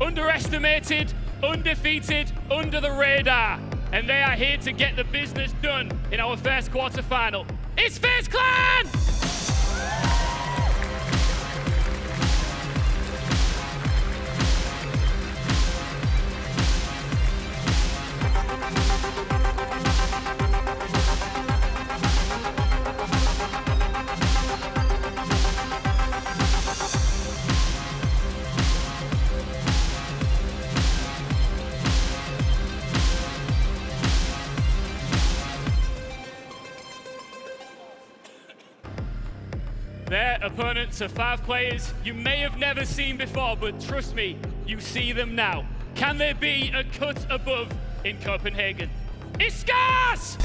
underestimated, undefeated, under the radar. And they are here to get the business done in our first quarterfinal. It's FaZe Clan! Their opponents are 5 players you may have never seen before, but trust me, you see them now. Can they be a cut above in Copenhagen? It's SCARZ!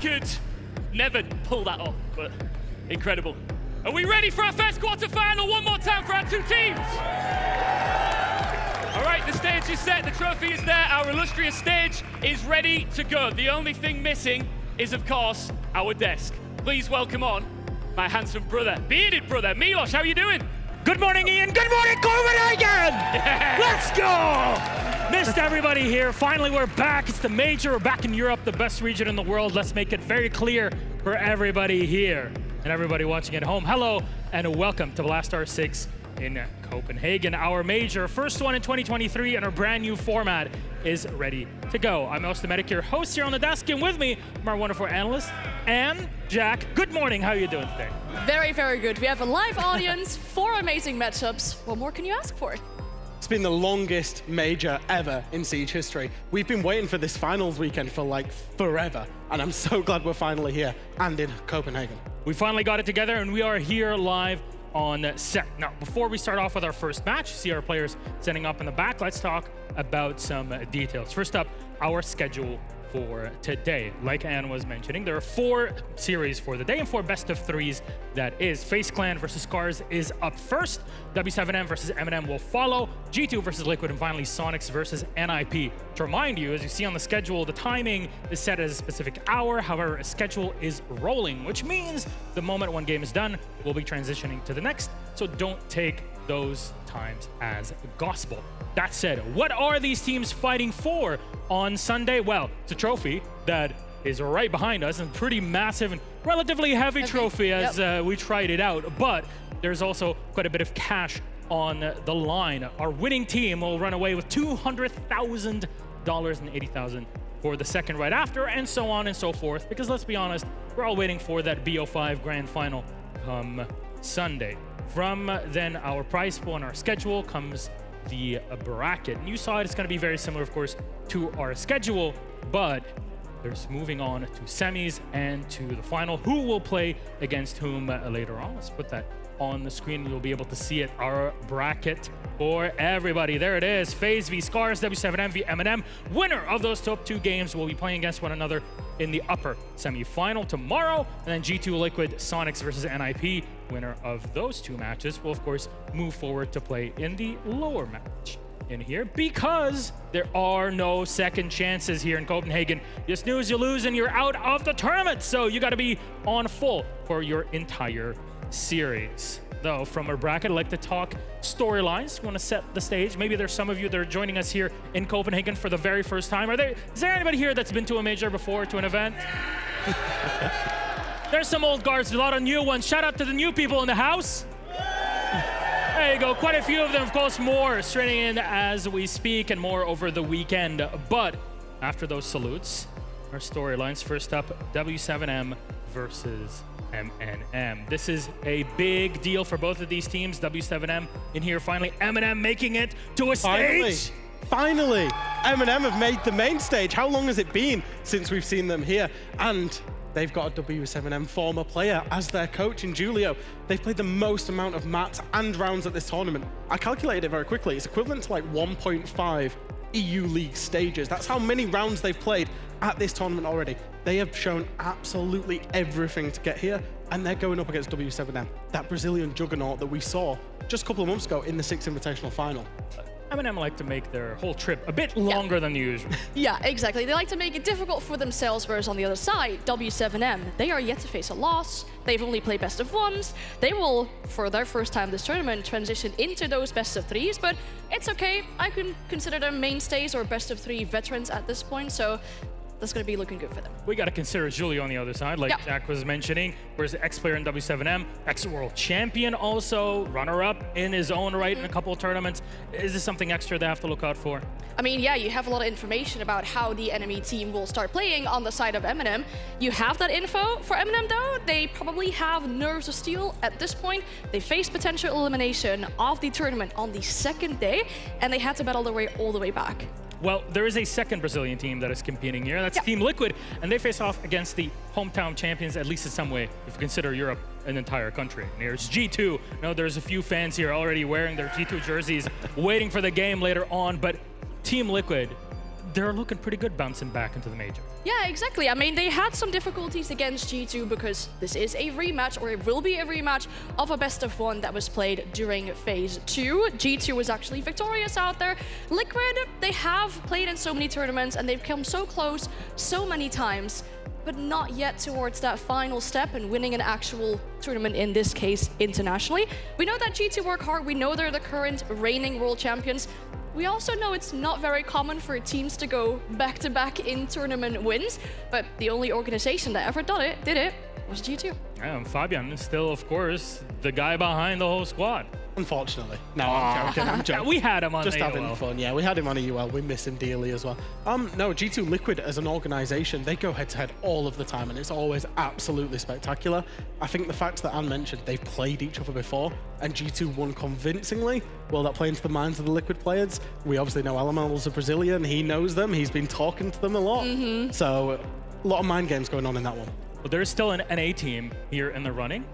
Could never pull that off, but incredible. Are we ready for our first quarterfinal? One more time for our 2 teams. All right, the stage is set, the trophy is there, our illustrious stage is ready to go. The only thing missing is, of course, our desk. Please welcome on my handsome brother, bearded brother, Milos. How are you doing? Good morning, Ian. Good morning, Copenhagen! Yeah. Let's go! Missed everybody here. Finally, we're back. It's the major. We're back in Europe, the best region in the world. Let's make it very clear for everybody here and everybody watching at home. Hello and welcome to Blastar 6 in Copenhagen. Our major, first one in 2023, and our brand new format is ready to go. I'm Medic, your host here on the desk, and with me, our wonderful analyst, Anne, Jack. Good morning. How are you doing today? Very, very good. We have a live audience, 4 amazing matchups. What more can you ask for? It's been the longest major ever in Siege history. We've been waiting for this finals weekend for like forever, and I'm so glad we're finally here and in Copenhagen. We finally got it together, and we are here live on set. Now, before we start off with our first match, see our players setting up in the back, let's talk about some details. First up, our schedule for today. Like Anne was mentioning, there are 4 series for the day and 4 best of 3s. That is, FaZe Clan versus SCARZ is up first. W7M versus M&M will follow. G2 versus Liquid, and finally Sonics versus NIP. To remind you, as you see on the schedule, the timing is set as a specific hour. However, a schedule is rolling, which means the moment one game is done, we'll be transitioning to the next. So don't take those times as gospel. That said, what are these teams fighting for on Sunday? Well, it's a trophy that is right behind us, and pretty massive and relatively heavy trophy as we tried it out. But there's also quite a bit of cash on the line. Our winning team will run away with $200,000 and $80,000 for the second right after, and so on and so forth. Because let's be honest, we're all waiting for that BO5 grand final come Sunday. From then our prize pool and our schedule comes the bracket. And you saw it, it's going to be very similar, of course, to our schedule, but there's moving on to semis and to the final. Who will play against whom later on? Let's put that on the screen. You'll be able to see it. Our bracket for everybody. There it is. FaZe v SCARZ, W7M v M&M. Winner of those top 2 games will be playing against one another in the upper semi-final tomorrow. And then G2 Liquid, Sonics versus NIP. Winner of those 2 matches will, of course, move forward to play in the lower match in here, because there are no second chances here in Copenhagen. You snooze, you lose, and you're out of the tournament. So you got to be on full for your entire series. Though, from our bracket, I'd like to talk storylines. Want to set the stage. Maybe there's some of you that are joining us here in Copenhagen for the very first time. Is there anybody here that's been to a major before, to an event? There's some old guards, a lot of new ones. Shout out to the new people in the house. There you go, quite a few of them, of course, more straining in as we speak, and more over the weekend. But after those salutes, our storylines. First up, W7M versus M&M. This is a big deal for both of these teams. W7M in here finally, M&M making it to a stage. Finally, M&M have made the main stage. How long has it been since we've seen them here? And they've got a W7M former player as their coach in Julio. They've played the most amount of mats and rounds at this tournament. I calculated it very quickly. It's equivalent to like 1.5 EU League stages. That's how many rounds they've played at this tournament already. They have shown absolutely everything to get here, and they're going up against W7M, that Brazilian juggernaut that we saw just a couple of months ago in the 6th Invitational Final. M&M like to make their whole trip a bit longer than usual. Yeah, exactly. They like to make it difficult for themselves, whereas on the other side, W7M, they are yet to face a loss. They've only played best of ones. They will, for their first time this tournament, transition into those best of threes, but it's okay. I can consider them mainstays or best of 3 veterans at this point, so that's going to be looking good for them. We got to consider Julio on the other side, like Jack was mentioning, whereas the ex-player in W7M, ex-world champion also, runner-up in his own right in a couple of tournaments. Is this something extra they have to look out for? I mean, yeah, you have a lot of information about how the enemy team will start playing on the side of M&M. You have that info. For M&M, though, they probably have nerves of steel at this point. They faced potential elimination of the tournament on the 2nd day, and they had to battle their way all the way back. Well, there is a second Brazilian team that is competing here. That's Team Liquid, and they face off against the hometown champions, at least in some way, if you consider Europe an entire country. And here's G2. No, there's a few fans here already wearing their G2 jerseys, waiting for the game later on, but Team Liquid, they're looking pretty good bouncing back into the major. Yeah, exactly. I mean, they had some difficulties against G2 because this is a rematch, or it will be a rematch, of a best of 1 that was played during Phase 2. G2 was actually victorious out there. Liquid, they have played in so many tournaments and they've come so close so many times, but not yet towards that final step and winning an actual tournament, in this case, internationally. We know that G2 work hard. We know they're the current reigning world champions. We also know it's not very common for teams to go back-to-back in tournament wins, but the only organization that ever did it was G2. And Fabian is still, of course, the guy behind the whole squad. Unfortunately. No, I'm joking. We had him on just the having AOL. fun. Yeah, we had him on EUL. We miss him dearly as well. No, G2 Liquid as an organization, they go head-to-head all of the time, and it's always absolutely spectacular. I think the fact that Anne mentioned they've played each other before, and G2 won convincingly, will that play into the minds of the Liquid players? We obviously know Alamel's a Brazilian. He knows them. He's been talking to them a lot. So a lot of mind games going on in that one. Well, there's still an NA team here in the running.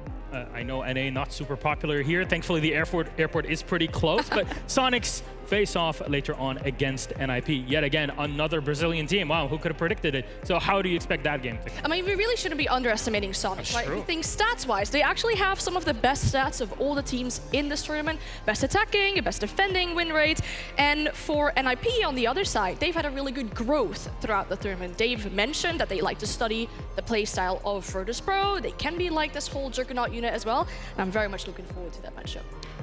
I know NA not super popular here. Thankfully, the airport is pretty close, but Sonics face off later on against NIP. Yet again, another Brazilian team. Wow, who could have predicted it? So how do you expect that game to go? I mean, we really shouldn't be underestimating Sonic, right? If you think stats-wise, they actually have some of the best stats of all the teams in this tournament. Best attacking, best defending, win rate. And for NIP on the other side, they've had a really good growth throughout the tournament. They've mentioned that they like to study the playstyle of Virtus Pro. They can be like this whole Juggernaut unit as well. And I'm very much looking forward to that matchup.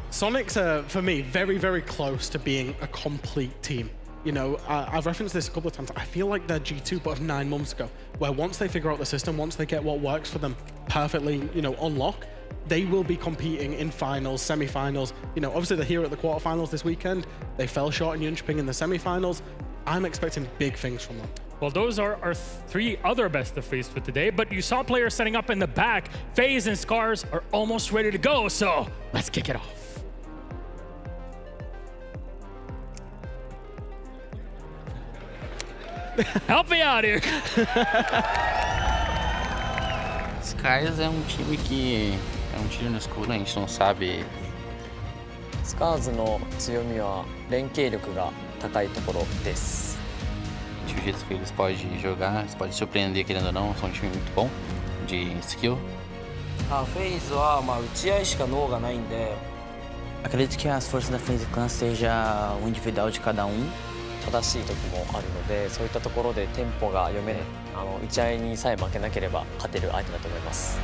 Sonics are, for me, very, very close to being a complete team. You know, I've referenced this a couple of times. I feel like they're G2, but of 9 months ago, where once they figure out the system, once they get what works for them perfectly, you know, on lock, they will be competing in finals, semi-finals. You know, obviously they're here at the quarterfinals this weekend. They fell short in Jönköping in the semi-finals. I'm expecting big things from them. Well, those are our 3 other best of FaZe for today, but you saw players setting up in the back. FaZe and SCARZ are almost ready to go, so let's kick it off. Help me out here. SCARZ é time que é tiro no escuro, a gente não sabe. SCARZ の強みは連携力が高いところです。O jeito que eles podem jogar, eles podem surpreender querendo ou não, são um time muito bom de skill. FaZe は打ち合いしか脳がないんで。Acredito que as forças da FaZe Clan seja o individual de cada 正しい時もあるので、そういったところでテンポが読めない、打ち合いにさえ負けなければ勝てる相手だと思います。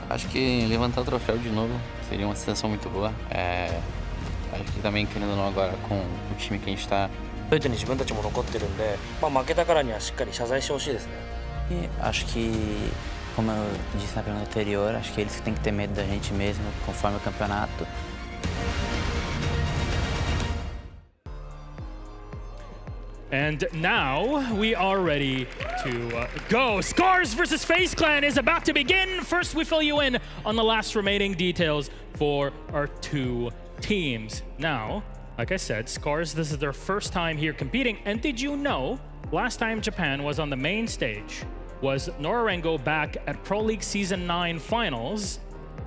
Acho que levantar o troféu de novo seria uma sensação muito boa. Acho que também querendo ou não agora com o time que a gente está. ドイツに自分たちも残ってるんで、負けたからにはしっかり謝罪してほしいですね。E acho que, como eu disse na pergunta anterior, acho que eles têm que ter medo da gente mesmo conforme o campeonato. And now we are ready to go. SCARZ versus FaZe Clan is about to begin. First, we fill you in on the last remaining details for our 2 teams. Now, like I said, SCARZ, this is their first time here competing. And did you know, last time Japan was on the main stage was Norengo back at Pro League Season 9 Finals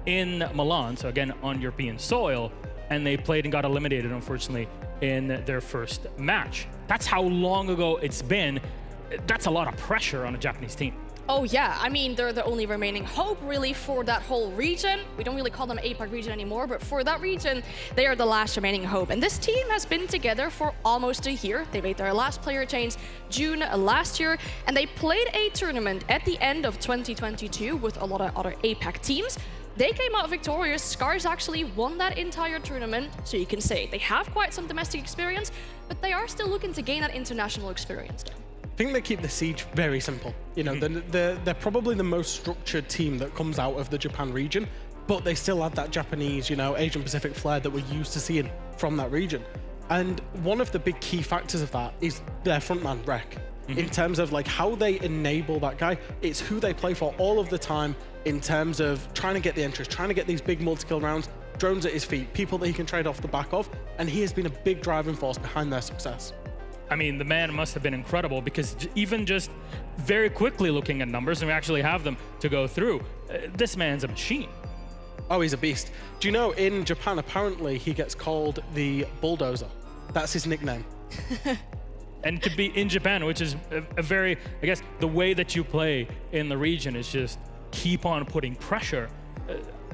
in Milan, so again on European soil, and they played and got eliminated, unfortunately, in their first match. That's how long ago it's been. That's a lot of pressure on a Japanese team. Oh yeah, I mean, they're the only remaining hope really for that whole region. We don't really call them APAC region anymore, but for that region, they are the last remaining hope. And this team has been together for almost a year. They made their last player change June last year, and they played a tournament at the end of 2022 with a lot of other APAC teams. They came out victorious. SCARZ actually won that entire tournament, so you can say they have quite some domestic experience, but they are still looking to gain that international experience though. I think they keep the siege very simple. You know, they're probably the most structured team that comes out of the Japan region, but they still have that Japanese, you know, Asian Pacific flair that we're used to seeing from that region. And one of the big key factors of that is their frontman, Rek. In terms of like how they enable that guy, it's who they play for all of the time in terms of trying to get the entries, trying to get these big multi-kill rounds, drones at his feet, people that he can trade off the back of, and he has been a big driving force behind their success. I mean, the man must have been incredible because even just very quickly looking at numbers, and we actually have them to go through, this man's a machine. Oh, he's a beast. Do you know, in Japan, apparently he gets called the Bulldozer. That's his nickname. And to be in Japan, which is a very, I guess, the way that you play in the region is just keep on putting pressure.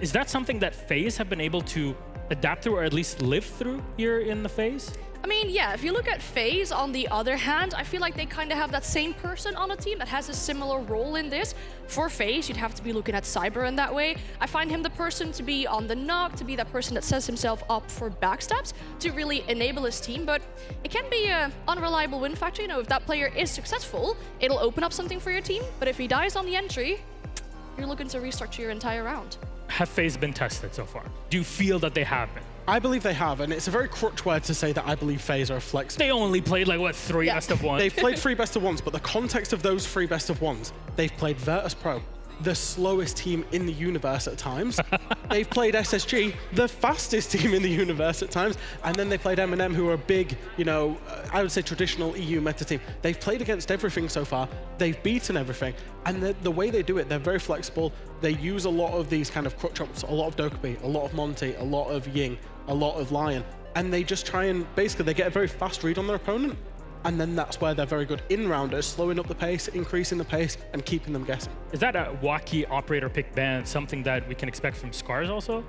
Is that something that FaZe have been able to adapt through or at least live through here in the FaZe? I mean, yeah, if you look at FaZe, on the other hand, I feel like they kind of have that same person on a team that has a similar role in this. For FaZe, you'd have to be looking at Cyber in that way. I find him the person to be on the knock, to be that person that sets himself up for backstabs, to really enable his team, but it can be an unreliable win factor. You know, if that player is successful, it'll open up something for your team, but if he dies on the entry, you're looking to restructure your entire round. Have FaZe been tested so far? Do you feel that they have been? I believe they have, and it's a very crutch word to say that I believe FaZe are a flex. They only played like, what, 3 best of 1? They've played 3 best of 1s, but the context of those 3 best of 1s, they've played Virtus Pro, the slowest team in the universe at times. They've played SSG, the fastest team in the universe at times. And then they played M&M, who are a big, you know, I would say traditional EU meta team. They've played against everything so far. They've beaten everything. And the way they do it, they're very flexible. They use a lot of these kind of crutch ups, a lot of Dokubi, a lot of Monty, a lot of Ying, a lot of Lion. And they just try and, basically, they get a very fast read on their opponent. And then that's where they're very good in-rounders, slowing up the pace, increasing the pace, and keeping them guessing. Is that a wacky operator pick ban something that we can expect from SCARZ also?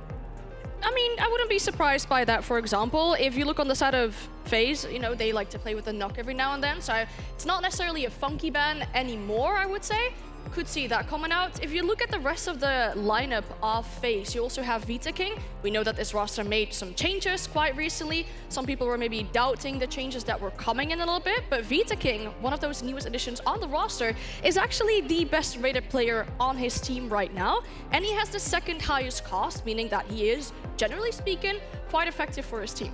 I mean, I wouldn't be surprised by that, for example. If you look on the side of FaZe, you know, they like to play with a knock every now and then, so it's not necessarily a funky ban anymore, I would say. Could see that coming out. If you look at the rest of the lineup of FaZe, you also have Vita King. We know that this roster made some changes quite recently. Some people were maybe doubting the changes that were coming in a little bit, but Vita King, one of those newest additions on the roster, is actually the best rated player on his team right now, and he has the 2nd highest cost, meaning that he is, generally speaking, quite effective for his team.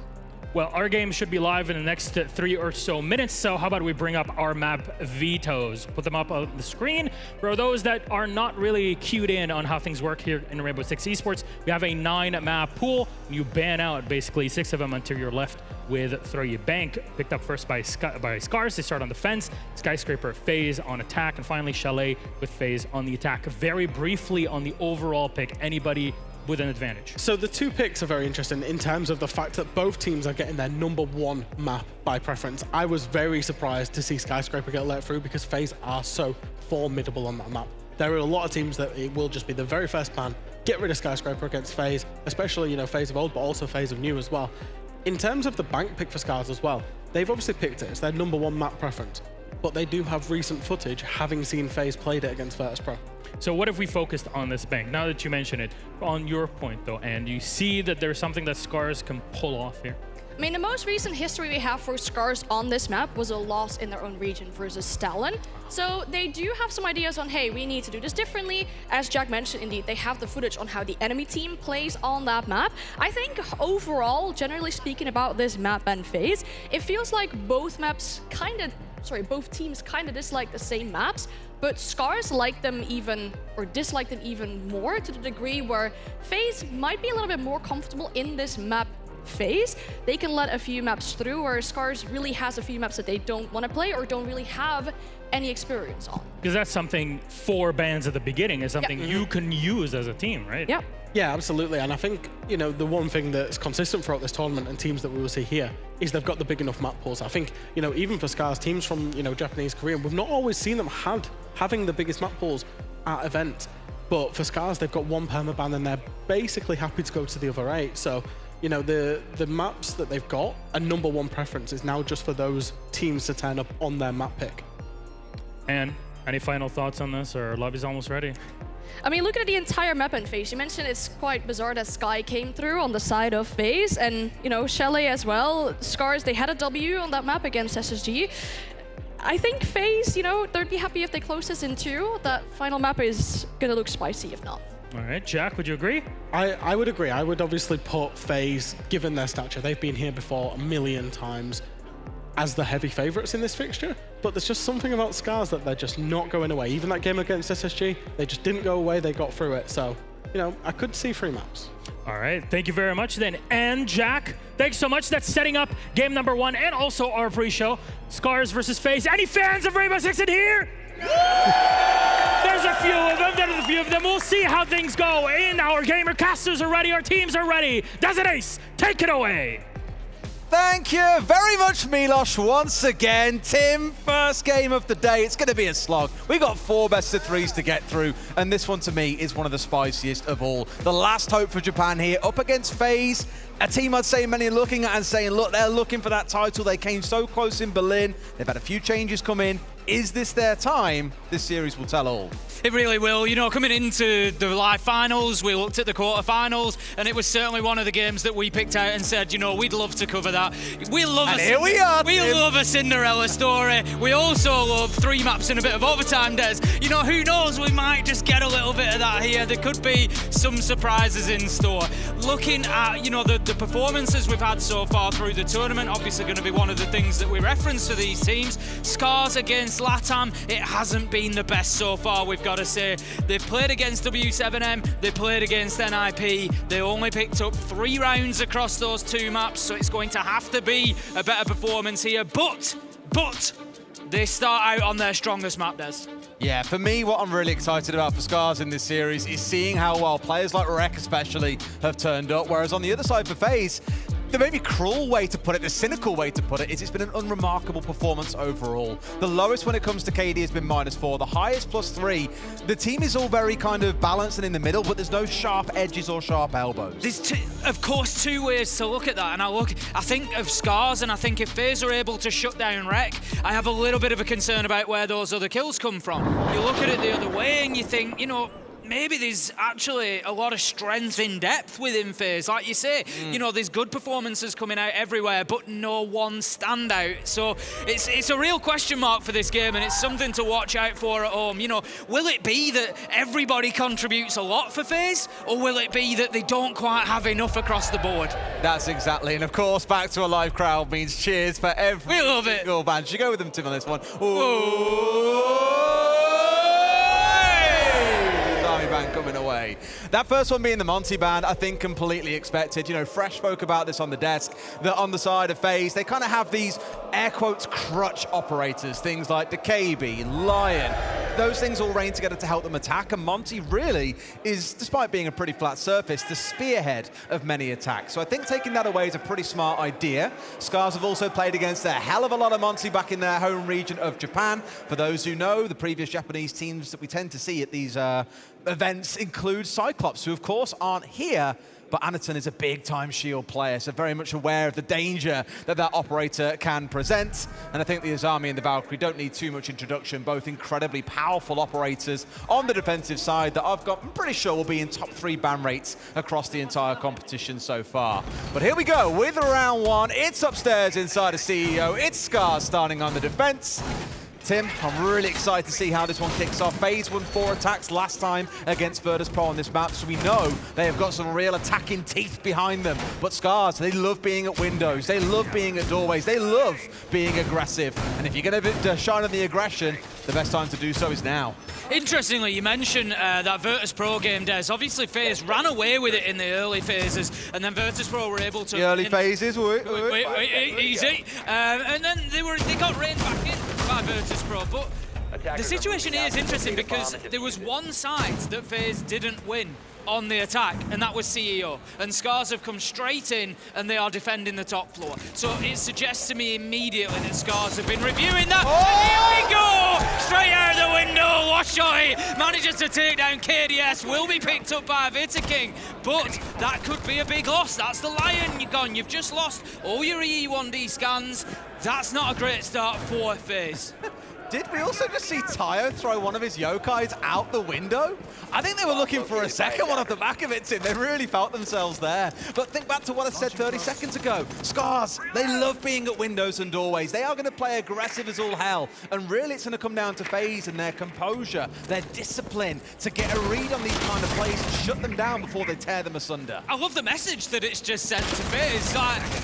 Well, our game should be live in the next 3 or so minutes, so how about we bring up our map vetoes, put them up on the screen. For those that are not really cued in on how things work here in Rainbow Six Esports, we have a 9-map pool. You ban out basically 6 of them until you're left with 3. Bank picked up first by SCARZ. They start on defense. Skyscraper, FaZe on attack, and finally Chalet with FaZe on the attack. Very briefly on the overall pick, anybody with an advantage? So the 2 picks are very interesting in terms of the fact that both teams are getting their #1 map by preference. I was very surprised to see Skyscraper get let through because FaZe are so formidable on that map. There are a lot of teams that it will just be the very first ban, get rid of Skyscraper against FaZe, especially, you know, FaZe of old, but also FaZe of new as well. In terms of the bank pick for SCARZ as well, they've obviously picked it. It's their #1 map preference, but they do have recent footage having seen FaZe played it against Virtus Pro. So what if we focused on this bank? Now that you mention it, on your point though, and you see that there's something that SCARZ can pull off here. I mean, the most recent history we have for SCARZ on this map was a loss in their own region versus Stalin. So they do have some ideas on, hey, we need to do this differently. As Jack mentioned, indeed, they have the footage on how the enemy team plays on that map. I think overall, generally speaking about this map and FaZe, it feels like both teams kind of dislike the same maps, but SCARZ like them even, or dislike them even more, to the degree where FaZe might be a little bit more comfortable in this map phase. They can let a few maps through, where SCARZ really has a few maps that they don't want to play or don't really have any experience on. Because that's something 4 bans at the beginning is something you can use as a team, right? Yeah. Yeah, absolutely. And I think, you know, the one thing that's consistent throughout this tournament and teams that we will see here is they've got the big enough map pools. I think, you know, even for SCARZ, teams from, you know, Japanese, Korean, we've not always seen them having the biggest map pools at events. But for SCARZ, they've got one permaban and they're basically happy to go to the other 8. So, you know, the maps that they've got, a #1 preference is now just for those teams to turn up on their map pick. And any final thoughts on this, or lobby's almost ready? I mean, look at the entire map in FaZe. You mentioned it's quite bizarre that Sky came through on the side of FaZe, and, you know, Chalet as well. SCARZ, they had a W on that map against SSG. I think FaZe, you know, they'd be happy if they close this in 2. That final map is gonna look spicy if not. All right, Jack, would you agree? I would agree. I would obviously put FaZe, given their stature, they've been here before a million times, as the heavy favourites in this fixture, but there's just something about SCARZ that they're just not going away. Even that game against SSG, they just didn't go away, they got through it. So, you know, I could see 3 maps. All right, thank you very much then. And Jack, thanks so much. That's setting up game #1 and also our pre-show, SCARZ versus FaZe. Any fans of Rainbow Six in here? There's a few of them. We'll see how things go. And our gamer casters are ready, our teams are ready. Desert Ace, take it away. Thank you very much, Milos, once again. Tim, first game of the day. It's going to be a slog. We've got 4 best-of-3s to get through, and this one, to me, is one of the spiciest of all. The last hope for Japan here, up against FaZe, a team I'd say many are looking at and saying, look, they're looking for that title. They came so close in Berlin. They've had a few changes come in. Is this their time? This series will tell all. It really will. You know, coming into the live finals, we looked at the quarterfinals, and it was certainly one of the games that we picked out and said, you know, we'd love to cover that. We love here we are. We love a Cinderella story. We also love 3 maps and a bit of overtime, Des. You know, who knows? We might just get a little bit of that here. There could be some surprises in store. Looking at, you know, the performances we've had so far through the tournament, obviously going to be one of the things that we reference to these teams. SCARZ against LATAM, it hasn't been the best so far, we've got to say. They've played against W7M, they played against NIP, they only picked up 3 rounds across those 2 maps, so it's going to have to be a better performance here, but they start out on their strongest map, Des. Yeah, for me, what I'm really excited about for SCARZ in this series is seeing how well players like Rek especially have turned up, whereas on the other side for FaZe, the maybe cruel way to put it, the cynical way to put it, is it's been an unremarkable performance overall. The lowest when it comes to KD has been -4, the highest +3. The team is all very kind of balanced and in the middle, but there's no sharp edges or sharp elbows. There's, of course, 2 ways to look at that, and I think of SCARZ, and I think if FaZe are able to shut down Rek, I have a little bit of a concern about where those other kills come from. You look at it the other way and you think, you know, maybe there's actually a lot of strength in depth within FaZe. Like you say, you know, there's good performances coming out everywhere, but no one standout. So it's a real question mark for this game, and it's something to watch out for at home. You know, will it be that everybody contributes a lot for FaZe, or will it be that they don't quite have enough across the board? That's exactly, and of course, back to a live crowd means cheers for every We love it. single band. Should you go with them, Tim, on this one? Band coming away. That first one being the Monty band, I think completely expected. You know, Fresh spoke about this on the desk, that on the side of FaZe, they kind of have these air quotes crutch operators, things like DeKB, Lion. Those things all reign together to help them attack, and Monty really is, despite being a pretty flat surface, the spearhead of many attacks. So I think taking that away is a pretty smart idea. SCARZ have also played against a hell of a lot of Monty back in their home region of Japan. For those who know, the previous Japanese teams that we tend to see at these events include Cyclops, who of course aren't here, but Anaton is a big-time shield player, so very much aware of the danger that that operator can present. And I think the Azami and the Valkyrie don't need too much introduction, both incredibly powerful operators on the defensive side that I'm pretty sure will be in top 3 ban rates across the entire competition so far. But here we go with round 1. It's upstairs inside a CEO. It's SCARZ starting on the defense. Tim, I'm really excited to see how this one kicks off. FaZe won 4 attacks last time against Virtus.pro on this map, so we know they have got some real attacking teeth behind them. But SCARZ, they love being at windows, they love being at doorways, they love being aggressive. And if you're going to shine on the aggression, the best time to do so is now. Interestingly, you mentioned that Virtus.pro game, Des. Obviously, FaZe ran away with it in the early phases, and then Virtus.pro were able to... The early phases, wait, easy. And then they got reined back in by Virtus.pro, but The situation here is interesting because there was one side that FaZe didn't win on the attack, and that was CEO. And SCARZ have come straight in, and they are defending the top floor. So it suggests to me immediately that SCARZ have been reviewing that. Oh! And here we go! Straight out the window, Washoe manages to take down KDS, will be picked up by King, but that could be a big loss. That's the Lion gone. You've just lost all your E1D scans. That's not a great start for FaZe. Did we also just see Tayo throw one of his yokais out the window? I think they were looking for a second one off the back of it, Tim. They really felt themselves there. But think back to what I said 30 seconds ago. SCARZ, they love being at windows and doorways. They are going to play aggressive as all hell. And really, it's going to come down to FaZe and their composure, their discipline to get a read on these kind of plays and shut them down before they tear them asunder. I love the message that it's just sent to FaZe.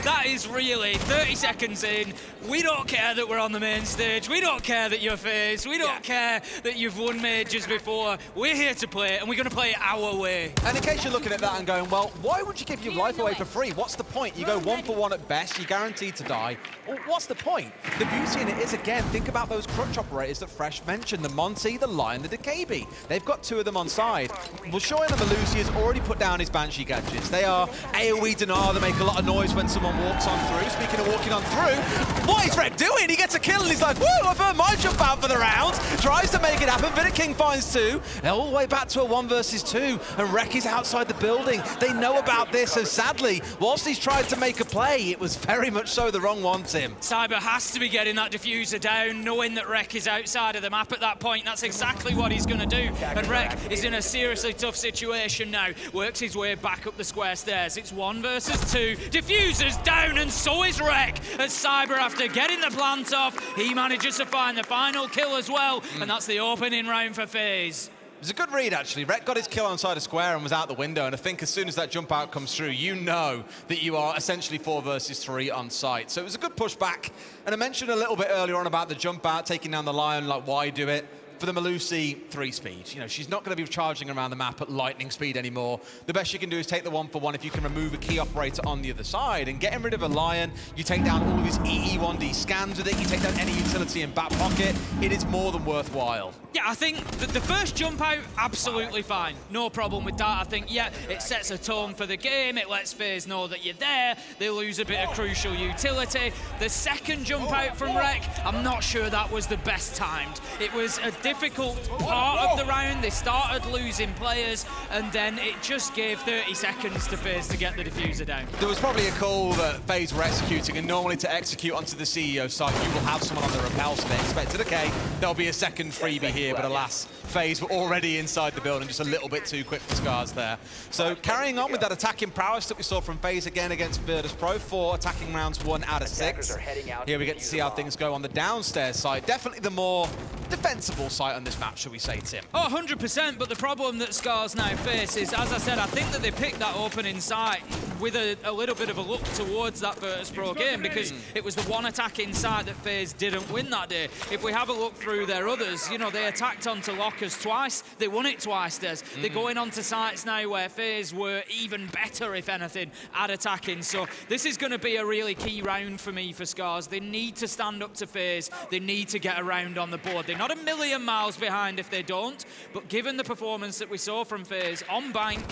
That is really 30 seconds in. We don't care that we're on the main stage. We don't care that you're FaZe. We don't care that you've won majors before. We're here to play, and we're going to play it our way. And in case you're looking at that and going, well, why would you give your life away for free? What's the point? You go 1 for 1 at best, you're guaranteed to die. Well, what's the point? The beauty in it is, again, think about those crutch operators that Fresh mentioned, the Monty, the Lion, the DKB. They've got 2 of them on side. Well, Shoyan and Malusi has already put down his Banshee gadgets. They are AoE Dinar, they make a lot of noise when someone walks on through. Speaking of walking on through, what is Red doing? He gets a kill and he's like, woo, I've earned my jump out for the round. Tries to make it happen. King finds 2. They're all the way back to a 1 versus 2. And Rek is outside the building. They know about this. So sadly, whilst he's tried to make a play, it was very much so the wrong one, Tim. Cyber has to be getting that diffuser down, knowing that Rek is outside of the map at that point. That's exactly what he's going to do. And Rek is in a seriously tough situation now. Works his way back up the square stairs. It's 1 versus 2. Diffuser's down, and so is Rek. As Cyber, after getting the plant off, he manages to find the final kill as well. And that's the opening round for FaZe. It was a good read, actually. Rek got his kill on side of square and was out the window, and I think as soon as that jump out comes through, you know that you are essentially 4 versus 3 on site. So it was a good push back, and I mentioned a little bit earlier on about the jump out, taking down the Lion, like why do it? For the Malusi, 3 speed. You know, she's not going to be charging around the map at lightning speed anymore. The best you can do is take the 1 for 1 if you can remove a key operator on the other side. And getting rid of a Lion, you take down all of his EE1D scans with it, you take down any utility in back pocket, it is more than worthwhile. Yeah, I think the first jump out, absolutely fine. No problem with that. I think, yeah, it sets a tone for the game. It lets FaZe know that you're there. They lose a bit of crucial utility. The second jump out from Rek, I'm not sure that was the best timed. It was a difficult part of the round. They started losing players, and then it just gave 30 seconds to FaZe to get the diffuser down. There was probably a call that FaZe were executing, and normally to execute onto the CEO site, you will have someone on the rappel, so they expected, okay, there'll be a second freebie here, but alas, FaZe were already inside the building, just a little bit too quick for SCARZ there. So carrying on with that attacking prowess that we saw from FaZe again against Virtus Pro, 4 attacking rounds, 1 out of 6. Here we get to see how things go on the downstairs side. Definitely the more defensible side on this map, should we say, Tim? Oh, 100%, but the problem that SCARZ now face is, as I said, I think that they picked that opening site with a little bit of a look towards that Virtus Pro game, because it was the one attacking site that FaZe didn't win that day. If we have a look through their others, you know, they attacked onto lockers twice, they won it twice, Des. They're going onto sites now where FaZe were even better, if anything, at attacking. So this is going to be a really key round for me for SCARZ. They need to stand up to FaZe. They need to get a round on the board. They're not a million miles behind if they don't, but given the performance that we saw from FaZe on Bank,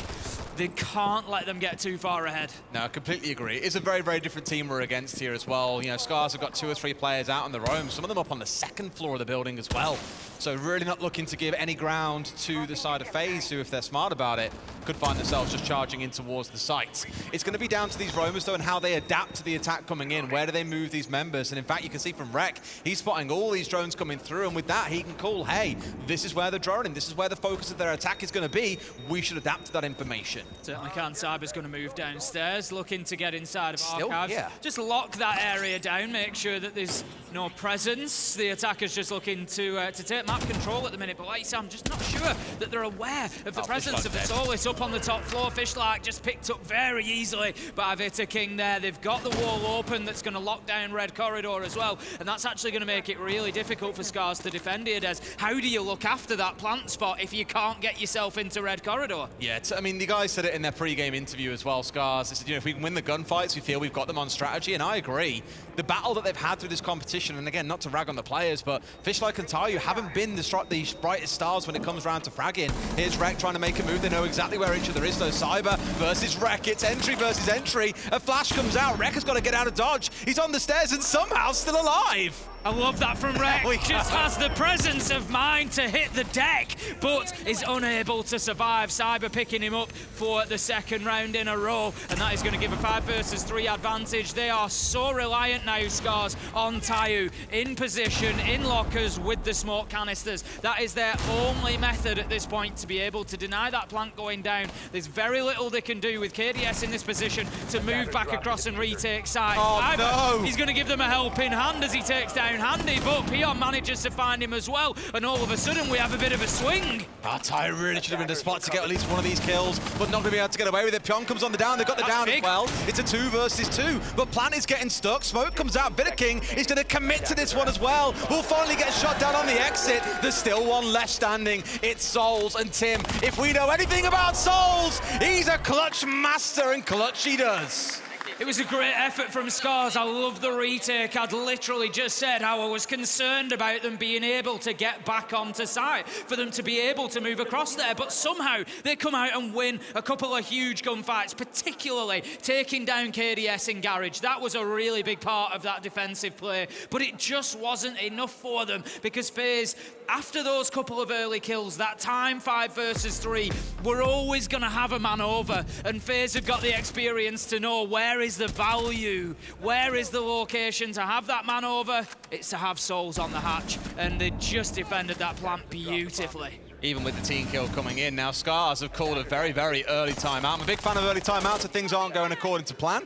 they can't let them get too far ahead. No, I completely agree. It's a very, very different team we're against here as well. You know, SCARZ have got 2 or 3 players out on their own, some of them up on the 2nd floor of the building as well. So really not looking to give any ground to the side of FaZe, who, if they're smart about it, could find themselves just charging in towards the sites. It's going to be down to these roamers, though, and how they adapt to the attack coming in. Where do they move these members? And in fact, you can see from Rek, he's spotting all these drones coming through, and with that, he can call, hey, this is where they're droning, this is where the focus of their attack is going to be. We should adapt to that information. Certainly can. Cyber's going to move downstairs, looking to get inside of Still, Archives. yeah. Just lock that area down, make sure that there's no presence. The attacker's just looking to take map control at the minute, but like you say, I'm just not sure that they're aware of the presence of the Solis up on the top floor. Fishlike just picked up very easily by King there. They've got the wall open that's going to lock down Red Corridor as well, and that's actually going to make it really difficult for SCARZ to defend here, Des. How do you look after that plant spot if you can't get yourself into Red Corridor? Yeah, I mean, the guys said it in their pre-game interview as well, SCARZ. They said, you know, if we can win the gunfights, we feel we've got them on strategy, and I agree. The battle that they've had through this competition, and again, not to rag on the players, but Fishlike and Tayu haven't been the brightest stars when it comes around to fragging. Here's Rek trying to make a move. They know exactly where each other is, though. Cyber versus Rek. It's entry versus entry. A flash comes out. Rek has got to get out of dodge. He's on the stairs and somehow still alive. I love that from Rek. Just has the presence of mind to hit the deck, but is unable to survive. Cyber picking him up for the second round in a row, and that is going to give a 5 versus 3 advantage. They are so reliant now, SCARZ, on Tayu in position, in lockers with the smoke canisters. That is their only method at this point to be able to deny that plant going down. There's very little they can do with KDS in this position to move back across and retake side. Oh, no. He's going to give them a helping hand as he takes down Handy, but Pion manages to find him as well, and all of a sudden we have a bit of a swing. Tayu really should have been the spot to get at least one of these kills, but not going to be able to get away with it. Pion comes on the down, they've got the down big. as well. It's a 2 versus 2, but Plant is getting stuck. Smoke comes out, King is going to commit to this one as well. Will finally get shot down on the exit. There's still one left standing. It's Souls and Tim. If we know anything about Souls, he's a clutch master, and clutch he does. It was a great effort from SCARZ. I love the retake. I'd literally just said how I was concerned about them being able to get back onto site, for them to be able to move across there, but somehow they come out and win a couple of huge gunfights, particularly taking down KDS in Garage. That was a really big part of that defensive play, but it just wasn't enough for them, because FaZe, after those couple of early kills, that time 5 versus 3, we're always going to have a man over, and FaZe have got the experience to know where is the value, where is the location to have that man over. It's to have Souls on the hatch, and they just defended that plant beautifully. Even with the team kill coming in, now SCARZ have called a very, very early timeout. I'm a big fan of early timeouts if things aren't going according to plan.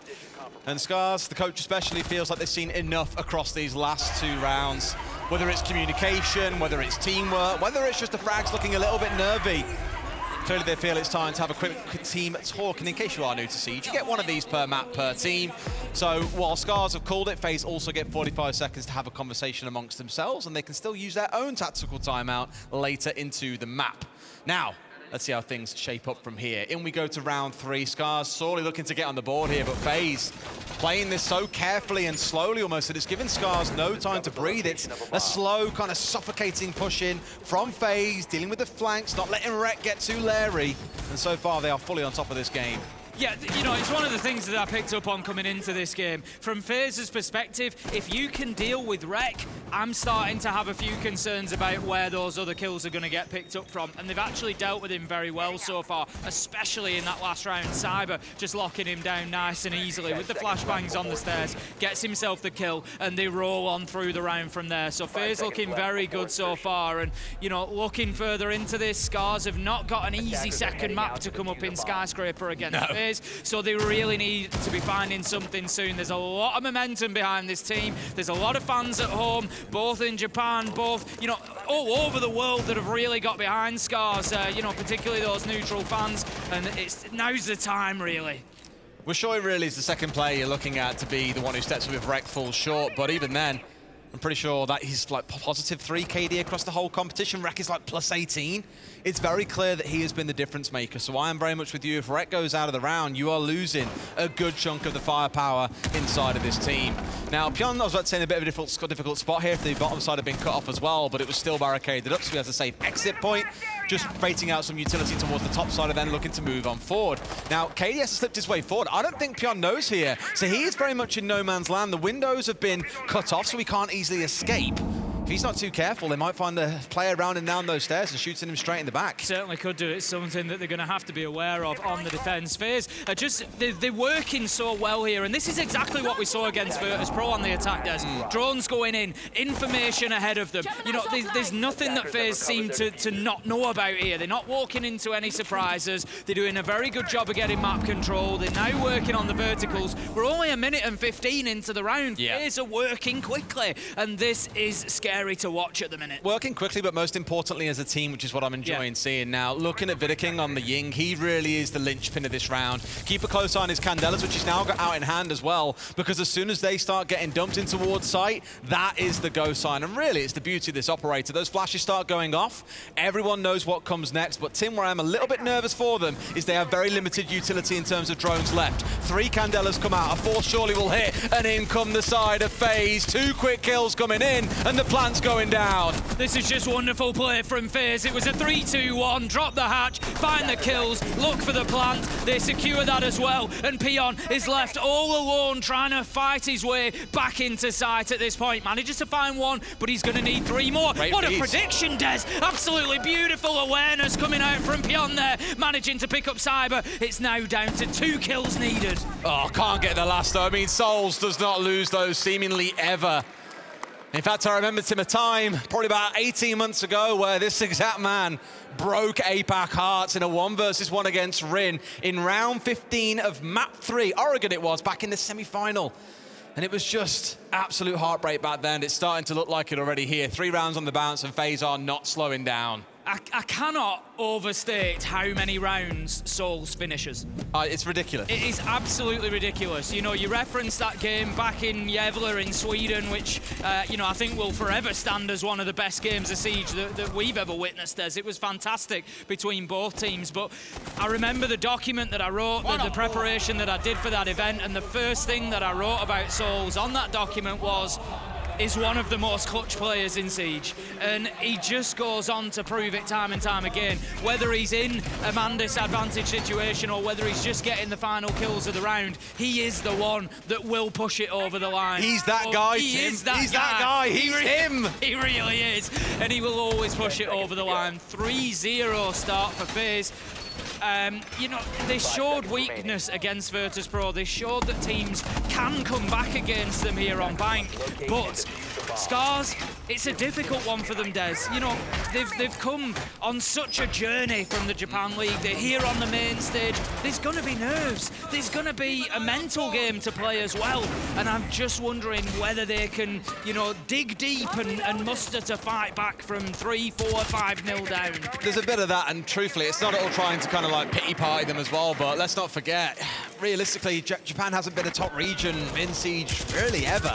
And SCARZ, the coach especially, feels like they've seen enough across these last 2 rounds. Whether it's communication, whether it's teamwork, whether it's just the frags looking a little bit nervy. Clearly they feel it's time to have a quick team talk, and in case you are new to Siege, you get one of these per map per team. So while SCARZ have called it, FaZe also get 45 seconds to have a conversation amongst themselves, and they can still use their own tactical timeout later into the map. Now, let's see how things shape up from here. In we go to round 3. SCARZ sorely looking to get on the board here, but FaZe playing this so carefully and slowly almost that it's given SCARZ no time to breathe. It's a slow, kind of suffocating push in from FaZe, dealing with the flanks, not letting Rek get too leery. And so far, they are fully on top of this game. Yeah, you know, it's one of the things that I picked up on coming into this game. From FaZe's perspective, if you can deal with Rek, I'm starting to have a few concerns about where those other kills are going to get picked up from. And they've actually dealt with him very well so far, especially in that last round. Cyber just locking him down nice and easily with the flashbangs on the stairs, gets himself the kill, and they roll on through the round from there. So FaZe looking very good so far. And, you know, looking further into this, SCARZ have not got an easy second map to come up in Skyscraper against FaZe. So they really need to be finding something soon. There's a lot of momentum behind this team. There's a lot of fans at home, both in Japan, both, you know, all over the world that have really got behind SCARZ, you know, particularly those neutral fans. And now's the time, really. Well, sure, really is the second player you're looking at to be the one who steps with Rek falls short, but even then, I'm pretty sure that he's like positive 3 KD across the whole competition. Rek is like plus 18. It's very clear that he has been the difference maker. So I am very much with you. If Rek goes out of the round, you are losing a good chunk of the firepower inside of this team. Now, Pion, I was about to say, in a bit of a difficult spot here if the bottom side had been cut off as well, but it was still barricaded up, so he has a safe exit point. Just baiting out some utility towards the top side and then looking to move on forward. Now, KD has slipped his way forward. I don't think Pion knows here. So he is very much in no man's land. The windows have been cut off, so he can't easily escape. If he's not too careful, they might find a player rounding down those stairs and shooting him straight in the back. Certainly could do. It's something that they're going to have to be aware of on the defense. FaZe are just, they're working so well here, and this is exactly what we saw against Virtus Pro on the attack desk. Drones going in, information ahead of them. You know, there's nothing that FaZe seem to not know about here. They're not walking into any surprises. They're doing a very good job of getting map control. They're now working on the verticals. We're only a minute and 15 into the round. Yeah. FaZe are working quickly, and this is scary to watch at the minute. Working quickly, but most importantly as a team, which is what I'm enjoying seeing now. Looking at King on the Ying, he really is the linchpin of this round. Keep a close eye on his Candelas, which he's now got out in hand as well, because as soon as they start getting dumped in towards site, that is the go sign. And really, it's the beauty of this operator. Those flashes start going off. Everyone knows what comes next, but Tim, where I'm a little bit nervous for them, is they have very limited utility in terms of drones left. 3 Candelas come out, a 4th surely will hit, and in come the side of FaZe. 2 quick kills coming in, and the plan plant's going down. This is just wonderful play from FaZe. It was a 3-2-1, drop the hatch, find the kills, look for the plant. They secure that as well, and Peon is left all alone trying to fight his way back into sight at this point. Manages to find one, but he's going to need 3 more. What a prediction, Des. Absolutely beautiful awareness coming out from Peon there, managing to pick up Cyber. It's now down to 2 kills needed. Oh, can't get the last though. I mean, Souls does not lose those seemingly ever. In fact, I remember a time, probably about 18 months ago, where this exact man broke APAC hearts in a 1-versus-1 against Rin in round 15 of map 3, Oregon it was, back in the semi-final. And it was just absolute heartbreak back then. It's starting to look like it already here. 3 rounds on the bounce and FaZe are not slowing down. I cannot overstate how many rounds Souls finishes. It's ridiculous. It is absolutely ridiculous. You know, you referenced that game back in Gävle in Sweden, which, you know, I think will forever stand as one of the best games of Siege that we've ever witnessed as. It was fantastic between both teams, but I remember the document that I wrote, the preparation that I did for that event, and the first thing that I wrote about Souls on that document was, is one of the most clutch players in Siege, and he just goes on to prove it time and time again. Whether he's in a man disadvantage situation or whether he's just getting the final kills of the round, he is the one that will push it over the line. He's that guy, He Tim. is that He's guy. that guy. He's him. He really is, and he will always push it over the line. 3-0 start for FaZe. You know, they showed weakness against Virtus.pro. They showed that teams can come back against them here on Bank, but SCARZ, it's a difficult one for them, Des. You know, they've come on such a journey from the Japan League. They're here on the main stage. There's going to be nerves. There's going to be a mental game to play as well, and I'm just wondering whether they can, you know, dig deep and muster to fight back from 3, 4, 5-0 down. There's a bit of that, and truthfully, it's not at all trying to kind of like pity party them as well, but let's not forget, realistically, Japan hasn't been a top region in Siege really ever.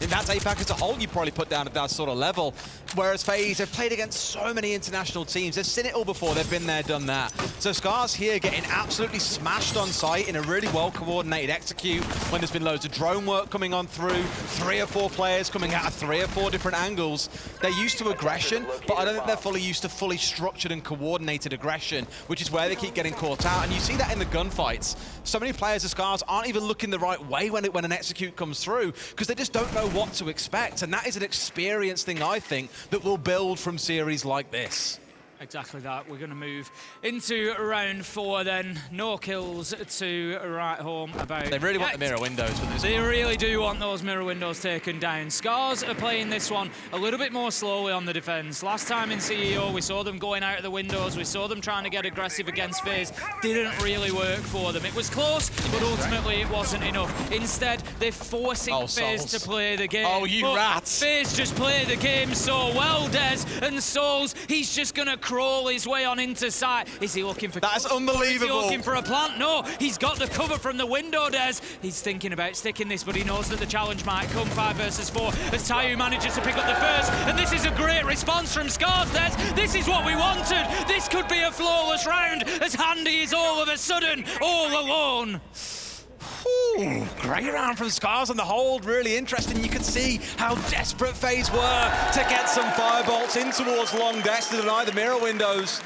In fact, APAC as a whole, you probably put down at that sort of level. Whereas FaZe have played against so many international teams. They've seen it all before. They've been there, done that. So SCARZ here getting absolutely smashed on site in a really well-coordinated execute when there's been loads of drone work coming on through, 3 or 4 players coming out of 3 or 4 different angles. They're used to aggression, but I don't think they're fully used to fully structured and coordinated aggression, which is where they keep getting caught out. And you see that in the gunfights. So many players of SCARZ aren't even looking the right way when an execute comes through, because they just don't know what to expect. And that is an experience thing, I think, that will build from series like this. Exactly that. We're going to move into round 4 then. No kills to write home about. They really want the mirror windows with this They one. really do want those mirror windows taken down. SCARZ are playing this one a little bit more slowly on the defense. Last time in CEO, we saw them going out of the windows. We saw them trying to get aggressive against FaZe. Didn't really work for them. It was close, but ultimately it wasn't enough. Instead, they're forcing FaZe to play the game. Oh, you rats. FaZe just play the game so well, Des. And Souls, he's just going to crawl his way on into sight. Is he looking for... That's unbelievable. Is he looking for a plant? No, he's got the cover from the window, Des. He's thinking about sticking this, but he knows that the challenge might come 5 versus 4 as Tayu manages to pick up the first. And this is a great response from SCARZ, Des. This is what we wanted. This could be a flawless round as Handy is all of a sudden all alone. Ooh, great round from SCARZ on the hold, really interesting. You could see how desperate FaZe were to get some firebolts in towards long decks to deny the mirror windows.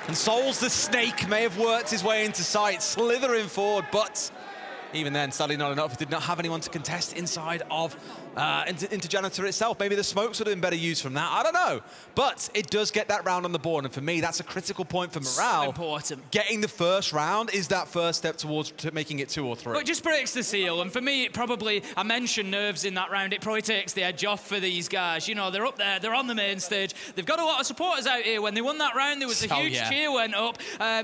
And Souls the snake may have worked his way into sight, slithering forward, but even then, sadly not enough. He did not have anyone to contest inside of into Janitor itself. Maybe the smokes would have been better used from that. I don't know. But it does get that round on the board. And for me, that's a critical point for morale. So important. Getting the first round is that first step towards making it 2 or 3. But it just breaks the seal. And for me, it probably, I mentioned nerves in that round. It probably takes the edge off for these guys. You know, they're up there. They're on the main stage. They've got a lot of supporters out here. When they won that round, there was a huge cheer went up.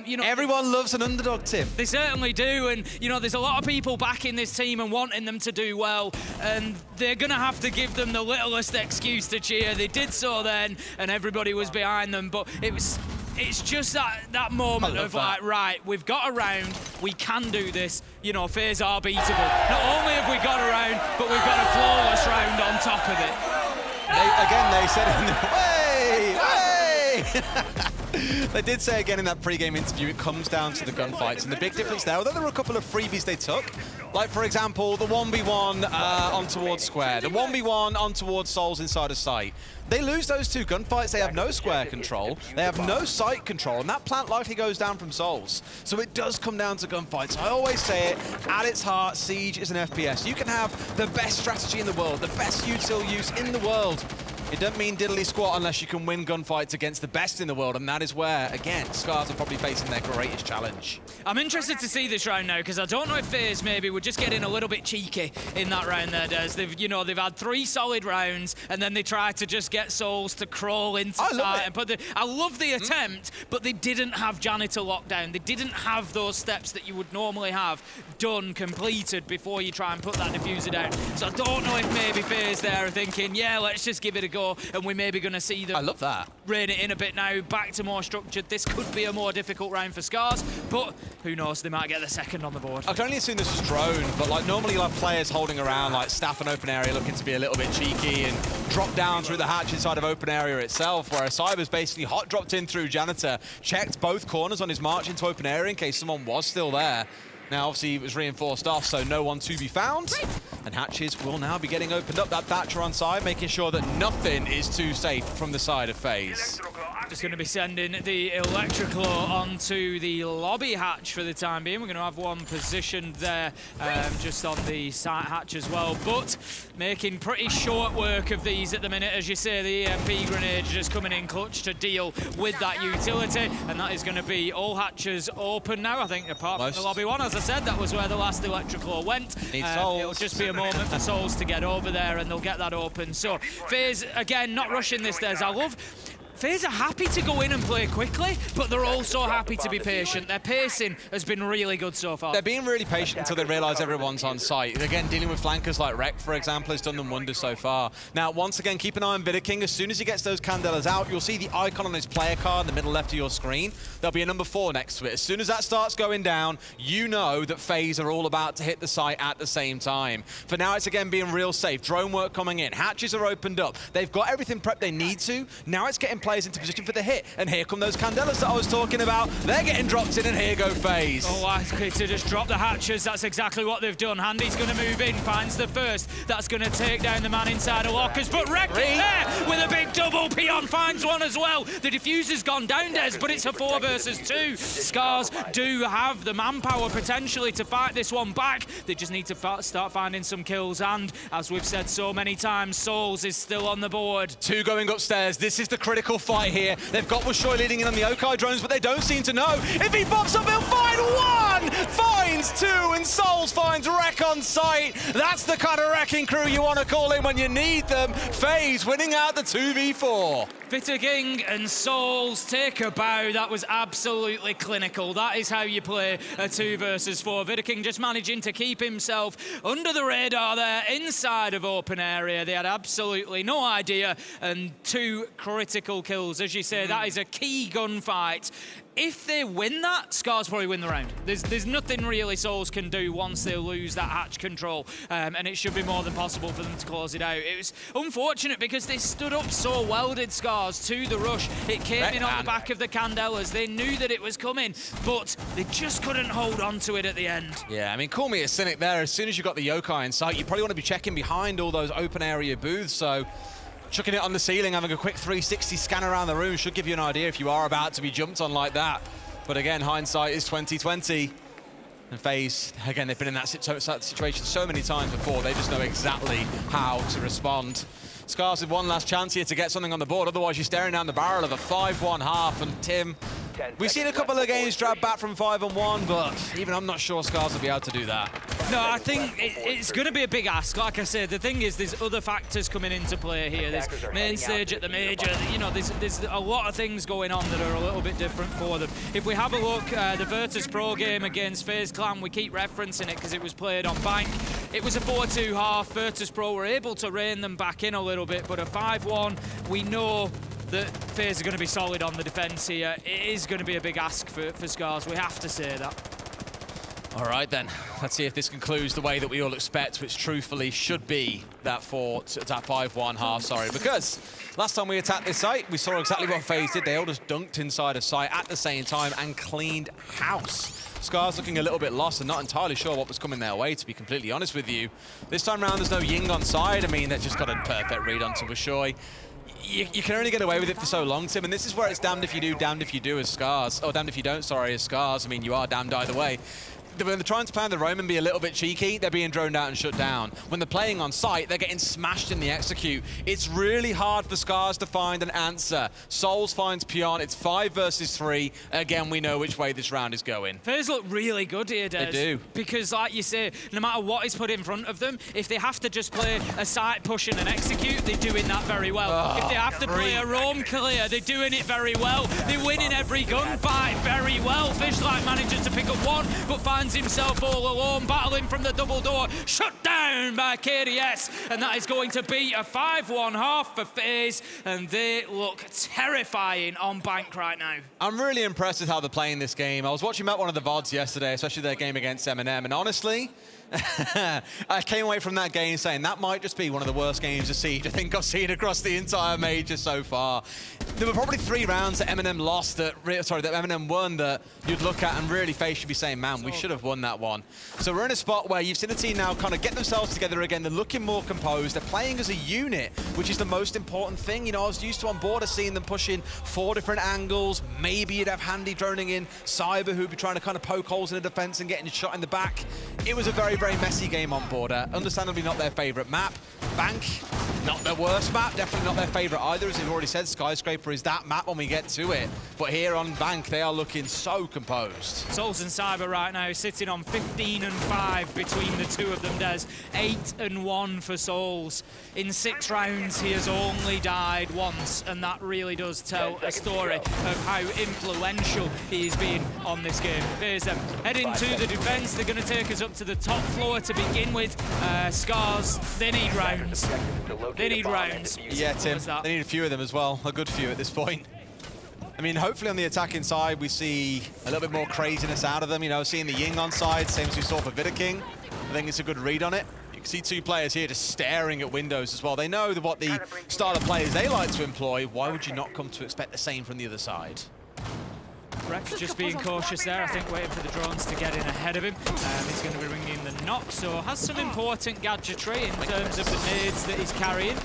You know, everyone loves an underdog, Tim. They certainly do. And, you know, there's a lot of people backing this team and wanting them to do well. And they're going to have to give them the littlest excuse to cheer. They did so then, and everybody was behind them. But it's just that moment of like, right, we've got a round, we can do this. You know, FaZe are beatable. Not only have we got a round, but we've got a flawless round on top of it. They said in the... Hey! Hey! They did say again in that pre-game interview, it comes down to the gunfights. And the big difference there, although there were a couple of freebies they took, like for example, the 1v1 on towards Square, the 1v1 on towards Souls inside of sight. They lose those two gunfights, they have no square control, they have no site control, and that plant likely goes down from Souls. So it does come down to gunfights. I always say it, at its heart, Siege is an FPS. You can have the best strategy in the world, the best util use in the world. It doesn't mean diddly squat unless you can win gunfights against the best in the world, and that is where, again, SCARZ are probably facing their greatest challenge. I'm interested to see this round now, because I don't know if FaZe maybe would just get in a little bit cheeky in that round there, Des. They've had 3 solid rounds, and then they tried to just get Souls to crawl into sight and put the... I love the attempt, but they didn't have Janitor lockdown. They didn't have those steps that you would normally have done, completed, before you try and put that diffuser down. So I don't know if maybe FaZe there are thinking, yeah, let's just give it a go. And we're maybe going to see them rein it in a bit now, back to more structured. This could be a more difficult round for SCARZ, but who knows, they might get the second on the board. I can only assume this was drone, but like normally you'll have players holding around like staff and open area looking to be a little bit cheeky and drop down through the hatch inside of open area itself, whereas Cyber's basically hot dropped in through Janitor, checked both corners on his march into open area in case someone was still there. Now, obviously, it was reinforced off, so no one to be found. And hatches will now be getting opened up. That Thatcher on side, making sure that nothing is too safe from the side of FaZe. Just going to be sending the Electroclaw onto the lobby hatch for the time being. We're going to have one positioned there, just on the site hatch as well. But making pretty short work of these at the minute. As you say, the EMP grenade just coming in clutch to deal with that utility. And that is going to be all hatches open now, I think, apart from the lobby one. As I said, that was where the last Electroclaw went. It'll just be a moment for Souls to get over there, and they'll get that open. So FaZe, again, not rushing this, Des. I love... FaZe are happy to go in and play quickly, but they're also happy to be patient. Their pacing has been really good so far. They're being really patient until they realise everyone's on site. Again, dealing with flankers like Rek, for example, has done them wonders so far. Now, once again, keep an eye on Vidaking. As soon as he gets those Candelas out, you'll see the icon on his player card in the middle left of your screen. There'll be a number 4 next to it. As soon as that starts going down, you know that FaZe are all about to hit the site at the same time. For now, it's again being real safe. Drone work coming in. Hatches are opened up. They've got everything prepped they need to. Now it's getting players into position for the hit, and here come those Candelas that I was talking about. They're getting dropped in, and here go FaZe. Oh, likely to just drop the hatches. That's exactly what they've done. Handy's going to move in, finds the first. That's going to take down the man inside of lockers, but Rek there with a big double. Peon finds one as well. The diffuser's gone down, Des, but it's a 4 versus 2. SCARZ do have the manpower potentially to fight this one back. They just need to start finding some kills, and as we've said so many times, Souls is still on the board. 2 going upstairs. This is the critical fight here. They've got Wushoy leading in on the Okai drones, but they don't seem to know. If he pops up, he'll find 1! Finds 2, and Souls finds Rek on site. That's the kind of wrecking crew you want to call in when you need them. FaZe winning out the 2v4. Vidaking and Souls take a bow. That was absolutely clinical. That is how you play a 2 versus 4. Vidaking just managing to keep himself under the radar there inside of open area. They had absolutely no idea, and 2 critical kills. As you say, that is a key gunfight. If they win that, SCARZ probably win the round. There's nothing really Souls can do once they lose that hatch control, and it should be more than possible for them to close it out. It was unfortunate because they stood up so well, did SCARZ, to the rush. It came in on the back of the Candelas. They knew that it was coming, but they just couldn't hold on to it at the end. Yeah, I mean, call me a cynic there. As soon as you got the Yokai in sight, you probably want to be checking behind all those open area booths, so chucking it on the ceiling, having a quick 360 scan around the room should give you an idea if you are about to be jumped on like that. But again, hindsight is 20/20. And FaZe, again, they've been in that situation so many times before, they just know exactly how to respond. SCARZ with one last chance here to get something on the board, otherwise you're staring down the barrel of a 5-1 half, and Tim, we've seen a couple of games drag back from 5-1, but even I'm not sure SCARZ will be able to do that. No, I think it's going to be a big ask. Like I said, the thing is there's other factors coming into play here. There's main stage at the major. You know, there's a lot of things going on that are a little bit different for them. If we have a look, the Virtus Pro game against FaZe Clan, we keep referencing it because it was played on Bank. It was a 4-2 half. Virtus Pro were able to rein them back in a little bit, but a 5-1, we know that FaZe are going to be solid on the defence here. It is going to be a big ask for SCARZ. We have to say that. All right then, let's see if this concludes the way that we all expect, which truthfully should be that 5-1 half, sorry, because last time we attacked this site, we saw exactly what FaZe did. They all just dunked inside a site at the same time and cleaned house. SCARZ looking a little bit lost and not entirely sure what was coming their way, to be completely honest with you. This time around, there's no Ying on side. I mean, they've just got a perfect read onto Wishoy. You can only get away with it for so long, Tim, and this is where it's damned if you do as SCARZ. Or damned if you don't, sorry, as SCARZ. I mean, you are damned either way. When they're trying to plan the roam and be a little bit cheeky, they're being droned out and shut down. When they're playing on site, they're getting smashed in the execute. It's really hard for SCARZ to find an answer. Souls finds Pion. It's 5 versus 3. Again, we know which way this round is going. FaZe look really good here, Des. They do. Because, like you say, no matter what is put in front of them, if they have to just play a site push and an execute, they're doing that very well. If they have to play a roam clear, they're doing it very well. They're winning every gunfight very well. Fishlight manages to pick up one, but finds himself all alone, battling from the double door, shut down by KDS, and that is going to be a 5-1 half for FaZe, and they look terrifying on bank right now. I'm really impressed with how they're playing this game. I was watching one of the VODs yesterday, especially their game against Eminem, and honestly, I came away from that game saying that might just be one of the worst games of Siege I think I've seen across the entire major so far. There were probably 3 rounds that Eminem lost that Eminem won that you'd look at and really FaZe should be saying, man, we should have won that one. So we're in a spot where you've seen the team now kind of get themselves together again. They're looking more composed. They're playing as a unit, which is the most important thing. You know, I was used to on board seeing them pushing 4 different angles. Maybe you'd have Handy droning in Cyber, who'd be trying to kind of poke holes in the defense and getting shot in the back. It was a very, very messy game on board. Understandably not their favorite map. Bank, not their worst map, definitely not their favorite either. As we've already said, Skyscraper is that map when we get to it. But here on Bank, they are looking so composed. Souls and Cyber right now sitting on 15 and 5 between the two of them, Des. 8 and 1 for Souls. In 6 rounds, he has only died once, and that really does tell a story of how influential he has been on this game. There's them heading to the defense. They're going to take us up to the top floor to begin with. SCARZ, they need rounds. They need rounds. Yeah, Tim, they need a few of them as well. A good few at this point. I mean, hopefully on the attacking side, we see a little bit more craziness out of them. You know, seeing the Ying on side, same as we saw for Vidaking. I think it's a good read on it. You can see 2 players here just staring at windows as well. They know what the style of players they like to employ. Why would you not come to expect the same from the other side? Rex just being cautious there, I think, waiting for the drones to get in ahead of him. He's going to be ringing in the knock, so has some important gadgetry in terms of the nades that he's carrying.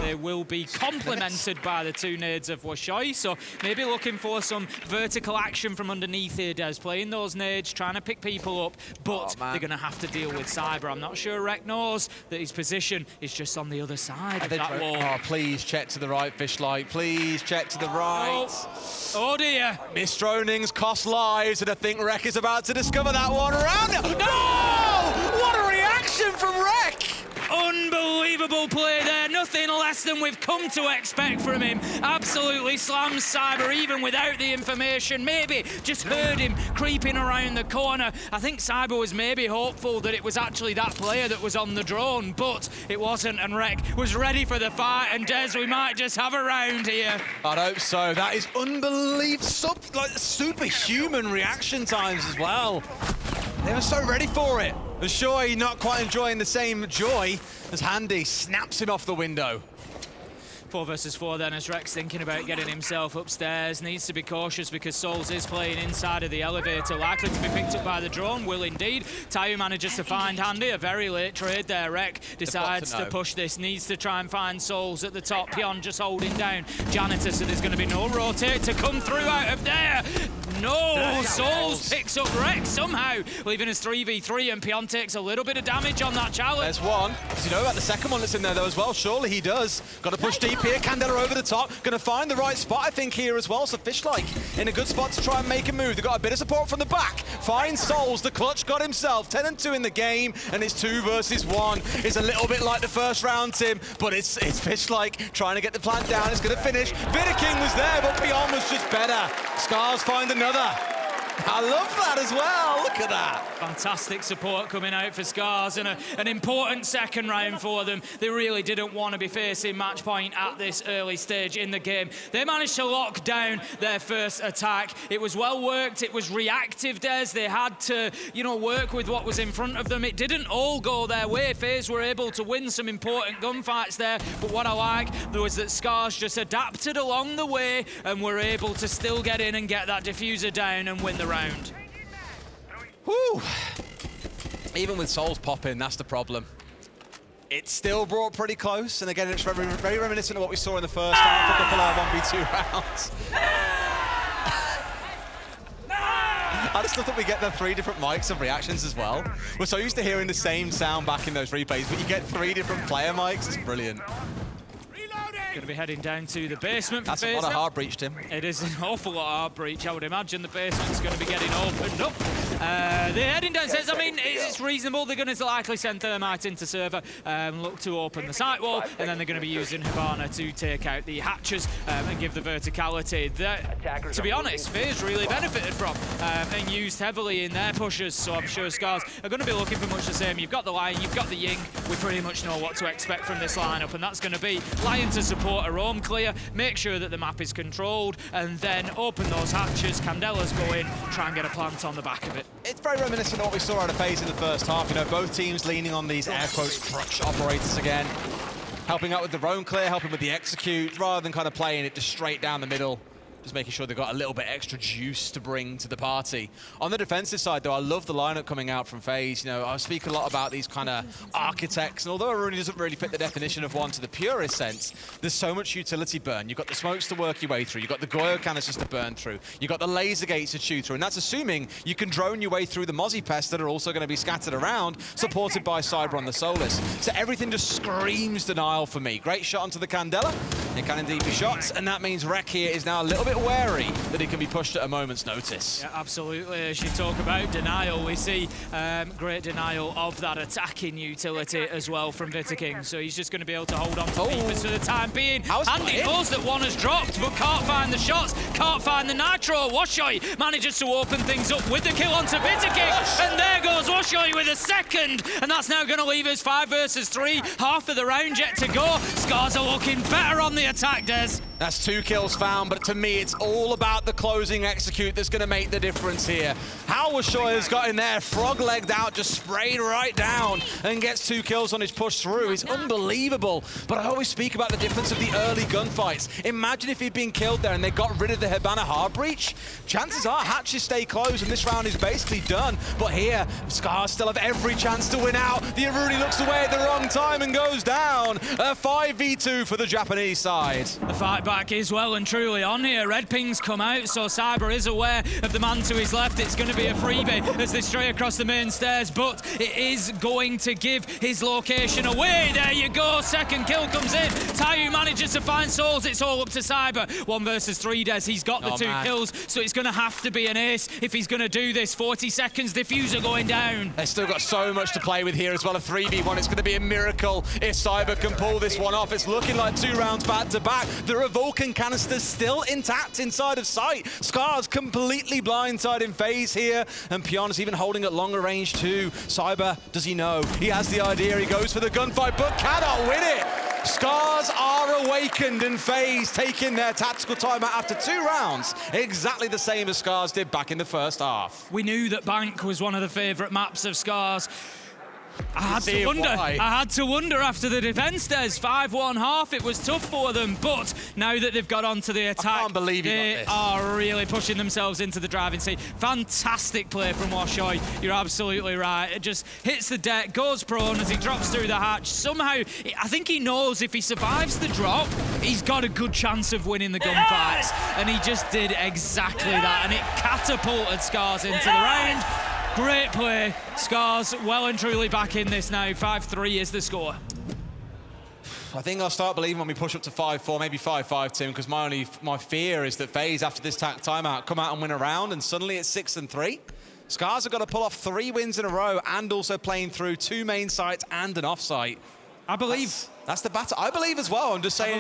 They will be complemented by the 2 nades of Wishoy, so maybe looking for some vertical action from underneath here, Des. Playing those nades, trying to pick people up, but they're going to have to deal with Cyber. I'm not sure Rek knows that his position is just on the other side of that wall. Oh, please check to the right, Fishlight. Please check to the right. Oh dear. Misdronings cost lives, and I think Rek is about to discover that one around. No! What a reaction from Rek! Unbelievable play there, nothing less than we've come to expect from him. Absolutely slams Cyber even without the information. Maybe just heard him creeping around the corner. I think Cyber was maybe hopeful that it was actually that player that was on the drone, but it wasn't, and Rek was ready for the fight, and Des, we might just have a round here. I'd hope so. That is unbelievable, superhuman reaction times as well. They were so ready for it. Wishoy not quite enjoying the same joy as Handy snaps him off the window. 4 versus 4 then, as Rex thinking about getting himself upstairs. Needs to be cautious because Souls is playing inside of the elevator, likely to be picked up by the drone. Will indeed. Tayu manages to find Handy, a very late trade there. Rek decides to push this, needs to try and find Souls at the top. Pion just holding down Janitor, so there's going to be no rotate to come through out of there. No, Souls picks up Rek somehow, leaving us 3v3, and Pion takes a little bit of damage on that challenge. There's one. Does he know about the second one that's in there though as well? Surely he does. Got to push deep here. Candela over the top. Going to find the right spot, I think, here as well. So Fishlike in a good spot to try and make a move. They've got a bit of support from the back. Finds Souls. The clutch got himself. 10 and 2 in the game, and it's 2 versus 1. It's a little bit like the first round, Tim, but it's Fishlike trying to get the plant down. It's going to finish. Vidaking was there, but Pion was just better. SCARZ find another. I love that as well. Look at that. Fantastic support coming out for SCARZ, and an important second round for them. They really didn't want to be facing match point at this early stage in the game. They managed to lock down their first attack. It was well worked. It was reactive, Des. They had to, work with what was in front of them. It didn't all go their way. FaZe were able to win some important gunfights there, but what I like was that SCARZ just adapted along the way and were able to still get in and get that diffuser down and win the round. Whew. Even with Souls popping, that's the problem. It's still brought pretty close, and again, it's very, very reminiscent of what we saw in the first half, a couple of 1v2 rounds. I just love that we get the 3 different mics of reactions as well. We're so used to hearing the same sound back in those replays, but you get 3 different player mics. It's brilliant. Going to be heading down to the basement for That's FaZe. a lot of hard breach, Tim. It is an awful lot of hard breach. I would imagine the basement's going to be getting opened up. They're heading downstairs. I mean, it's reasonable. They're going to likely send Thermite into server, look to open the site wall, and then they're going to be using Hibana to take out the hatches and give the verticality that, to be honest, FaZe really benefited from and used heavily in their pushes. So I'm sure SCARZ are going to be looking for much the same. You've got the Lion, you've got the Ying. We pretty much know what to expect from this lineup, and that's going to be Lion to support a roam clear, make sure that the map is controlled, and then open those hatches. Candela's go in, try and get a plant on the back of it. It's very reminiscent of what we saw out of FaZe in the first half. Both teams leaning on these air quotes crutch operators again, helping out with the roam clear, helping with the execute, rather than kind of playing it just straight down the middle. Just making sure they've got a little bit extra juice to bring to the party. On the defensive side, though, I love the lineup coming out from FaZe. I speak a lot about these kind of architects, and although Aruni doesn't really fit the definition of one to the purest sense, there's so much utility burn. You've got the smokes to work your way through. You've got the Goyo canisters to burn through. You've got the laser gates to chew through, and that's assuming you can drone your way through the Mozzie pests that are also going to be scattered around, supported by Cyber on the Solus. So everything just screams denial for me. Great shot onto the Candela. It can indeed be shots, and that means Rek here is now a little bit wary that he can be pushed at a moment's notice. Yeah, absolutely. As you talk about denial, we see great denial of that attacking utility as well from Vitaking. So he's just going to be able to hold on to Peepers for the time being. And he knows that one has dropped, but can't find the shots, can't find the nitro. Washoi manages to open things up with the kill onto Vitaking, and there goes Washoi with a second, and that's now going to leave us 5 versus 3, half of the round yet to go. SCARZ are looking better on the attack, Des. That's 2 kills found, but to me, it's all about the closing execute that's going to make the difference here. How Washoi has got in there, frog-legged out, just sprayed right down, and gets 2 kills on his push through. It's unbelievable. But I always speak about the difference of the early gunfights. Imagine if he'd been killed there and they got rid of the Hibana hard breach. Chances are hatches stay closed, and this round is basically done. But here, SCARZ still have every chance to win out. The Aruni looks away at the wrong time and goes down. A 5v2 for the Japanese side. The fight back is well and truly on here. Red pings come out, so Cyber is aware of the man to his left. It's going to be a freebie as they stray across the main stairs, but it is going to give his location away. There you go, second kill comes in. Tayu manages to find Souls. It's all up to Cyber. 1 versus 3, Des. He's got the 2 kills, so it's going to have to be an ace if he's going to do this. 40 seconds, diffuser going down. They've still got so much to play with here as well. A 3v1, it's going to be a miracle if Cyber can pull this one off. It's looking like 2 rounds back to back. The Revolcan canisters still intact inside of sight. SCARZ completely blindsiding FaZe here, and Pion's even holding at longer range too. Cyber, does he know? He has the idea, he goes for the gunfight, but cannot win it. SCARZ are awakened, and FaZe taking their tactical timeout after 2 rounds, exactly the same as SCARZ did back in the first half. We knew that Bank was one of the favourite maps of SCARZ. I had to wonder after the defence, Des. 5-1 half, it was tough for them, but now that they've got onto the attack, I can't believe they are really pushing themselves into the driving seat. Fantastic play from Washoi, you're absolutely right. It just hits the deck, goes prone as he drops through the hatch. Somehow, I think he knows if he survives the drop, he's got a good chance of winning the gunfights, and he just did exactly that, and it catapulted SCARZ into the round. Great play. SCARZ well and truly back in this now. 5-3 is the score. I think I'll start believing when we push up to 5-4, maybe 5-5, Tim, because my fear is that FaZe, after this timeout, come out and win a round, and suddenly it's 6-3. SCARZ have got to pull off 3 wins in a row, and also playing through 2 main sites and an off-site. I believe That's the battle. I believe as well. I'm just saying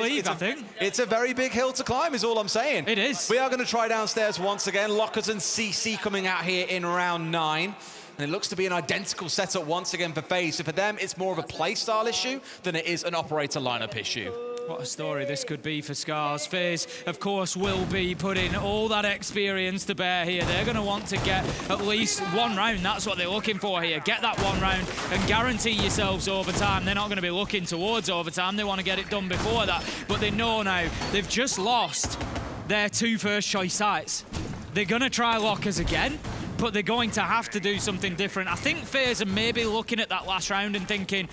it's a very big hill to climb is all I'm saying. It is. We are going to try downstairs once again. Lockers and CC coming out here in round 9. And it looks to be an identical setup once again for FaZe. So for them, it's more of a playstyle issue than it is an operator lineup issue. What a story this could be for SCARZ. FaZe, of course, will be putting all that experience to bear here. They're going to want to get at least 1 round. That's what they're looking for here. Get that 1 round and guarantee yourselves overtime. They're not going to be looking towards overtime. They want to get it done before that. But they know now they've just lost their 2 first choice sites. They're going to try lockers again, but they're going to have to do something different. I think FaZe are maybe looking at that last round and thinking,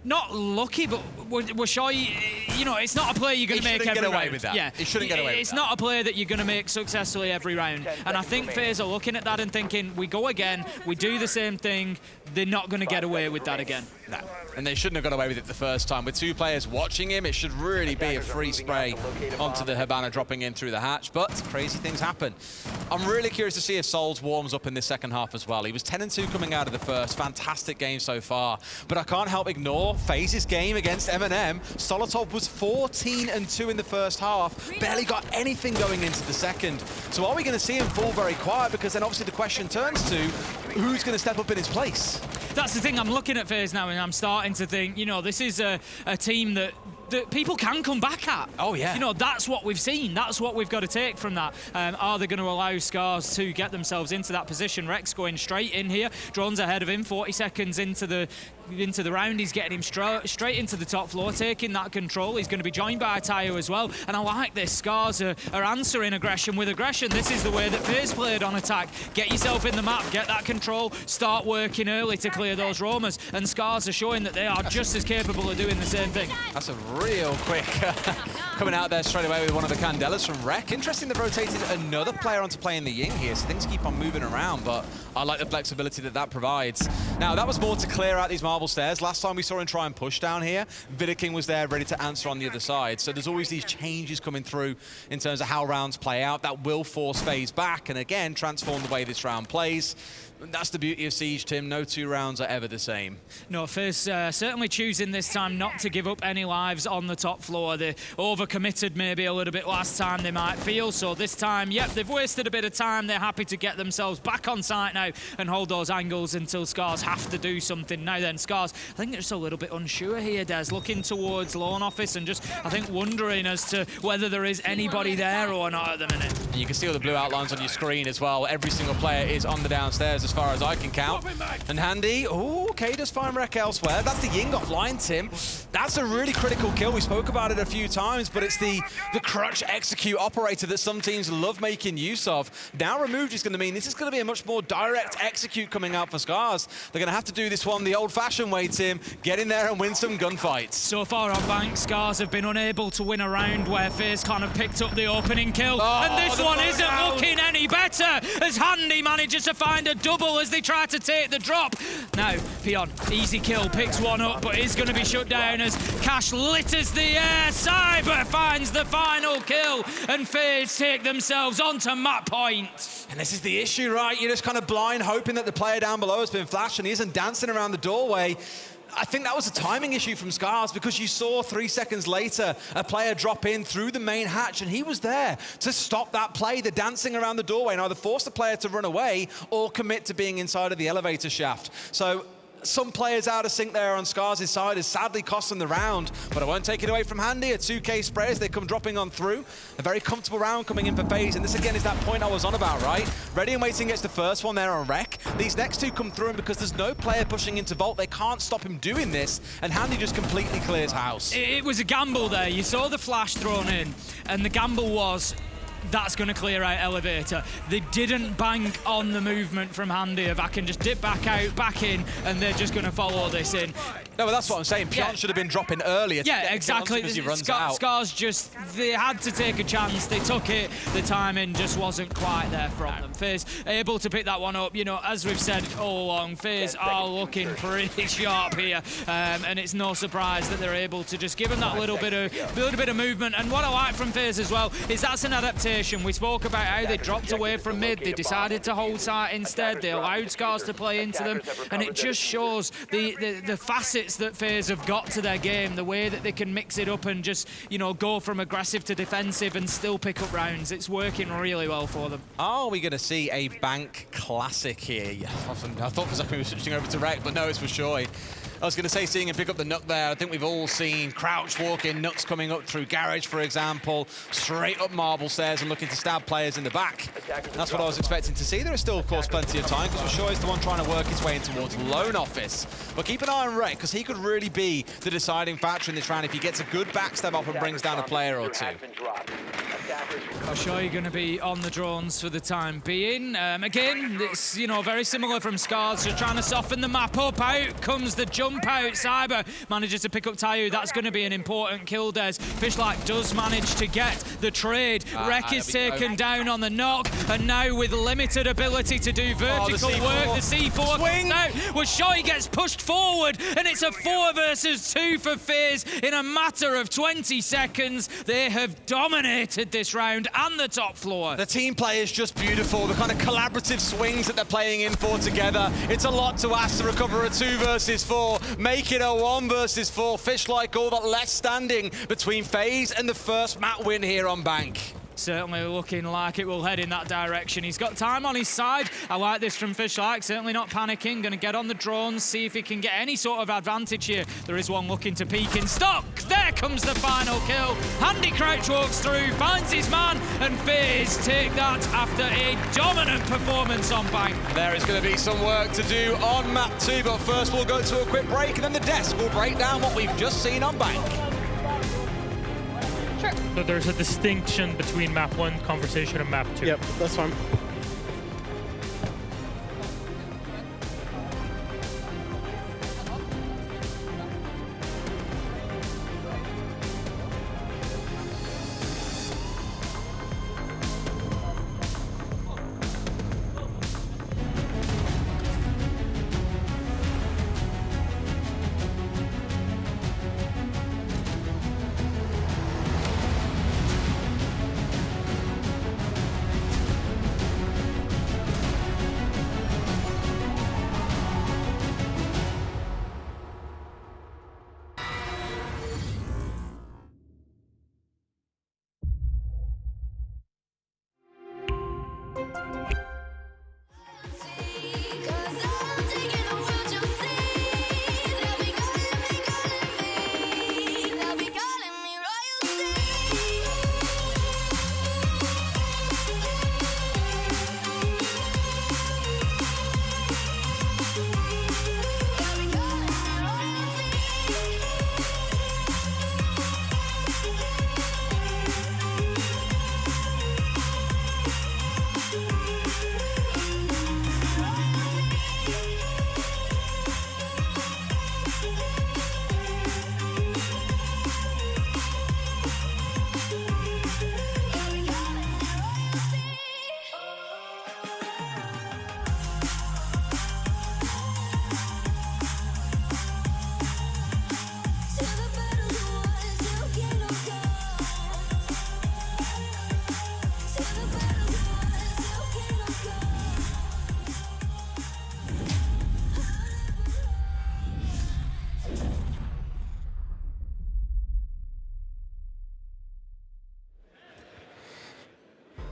not lucky, but we're sure, you know, it's not a play you're going to make every round. It shouldn't get away with that. Yeah, it shouldn't get away with that. It's not a play that you're going to make successfully every round. And I think FaZe are looking at that and thinking, we go again, we do the same thing, they're not going to get away with that again. No, and they shouldn't have got away with it the first time. With 2 players watching him, it should really be a free spray onto the Habana dropping in through the hatch, but crazy things happen. I'm really curious to see if Souls warms up in this second half as well. He was 10-2 coming out of the first. Fantastic game so far, but I can't help ignore FaZe's game against M&M. Solotov was 14-2 in the first half, barely got anything going into the second. So are we going to see him fall very quiet? Because then obviously the question turns to who's going to step up in his place? That's the thing, I'm looking at FaZe now and I'm starting to think, you know, this is a team that people can come back at. Oh, yeah. You know, that's what we've seen. That's what we've got to take from that. Are they going to allow SCARZ to get themselves into that position? Rex going straight in here. Drone's ahead of him, 40 seconds into the round. He's getting him straight into the top floor, taking that control. He's going to be joined by Tayo as well. And I like this. SCARZ are answering aggression with aggression. This is the way that FaZe played on attack. Get yourself in the map, get that control, start working early to clear those roamers. And SCARZ are showing that they are just as capable of doing the same thing. That's a real quick coming out there straight away with one of the Candelas from Rec. Interesting they've rotated another player onto playing the Ying here, so things keep on moving around, but I like the flexibility that that provides. Now, that was more to clear out these marble stairs. Last time we saw him try and push down here, Vidiking was there ready to answer on the other side. So there's always these changes coming through in terms of how rounds play out. That will force FaZe back and again transform the way this round plays. That's the beauty of Siege, Tim. No 2 rounds are ever the same. No, FaZe certainly choosing this time not to give up any lives on the top floor. They overcommitted maybe a little bit last time, they might feel. So this time, yep, they've wasted a bit of time. They're happy to get themselves back on site now and hold those angles until SCARZ have to do something. Now then, SCARZ, I think they're just a little bit unsure here, Des, looking towards Loan Office and just, I think, wondering as to whether there is anybody there or not at the minute. And you can see all the blue outlines on your screen as well. Every single player is on the downstairs as far as I can count. And Handy, oh, okay, does find Rec elsewhere. That's the Ying offline, Tim. That's a really critical kill. We spoke about it a few times, but it's the crutch execute operator that some teams love making use of. Now removed is going to mean this is going to be a much more direct execute coming out for SCARZ. They're going to have to do this one the old-fashioned way, Tim. Get in there and win some gunfights. So far on bank, SCARZ have been unable to win a round where FaZe kind of picked up the opening kill. And this one isn't looking any better as Handy manages to find a double as they try to take the drop. Now, Pion, easy kill, picks one up, but is going to be shut down as Cash litters the air. Cyber finds the final kill, and FaZe take themselves onto map point. And this is the issue, right? You're just kind of blind hoping that the player down below has been flashed and he isn't dancing around the doorway. I think that was a timing issue from SCARZ because you saw 3 seconds later a player drop in through the main hatch and he was there to stop that play, the dancing around the doorway, and either force the player to run away or commit to being inside of the elevator shaft. So some players out of sync there on SCARZ's side has sadly cost them the round, but I won't take it away from Handy. A 2K spray as they come dropping on through. A very comfortable round coming in for FaZe, and this again is that point I was on about, right? Ready and Waiting gets the first one there on Rec. These next 2 come through, and because there's no player pushing into Vault, they can't stop him doing this, and Handy just completely clears house. It was a gamble there. You saw the flash thrown in, and the gamble was, that's going to clear out elevator. They didn't bank on the movement from Handy of I can just dip back out, back in, and they're just going to follow this in. No, but that's what I'm saying. Pion should have been dropping earlier. Yeah, exactly. Because he runs out. SCARZ just, they had to take a chance. They took it. The timing just wasn't quite there from them. FaZe able to pick that one up. You know, as we've said all along, FaZe are looking pretty sharp here, and it's no surprise that they're able to just give them that little bit of movement. And what I like from FaZe as well is that's an adaptation. We spoke about how they dropped away from mid. They decided to hold site instead. They allowed SCARZ to play into them, and it just shows the facets bits that FaZe have got to their game, the way that they can mix it up and just, you know, go from aggressive to defensive and still pick up rounds. It's working really well for them. Are we going to see a bank classic here? Yeah, I thought for a second we were switching over to Rec, but no, it's for Shoy. I was going to say, seeing him pick up the Nook there, I think we've all seen Crouch walk in, Nooks coming up through Garage, for example, straight up marble stairs and looking to stab players in the back. That's what I was expecting to see. There is still, of course, plenty of time, because Shoy is the one trying to work his way in towards Lone Office. But keep an eye on Rec, because he could really be the deciding factor in this round if he gets a good backstab up and brings down a player or two. Shoy going to be on the drones for the time being. Again, it's, you know, very similar from SCARZ, so trying to soften the map up. Out comes the jump out. Cyber manages to pick up Tayu. That's going to be an important kill, Des. Fishlike does manage to get the trade. Rec is taken down on the knock, and now with limited ability to do vertical work, the C4 comes out, where Shoy gets pushed forward, and it's a 4 versus 2 for FaZe in a matter of 20 seconds. They have dominated this round and the top floor. The team play is just beautiful. The kind of collaborative swings that they're playing in for together. It's a lot to ask to recover a 2 versus 4. Make it a 1 versus 4. Fishlike all that left standing between FaZe and the first map win here on Bank. Certainly looking like it will head in that direction. He's got time on his side. I like this from Fishlike, certainly not panicking. Going to get on the drones, see if he can get any sort of advantage here. There is one looking to peek in stock. There comes the final kill. Handy Crouch walks through, finds his man, and FaZe take that after a dominant performance on Bank. There is going to be some work to do on map 2, but first we'll go to a quick break, and then the desk will break down what we've just seen on Bank. So there's a distinction between map 1 conversation and map 2. Yep, that's fine.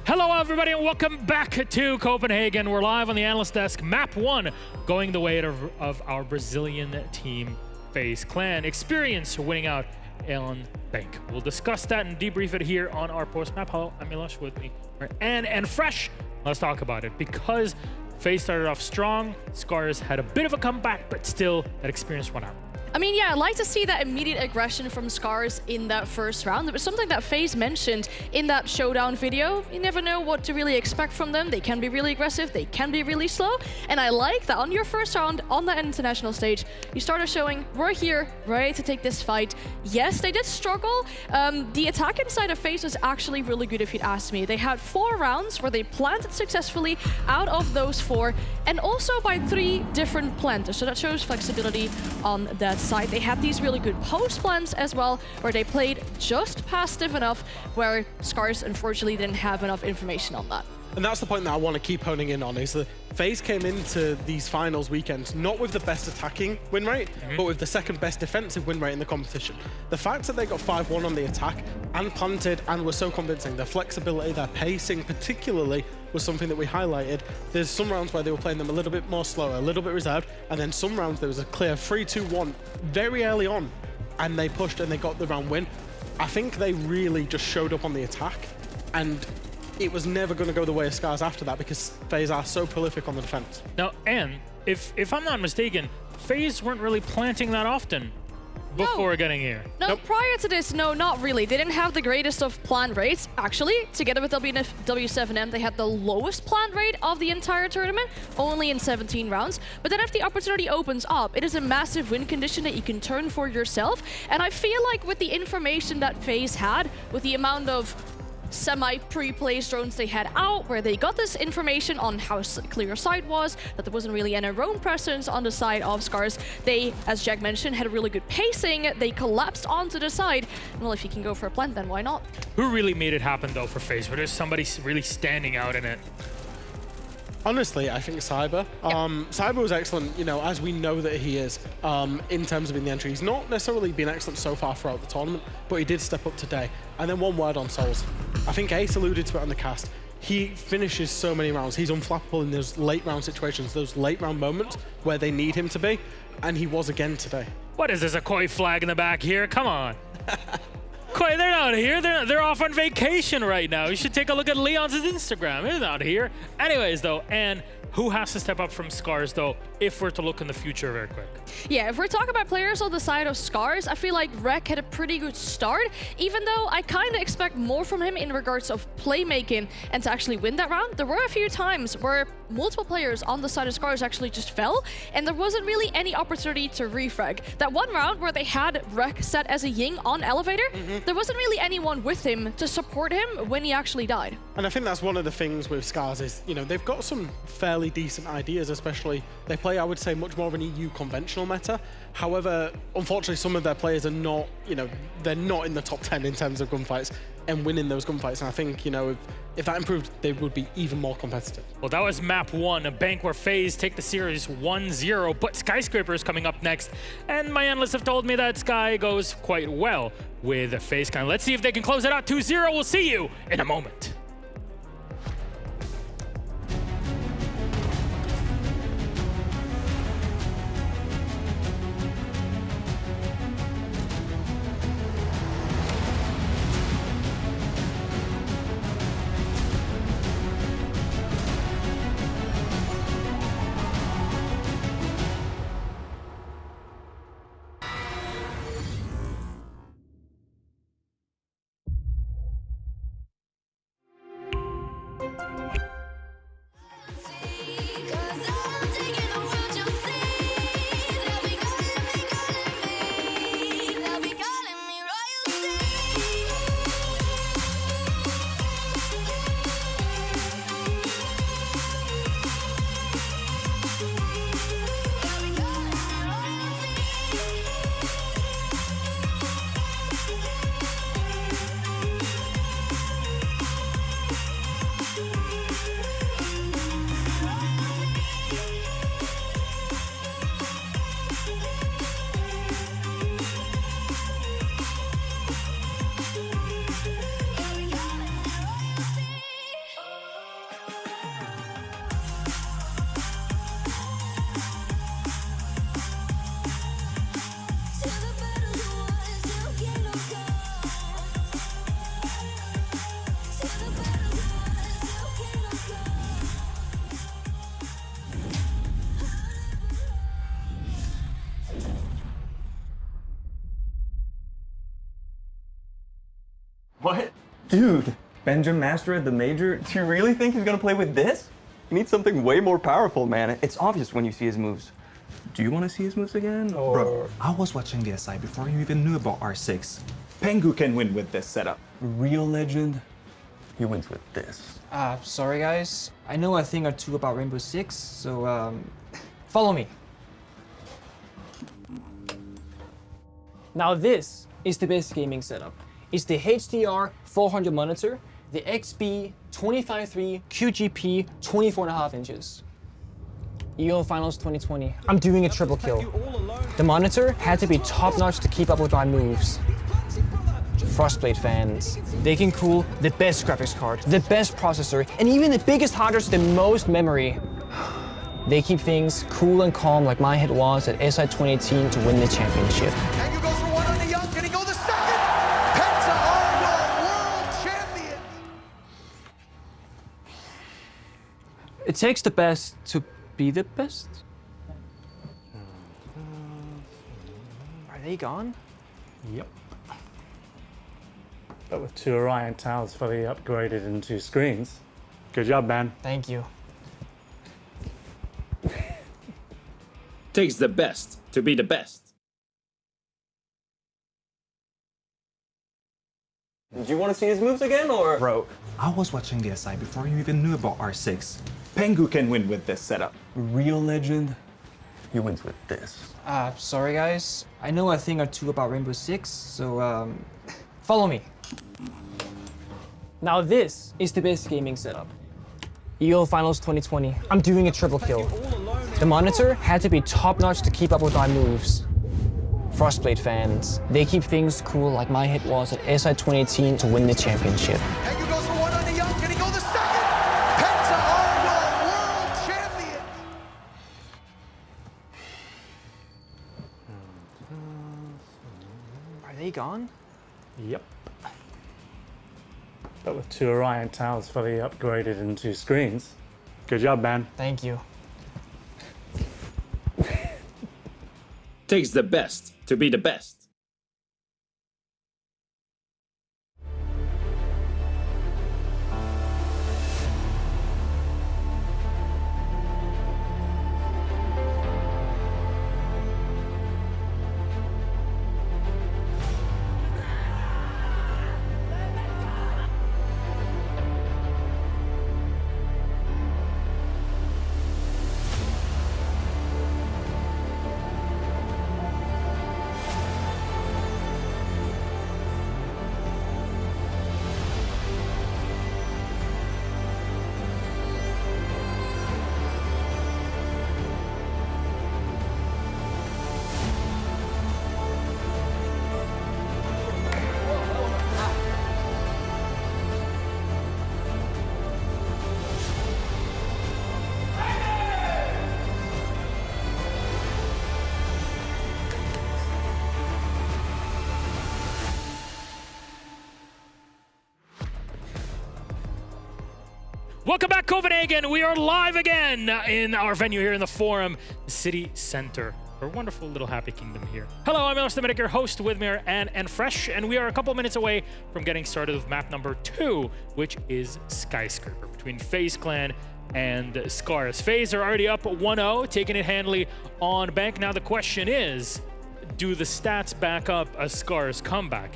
Hello, everybody, and welcome back to Copenhagen. We're live on the analyst desk. Map 1 going the way of our Brazilian team, FaZe Clan. Experience winning out on Bank. We'll discuss that and debrief it here on our post-map. Hello, I'm Milosh, with me and Fresh. Let's talk about it. Because FaZe started off strong, SCARZ had a bit of a comeback, but still that experience went out. I mean, yeah, I'd like to see that immediate aggression from SCARZ in that first round. It was something that FaZe mentioned in that showdown video. You never know what to really expect from them. They can be really aggressive, they can be really slow. And I like that on your first round, on that international stage, you started showing, we're here, ready to take this fight. Yes, they did struggle. The attack inside of FaZe was actually really good, if you'd ask me. They had 4 rounds where they planted successfully out of those 4, and also by 3 different planters. So that shows flexibility on that side. They had these really good post plans as well, where they played just passive enough, where SCARZ unfortunately didn't have enough information on that. And that's the point that I want to keep honing in on, is that FaZe came into these finals weekends not with the best attacking win rate, but with the second best defensive win rate in the competition. The fact that they got 5-1 on the attack and planted and were so convincing, their flexibility, their pacing particularly, was something that we highlighted. There's some rounds where they were playing them a little bit more slower, a little bit reserved, and then some rounds there was a clear 3-2-1 very early on, and they pushed and they got the round win. I think they really just showed up on the attack, and it was never going to go the way of SCARZ after that, because FaZe are so prolific on the defense. Now, and if I'm not mistaken, FaZe weren't really planting that often before getting here. No, prior to this, no, not really. They didn't have the greatest of plant rates. Actually, together with W7M, they had the lowest plant rate of the entire tournament, only in 17 rounds. But then if the opportunity opens up, it is a massive win condition that you can turn for yourself. And I feel like with the information that FaZe had, with the amount of semi-pre-placed drones they had out, where they got this information on how clear side was, that there wasn't really any drone presence on the side of SCARZ. They, as Jack mentioned, had a really good pacing. They collapsed onto the side. Well, if you can go for a plant, then why not? Who really made it happen though for FaZe? Where there's somebody really standing out in it? Honestly, I think Cyber. Cyber was excellent, you know, as we know that he is, in terms of in the entry. He's not necessarily been excellent so far throughout the tournament, but he did step up today. And then one word on Souls. I think Ace alluded to it on the cast. He finishes so many rounds. He's unflappable in those late round situations, those late round moments where they need him to be, and he was again today. What is this, a koi flag in the back here? Come on. Koi, they're not here. They're off on vacation right now. You should take a look at Leon's Instagram. They're not here. Anyways, though, and who has to step up from SCARZ, though, if we're to look in the future very quick? Yeah, if we're talking about players on the side of SCARZ, I feel like Rek had a pretty good start, even though I kind of expect more from him in regards of playmaking and to actually win that round. There were a few times where multiple players on the side of SCARZ actually just fell, and there wasn't really any opportunity to refrag. That one round where they had Rek set as a Ying on elevator, there wasn't really anyone with him to support him when he actually died. And I think that's one of the things with SCARZ is, you know, they've got some fairly decent ideas, especially they play, I would say, much more of an EU conventional meta. However, unfortunately, some of their players are not, you know, they're not in the top 10 in terms of gunfights and winning those gunfights. And I think, you know, if that improved, they would be even more competitive. Well, that was map 1, a bank where FaZe take the series 1-0, but Skyscraper is coming up next. And my analysts have told me that Sky goes quite well with FaZe. Let's see if they can close it out 2-0. We'll see you in a moment. What? Dude, Benjamin Master at the Major? Do you really think he's gonna play with this? He needs something way more powerful, man. It's obvious when you see his moves. Do you want to see his moves again, or...? Bro, I was watching the SI before you even knew about R6. Pengu can win with this setup. Real legend, he wins with this. Sorry guys. I know a thing or two about Rainbow Six, so follow me. Now this is the best gaming setup. It's the HDR 400 monitor. the XB 25.3 QGP 24.5 inches. EO Finals 2020. I'm doing a triple kill. The monitor had to be top-notch to keep up with my moves. Frostblade fans, they can cool the best graphics card, the best processor, and even the biggest hard drive with the most memory. They keep things cool and calm like my hit was at SI 2018 to win the championship. Pengu goes for one on the young. Can he go the second? Penta are world champions. It takes the best to be the best. Are they gone? Yep. But with 2 Orion tiles fully upgraded and 2 screens. Good job, man. Thank you. Takes the best to be the best. Do you want to see his moves again, or? Bro, I was watching the SI before you even knew about R6. Pengu can win with this setup. Real legend, he wins with this. Sorry guys. I know a thing or two about Rainbow Six, so follow me. Now this is the best gaming setup. EO Finals 2020. I'm doing a triple kill. The monitor had to be top-notch to keep up with my moves. Frostblade fans, they keep things cool like my hit was at SI 2018 to win the championship. Pengu goes for one on the young. Can he go the second? Penta are world champions. Are they gone? Yep. But with 2 Orion tiles fully upgraded and 2 screens. Good job, man. Thank you. Takes the best to be the best. Welcome back, Copenhagen. We are live again in our venue here in the Forum City Center. Our wonderful little happy kingdom here. Hello, I'm Elos the Medic, your host. With me are Anne and Fresh, and we are a couple minutes away from getting started with map number 2, which is Skyscraper, between FaZe Clan and SCARZ. FaZe are already up 1-0, taking it handily on bank. Now the question is, do the stats back up a SCARZ comeback?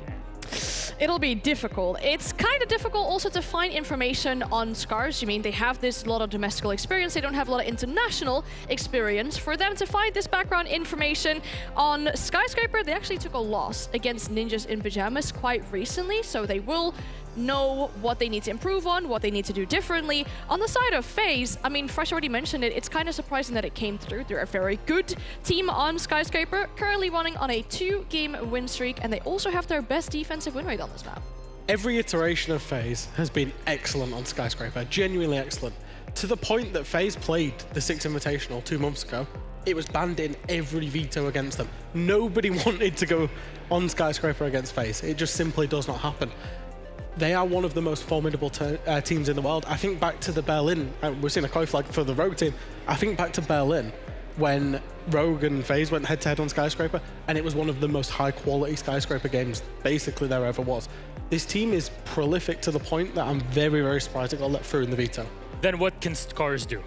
It'll be difficult. It's kind of difficult also to find information on SCARZ. I mean, they have this lot of domestic experience. They don't have a lot of international experience. For them to find this background information on Skyscraper, they actually took a loss against Ninjas in Pajamas quite recently, so they will know what they need to improve on, what they need to do differently. On the side of FaZe, I mean, Fresh already mentioned it, it's kind of surprising that it came through. They're a very good team on Skyscraper, currently running on a 2-game win streak, and they also have their best defensive win rate on this map. Every iteration of FaZe has been excellent on Skyscraper, genuinely excellent. To the point that FaZe played the 6 Invitational 2 months ago, it was banned in every veto against them. Nobody wanted to go on Skyscraper against FaZe. It just simply does not happen. They are one of the most formidable teams in the world. I think back to the Berlin, we're seeing a koi flag for the Rogue team. I think back to Berlin when Rogue and FaZe went head-to-head on Skyscraper, and it was one of the most high-quality Skyscraper games basically there ever was. This team is prolific to the point that I'm very, very surprised it got let through in the veto. Then what can SCARZ do?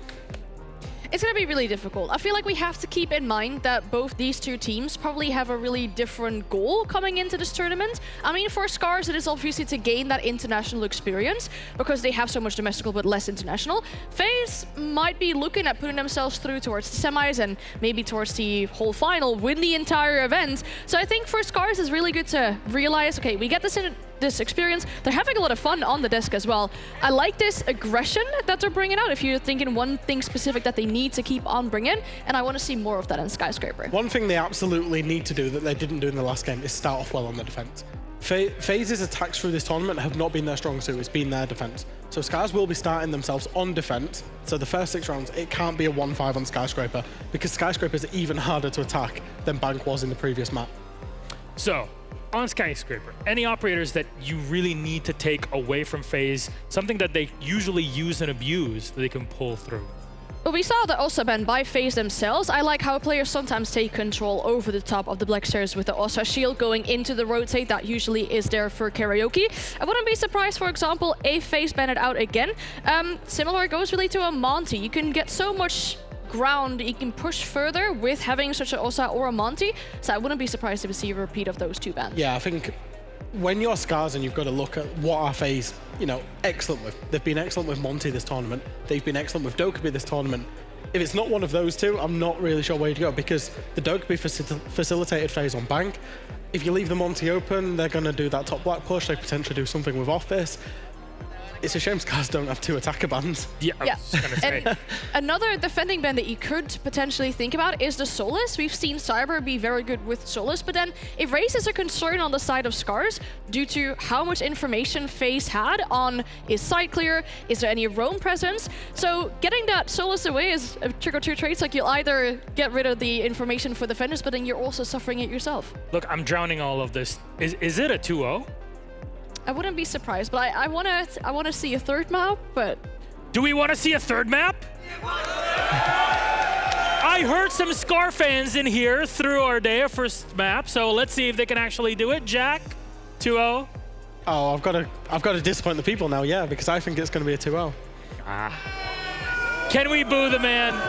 It's going to be really difficult. I feel like we have to keep in mind that both these two teams probably have a really different goal coming into this tournament. I mean, for SCARZ, it is obviously to gain that international experience because they have so much domestical but less international. FaZe might be looking at putting themselves through towards the semis and maybe towards the whole final, win the entire event. So I think for SCARZ, it's really good to realize, okay, we get this this experience. They're having a lot of fun on the desk as well. I like this aggression that they're bringing out, if you're thinking one thing specific that they need to keep on bringing, and I want to see more of that in Skyscraper. One thing they absolutely need to do that they didn't do in the last game is start off well on the defense. FaZe's attacks through this tournament have not been their strong suit, it's been their defense. So SCARZ will be starting themselves on defense. So the first 6 rounds, it can't be a 1-5 on Skyscraper, because Skyscraper is even harder to attack than Bank was in the previous map. So, on Skyscraper, any operators that you really need to take away from FaZe, something that they usually use and abuse that they can pull through? But we saw that also banned by FaZe themselves. I like how players sometimes take control over the top of the Black Stairs with the Osa shield going into the rotate. That usually is there for karaoke. I wouldn't be surprised, for example, if FaZe banned it out again. Similar goes really to a Monty. You can get so much ground, you can push further with having such an Osa or a Monty. So I wouldn't be surprised if we see a repeat of those 2 bans. Yeah, I think when you're SCARZ and you've got to look at what are FaZe, excellent with. They've been excellent with Monty this tournament. They've been excellent with Dokkaebi this tournament. If it's not one of those 2, I'm not really sure where to go, because the Dokkaebi facilitated FaZe on Bank. If you leave the Monty open, they're going to do that top black push. They potentially do something with Office. It's a shame SCARZ don't have 2 attacker bans. Yeah, I was gonna say. And another defending ban that you could potentially think about is the Solus. We've seen Cyber be very good with Solus, but then it raises a concern on the side of SCARZ due to how much information FaZe had on is side clear, is there any roam presence. So getting that Solus away is a trick or two traits. Like, you'll either get rid of the information for defenders, but then you're also suffering it yourself. Look, I'm drowning all of this. Is it a 2-0? I wouldn't be surprised, but I wanna see a 3rd map, but... Do we want to see a 3rd map? I heard some SCAR fans in here through our day of first map, so let's see if they can actually do it. Jack, 2-0. Oh, I've got to disappoint the people now, yeah, because I think it's going to be a 2-0. Can we boo the man?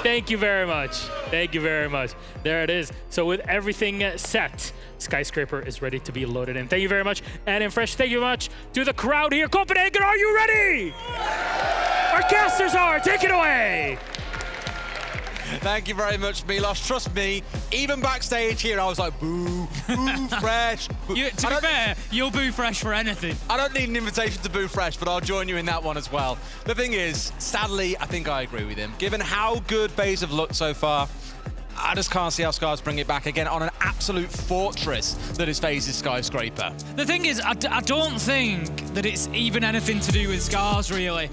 Thank you very much. Thank you very much. There it is. So with everything set, Skyscraper is ready to be loaded in. Thank you very much. And in Fresh, thank you very much to the crowd here. Copenhagen, are you ready? Our casters are. Take it away. Thank you very much, Milos. Trust me, even backstage here, I was like, boo, boo, Fresh. Boo. To be fair, you'll boo Fresh for anything. I don't need an invitation to boo Fresh, but I'll join you in that one as well. The thing is, sadly, I think I agree with him. Given how good FaZe have looked so far, I just can't see how SCARZ bring it back again on an absolute fortress that is FaZe's Skyscraper. The thing is, I don't think that it's even anything to do with SCARZ, really.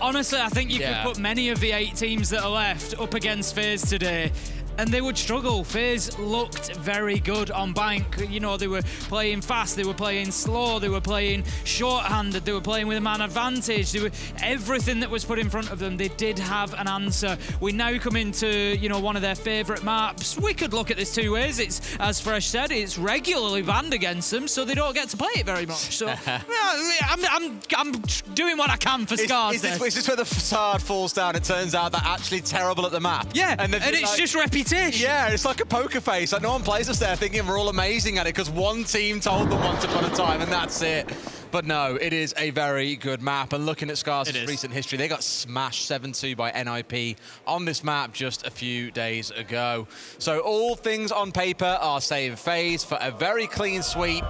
Honestly, I think you could put many of the 8 teams that are left up against FaZe today, and they would struggle. FaZe looked very good on Bank. You know, they were playing fast, they were playing slow, they were playing short-handed, they were playing with a man advantage. Everything that was put in front of them, they did have an answer. We now come into, one of their favourite maps. We could look at this 2 ways. It's, as Fresh said, it's regularly banned against them, so they don't get to play it very much. So I'm doing what I can for SCARZ. Is this where the facade falls down? It turns out they're actually terrible at the map. Yeah, and it's just reputation. Yeah, it's like a poker face. Like, no one plays us there thinking we're all amazing at it because one team told them once upon a time, and that's it. But no, it is a very good map. And looking at SCARZ's recent history, they got smashed 7-2 by NIP on this map just a few days ago. So all things on paper are saving FaZe for a very clean sweep,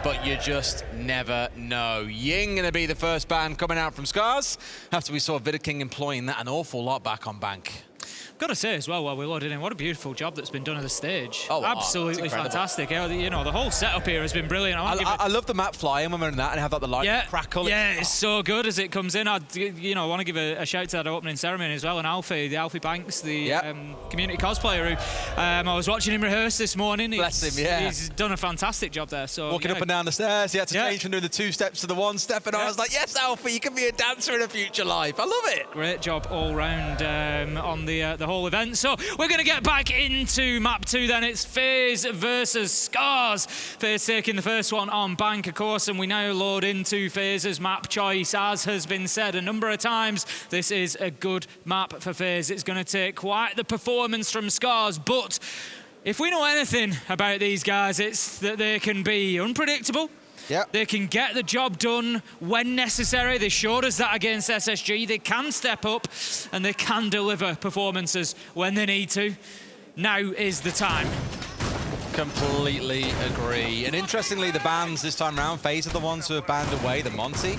but you just never know. Ying gonna be the first ban coming out from SCARZ after we saw Vidaking employing that an awful lot back on Bank. Got to say as well, while we're loading in, what a beautiful job that's been done on the stage. Oh, absolutely fantastic. The whole setup here has been brilliant. I love the map flying when we're in that and have that the light crackle. Yeah, it's so good as it comes in. I want to give a shout to that opening ceremony as well. And the Alfie Banks, the community cosplayer who I was watching him rehearse this morning. Bless him, yeah. He's done a fantastic job there. So walking up and down the stairs, he had to change from doing the 2 steps to the 1 step, and I was like, yes, Alfie, you can be a dancer in a future life. I love it. Great job all round on the whole event. So we're going to get back into map 2 then. It's FaZe versus SCARZ. FaZe taking the first one on Bank, of course, and we now load into FaZe's map choice. As has been said a number of times, this is a good map for FaZe. It's going to take quite the performance from SCARZ, but if we know anything about these guys, it's that they can be unpredictable. Yep. They can get the job done when necessary. They showed us that against SSG. They can step up and they can deliver performances when they need to. Now is the time. Completely agree. And interestingly, the bans this time around, FaZe are the ones who have banned away the Monty.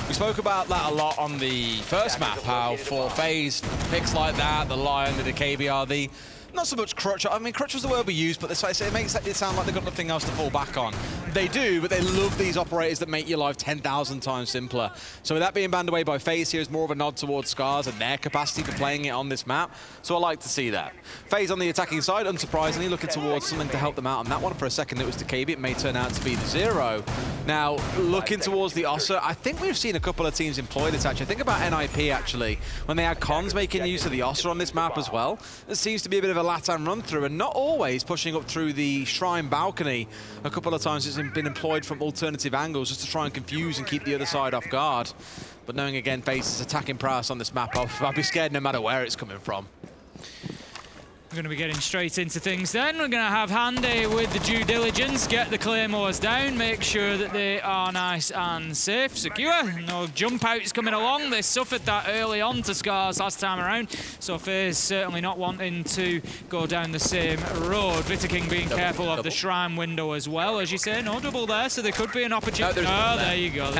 We spoke about that a lot on the first map, how for FaZe, picks like that, the Lion, the KBR, the not so much Crutch. I mean, Crutch was the word we used, but it makes it sound like they've got nothing else to fall back on. They do, but they love these operators that make your life 10,000 times simpler. So with that being banned away by FaZe here is more of a nod towards SCARZ and their capacity for playing it on this map. So I like to see that. FaZe on the attacking side, unsurprisingly, looking towards something to help them out on that one. For a second, it was DKB. It may turn out to be the Zero. Now, looking towards the Ossa, I think we've seen a couple of teams employ this, actually. I think about NIP, actually, when they had Cons making use of the Ossa on this map as well. There seems to be a bit of a LATAM run-through, and not always pushing up through the Shrine balcony. A couple of times it's been employed from alternative angles just to try and confuse and keep the other side off guard. But knowing, again, FaZe's attacking prowess on this map, I'll be scared no matter where it's coming from. We're going to be getting straight into things then. We're going to have Handy with the due diligence, get the Claymores down, make sure that they are nice and safe, secure. No jump outs coming along. They suffered that early on to SCARZ last time around, so FaZe certainly not wanting to go down the same road. Vitaking being careful of the Shrine window as well. As you say, no double there, so there could be an opportunity. Oh, there you go.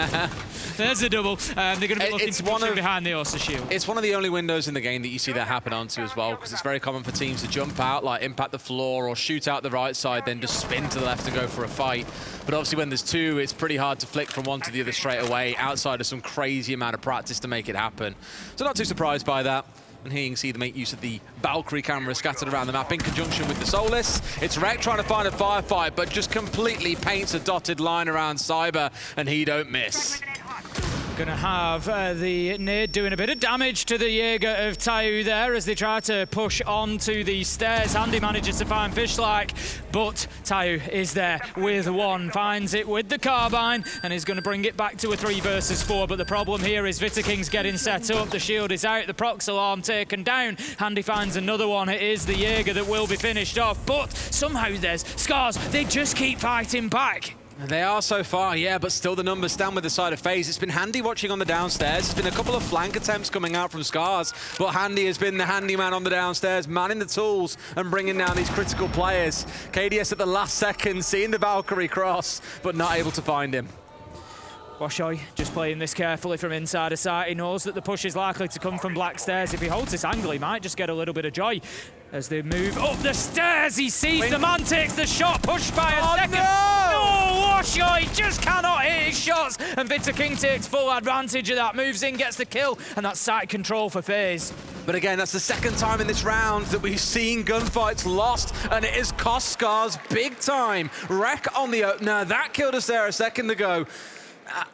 There's a double. They're going to be looking to push it behind the Ossa shield. It's one of the only windows in the game that you see that happen onto as well, because it's very common for teams to jump out, like impact the floor or shoot out the right side, then just spin to the left and go for a fight. But obviously when there's two, it's pretty hard to flick from one to the other straight away, outside of some crazy amount of practice to make it happen. So not too surprised by that. And here you can see them make use of the Valkyrie camera scattered around the map in conjunction with the Solus. It's Rek trying to find a firefight, but just completely paints a dotted line around Cyber, and he don't miss. Going to have the nade doing a bit of damage to the Jaeger of Tayu there as they try to push onto the stairs. Handy manages to find Fishlike, but Tayu is there with one, finds it with the carbine, and is going to bring it back to a 3 versus 4. But the problem here is Vitaking's getting set up, the shield is out, the prox alarm taken down. Handy finds another one, it is the Jaeger that will be finished off, but somehow there's SCARZ, they just keep fighting back. They are so far, yeah, but still the numbers stand with the side of FaZe. It's been Handy watching on the downstairs. There's been a couple of flank attempts coming out from SCARZ, but Handy has been the handyman on the downstairs, manning the tools and bringing down these critical players. KDS at the last second, seeing the Valkyrie cross, but not able to find him. Washoy just playing this carefully from inside of sight. He knows that the push is likely to come from Black Stairs. If he holds this angle, he might just get a little bit of joy. As they move up the stairs, he sees the man, takes the shot, pushed by a second. No, Washoy just cannot hit his shots. And Vitaking takes full advantage of that, moves in, gets the kill, and that's site control for FaZe. But again, that's the second time in this round that we've seen gunfights lost, and it has cost SCARZ big time. Rek on the opener, that killed us there a second ago.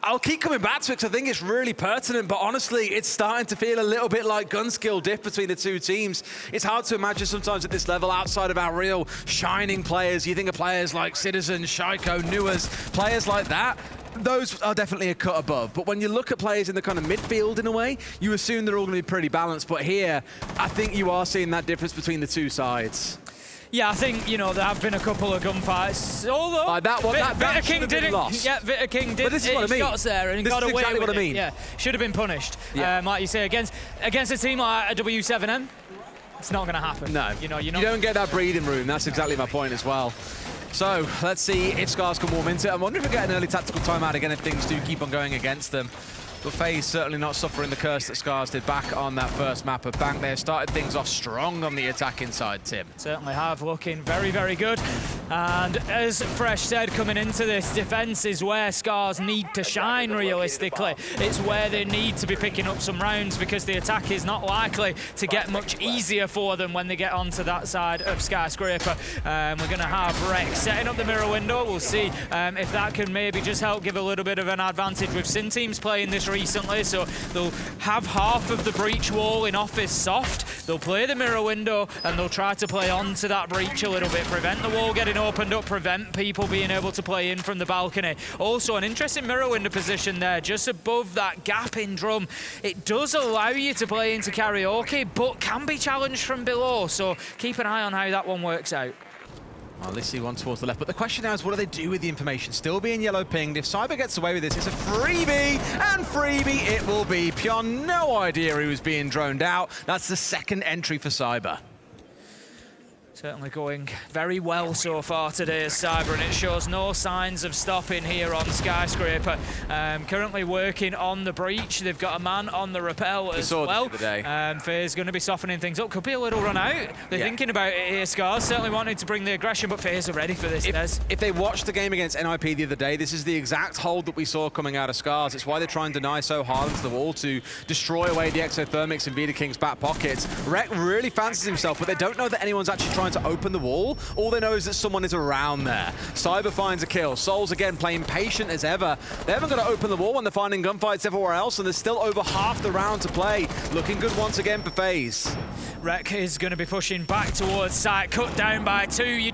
I'll keep coming back to it because I think it's really pertinent, but honestly, it's starting to feel a little bit like gun skill diff between the two teams. It's hard to imagine sometimes at this level, outside of our real shining players, you think of players like Citizen, Shaiko, Nuas, players like that, those are definitely a cut above. But when you look at players in the kind of midfield in a way, you assume they're all going to be pretty balanced. But here, I think you are seeing that difference between the two sides. Yeah, I think, you know, there have been a couple of gunfights. Although that one, that should have been lost. Yeah, Vitaking did hit what I mean. shots there and this got is away exactly with what it. I mean. Yeah, should have been punished. Yeah. Like you say, against a team like a W7M, it's not going to happen. No, you don't get that breathing room. That's exactly my point as well. So let's see if SCARZ can warm into it. I'm wondering if we get an early tactical timeout again if things do keep on going against them. But FaZe certainly not suffering the curse that SCARZ did back on that first map of Bank. They have started things off strong on the attacking side, Tim. Certainly have, looking very, very good. And as Fresh said, coming into this, defense is where SCARZ need to shine realistically. It's where they need to be picking up some rounds because the attack is not likely to get much easier for them when they get onto that side of Skyscraper. We're going to have Rek setting up the mirror window. We'll see if that can maybe just help give a little bit of an advantage with Sin teams playing this recently, so they'll have half of the breach wall in office soft. They'll play the mirror window and they'll try to play onto that breach a little bit, prevent the wall getting opened up, prevent people being able to play in from the balcony. Also, an interesting mirror window position there, just above that gap in drum. It does allow you to play into karaoke, but can be challenged from below, so keep an eye on how that one works out. Well, let's see one towards the left, but the question now is what do they do with the information? Still being yellow pinged. If Cyber gets away with this, it's a freebie, and freebie it will be. Pion, no idea he was being droned out. That's the second entry for Cyber. Certainly going very well so far today as Cyber, and it shows no signs of stopping here on Skyscraper. Currently working on the breach. They've got a man on the rappel as well. FaZe going to be softening things up. Could be a little run out. They're thinking about it here, SCARZ. Certainly wanting to bring the aggression, but FaZe are ready for this. If they watched the game against NIP the other day, this is the exact hold that we saw coming out of SCARZ. It's why they try and deny so hard into the wall to destroy away the exothermics in Vita King's back pockets. Rec really fancies himself, but they don't know that anyone's actually trying to open the wall. All they know is that someone is around there. Cyber finds a kill. Souls again playing patient as ever. They haven't got to open the wall when they're finding gunfights everywhere else, and there's still over half the round to play. Looking good once again for FaZe. Rec is going to be pushing back towards site, cut down by 2.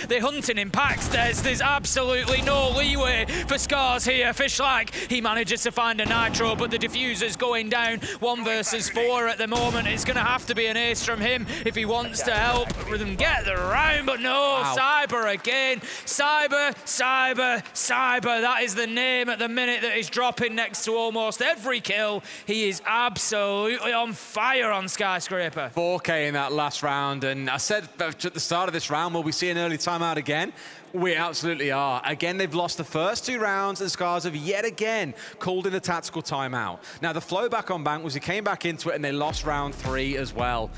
They're hunting in packs. There's absolutely no leeway for SCARZ here. Fishlike, he manages to find a nitro, but the diffuser's going down. 1 versus 4 at the moment. It's going to have to be an ace from him if he wants to help them get the round, but no, Cyber again. Cyber. That is the name at the minute that is dropping next to almost every kill. He is absolutely on fire on Skyscraper. 4K in that last round, and I said at the start of this round, will we see an early timeout again? We absolutely are. Again, they've lost the first 2 rounds, and SCARZ have yet again called in a tactical timeout. Now, the flow back on Bank was he came back into it, and they lost round 3 as well.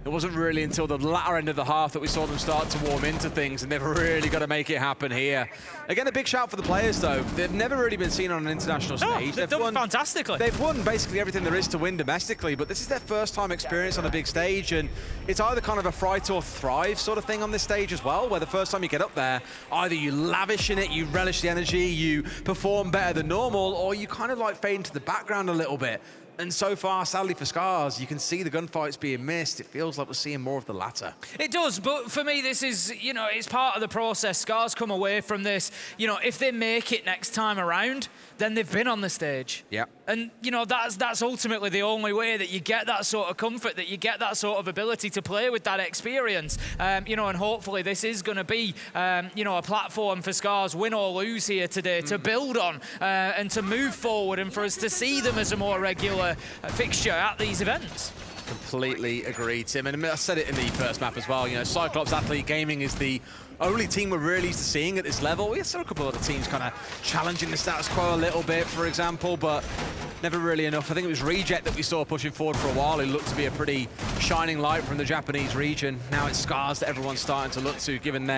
It wasn't really until the latter end of the half that we saw them start to warm into things, and they've really got to make it happen here. Again, a big shout for the players, though. They've never really been seen on an international stage. They've done fantastically. They've won basically everything there is to win domestically, but this is their first time experience on a big stage, and it's either kind of a fright or thrive sort of thing on this stage as well, where the first time you get up there, either you lavish in it, you relish the energy, you perform better than normal, or you kind of like fade into the background a little bit. And so far, sadly for SCARZ, you can see the gunfights being missed. It feels like we're seeing more of the latter. It does, but for me, this is, it's part of the process. SCARZ come away from this, if they make it next time around, then they've been on the stage. Yeah. And, that's ultimately the only way that you get that sort of comfort, that you get that sort of ability to play with that experience. And hopefully this is going to be, a platform for SCARZ, win or lose here today, to build on and to move forward, and for us to see them as a more regular fixture at these events. Completely agree, Tim. And I said it in the first map as well. Cyclops Athlete Gaming is the only team we're really used to seeing at this level. We saw a couple of other teams kind of challenging the status quo a little bit, for example, but never really enough. I think it was Reject that we saw pushing forward for a while, who looked to be a pretty shining light from the Japanese region. Now it's SCARZ that everyone's starting to look to, given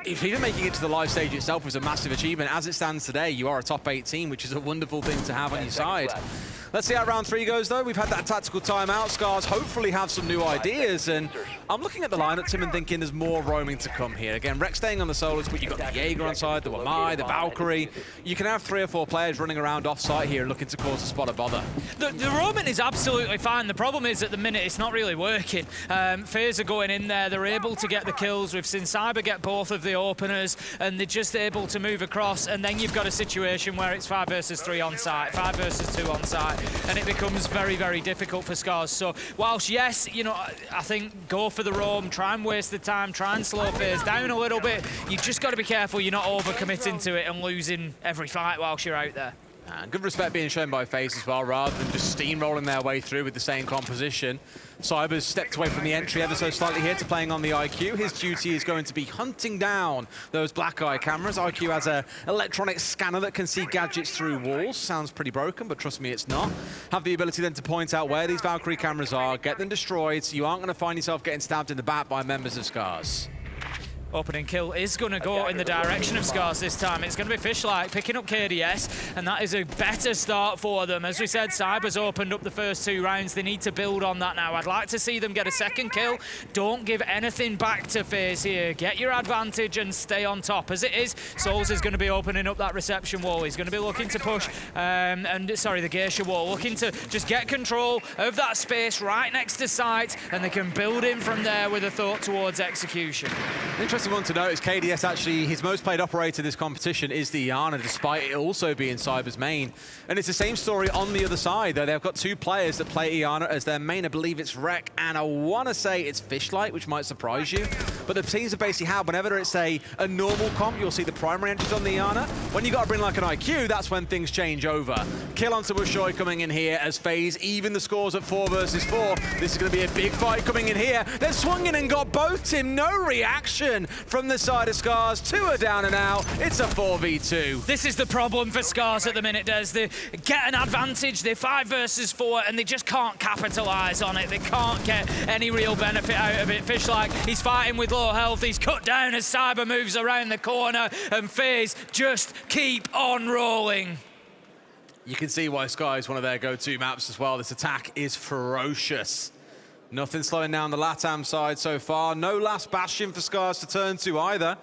if even making it to the live stage itself was a massive achievement. As it stands today, you are a top 8 team, which is a wonderful thing to have on your side. Let's see how round 3 goes, though. We've had that tactical timeout. SCARZ hopefully have some new ideas, and I'm looking at the lineup, Tim, and thinking there's more roaming to come here. Again, Rex staying on the solos, but you've got the Jaeger on side, the Wamai, the Valkyrie. You can have 3 or 4 players running around off-site here looking to cause a spot of bother. The roaming is absolutely fine. The problem is, at the minute, it's not really working. FaZe are going in there. They're able to get the kills. We've seen Cyber get both of the openers, and they're just able to move across, and then you've got a situation where it's 5 versus 3 on site, 5 versus 2 on site, and it becomes very, very difficult for SCARZ. So whilst, yes, I think go for the roam, try and waste the time, try and slow FaZe down a little bit, you just got to be careful you're not overcommitting to it and losing every fight whilst you're out there. Good respect being shown by FaZe as well, rather than just steamrolling their way through with the same composition. Cyber's stepped away from the entry ever so slightly here to playing on the IQ. His duty is going to be hunting down those black eye cameras. IQ has an electronic scanner that can see gadgets through walls. Sounds pretty broken, but trust me, it's not. Have the ability then to point out where these Valkyrie cameras are, get them destroyed, so you aren't going to find yourself getting stabbed in the back by members of SCARZ. Opening kill is going to go in the direction of SCARZ this time. It's going to be Fishlike picking up KDS, and that is a better start for them. As we said, Cyber's opened up the first 2 rounds. They need to build on that now. I'd like to see them get a second kill. Don't give anything back to FaZe here. Get your advantage and stay on top. As it is, Souls is going to be opening up that reception wall. He's going to be looking to push, the Geisha wall, looking to just get control of that space right next to site, and they can build in from there with a thought towards execution. Interesting interesting one to note is KDS actually, his most played operator this competition is the Iana, despite it also being Cyber's main. And it's the same story on the other side, though. They've got two players that play Iana as their main. I believe it's Rek, and I want to say it's Fishlight, which might surprise you. But the teams have basically had, whenever it's a normal comp, you'll see the primary entries on the Iana. When you got to bring like an IQ, that's when things change over. Kill onto Washoy coming in here as FaZe, even the scores at 4 versus 4. This is going to be a big fight coming in here. They've swung in and got both team. No reaction from the side of SCARZ. 2 are down and out. It's a 4v2. This is the problem for SCARZ at the minute, Des. They get an advantage, they're 5 versus 4, and they just can't capitalize on it. They can't get any real benefit out of it. Fishlight, he's fighting with low health. He's cut down as Cyber moves around the corner, and FaZe just keep on rolling. You can see why Sky is one of their go-to maps as well. This attack is ferocious. Nothing slowing down the LATAM side so far. No last bastion for SCARZ to turn to either.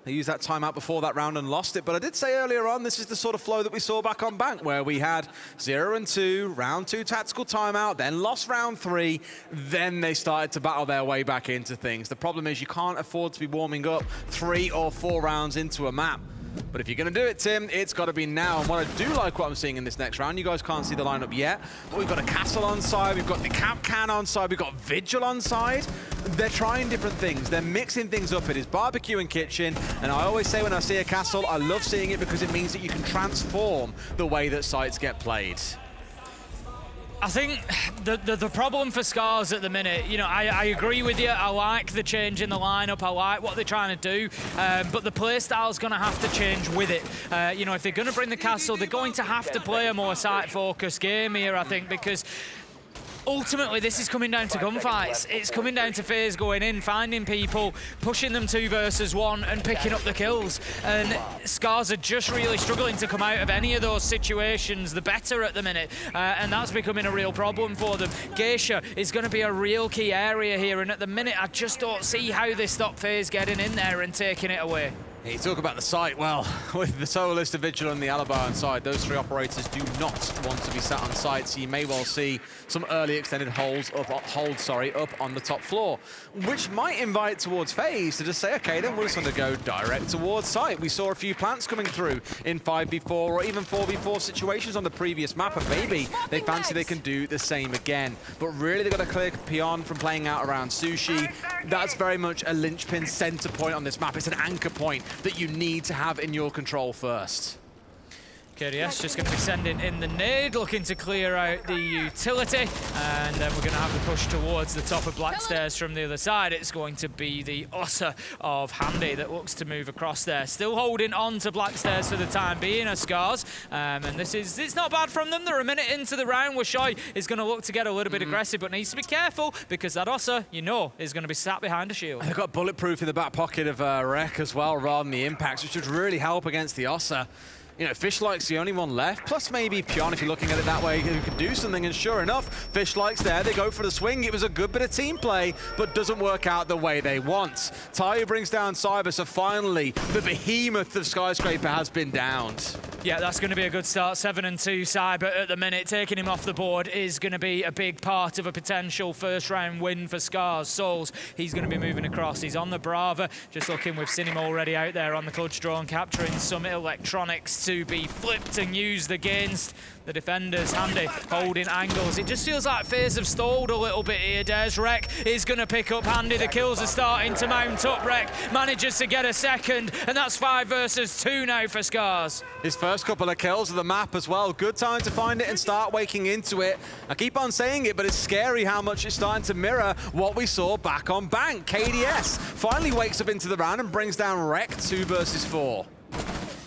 They used that timeout before that round and lost it, but I did say earlier on, this is the sort of flow that we saw back on Bank, where we had 0 and 2, round 2 tactical timeout, then lost round 3, then they started to battle their way back into things. The problem is you can't afford to be warming up 3 or 4 rounds into a map. But if you're going to do it, Tim, it's got to be now. And what I do like what I'm seeing in this next round, you guys can't see the lineup yet, but we've got a Castle on side, we've got the Cap Can on side, we've got Vigil on side. They're trying different things. They're mixing things up. It is barbecue and kitchen. And I always say when I see a Castle, I love seeing it because it means that you can transform the way that sites get played. I think the problem for SCARZ at the minute, you know, I agree with you. I like the change in the lineup. I like what they're trying to do, but the play style's going to have to change with it. You know, if they're going to bring the Castle, they're going to have to play a more site-focused game here, I think, because ultimately, this is coming down to gunfights. It's coming down to FaZe going in, finding people, pushing them 2 versus 1 and picking up the kills. And SCARZ are just really struggling to come out of any of those situations, the better at the minute. And that's becoming a real problem for them. Geisha is going to be a real key area here. And at the minute, I just don't see how they stop FaZe getting in there and taking it away. You talk about the site, well, with the Soloist, the Vigil, and the Alibi on side, those 3 operators do not want to be sat on site, so you may well see some early extended holds up on the top floor, which might invite towards FaZe to just say, okay, then we're just going to go direct towards site. We saw a few plants coming through in 5v4 or even 4v4 situations on the previous map, and maybe they fancy they can do the same again. But really, they've got to clear Pion from playing out around Sushi. That's very much a linchpin center point on this map. It's an anchor point that you need to have in your control first. KDS just going to be sending in the nade, looking to clear out the utility, and then we're going to have the push towards the top of Black Stairs from the other side. It's going to be the Otter of Handy that looks to move across there. Still holding on to Black Stairs for the time being, as SCARZ, and it's not bad from them. They're a minute into the round. Washoy is going to look to get a little bit aggressive, but needs to be careful because that Otter, you know, is going to be sat behind a shield. They've got Bulletproof in the back pocket of Rek as well, rather than the impacts, which would really help against the Otter. You know, Fishlight's the only one left, plus maybe Pion, if you're looking at it that way, who can do something, and sure enough, Fishlight's there, they go for the swing. It was a good bit of team play, but doesn't work out the way they want. Tayo brings down Cyber, so finally, the behemoth of Skyscraper has been downed. Yeah, that's going to be a good start. 7 and 2 Cyber at the minute. Taking him off the board is going to be a big part of a potential first round win for SCARZ. Souls, he's going to be moving across. He's on the Brava, just looking with Cinim already out there on the clutch drone, capturing some electronics to be flipped and used against the defenders. Handy holding angles. It just feels like FaZe have stalled a little bit here. Des Rek is going to pick up Handy. The kills are starting to mount up. Rek manages to get a second, and that's 5 versus 2 now for SCARZ. His first couple of kills of the map as well. Good time to find it and start waking into it. I keep on saying it, but it's scary how much it's starting to mirror what we saw back on Bank. KDS finally wakes up into the round and brings down Rek 2 versus 4.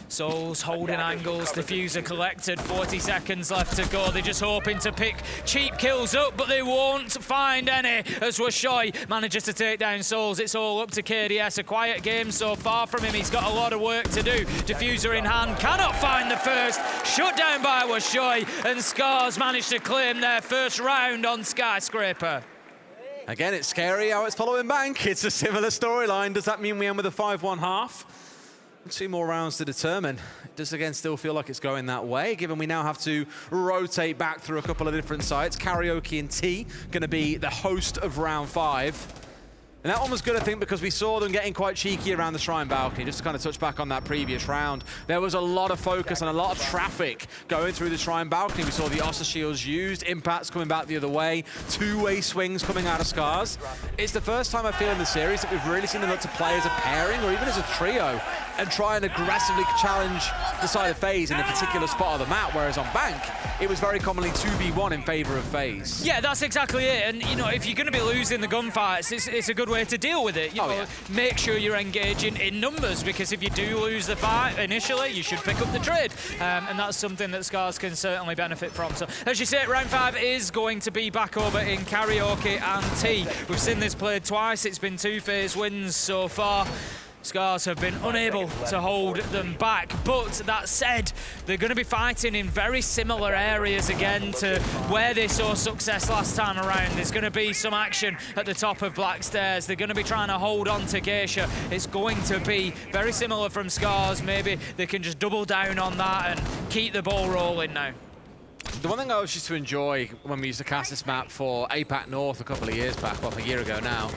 Souls holding angles, diffuser collected, 40 seconds left to go. They're just hoping to pick cheap kills up, but they won't find any as Washoy manages to take down Souls. It's all up to KDS, a quiet game so far from him. He's got a lot of work to do. Diffuser in hand, cannot find the first. Shut down by Washoy, and SCARZ managed to claim their first round on Skyscraper. Again, it's scary how it's following Bank. It's a similar storyline. Does that mean we end with a 5-1 half? 2 more rounds to determine. It does again still feel like it's going that way, given we now have to rotate back through a couple of different sites. Karaoke and T going to be the host of round 5. And that one was good, I think, because we saw them getting quite cheeky around the Shrine balcony. Just to kind of touch back on that previous round, there was a lot of focus and a lot of traffic going through the Shrine balcony. We saw the Ossa shields used, impacts coming back the other way, two-way swings coming out of SCARZ. It's the first time I feel in the series that we've really seen them look to play as a pairing or even as a trio and try and aggressively challenge the side of FaZe in a particular spot of the map, whereas on Bank, it was very commonly 2v1 in favor of FaZe. Yeah, that's exactly it. And, you know, if you're going to be losing the gunfights, it's a good way to deal with it. You know, make sure you're engaging in numbers, because if you do lose the fight initially, you should pick up the trade. And that's something that SCARZ can certainly benefit from. So, as you say, round 5 is going to be back over in Karaoke and T. We've seen this played twice. It's been 2 FaZe wins so far. SCARZ have been unable to hold them back, but that said, they're going to be fighting in very similar areas again to where they saw success last time around. There's going to be some action at the top of Black Stairs. They're going to be trying to hold on to Geisha. It's going to be very similar from SCARZ. Maybe they can just double down on that and keep the ball rolling now. The one thing I used to enjoy when we used to cast this map for APAC North a couple of years back, well, a year ago now,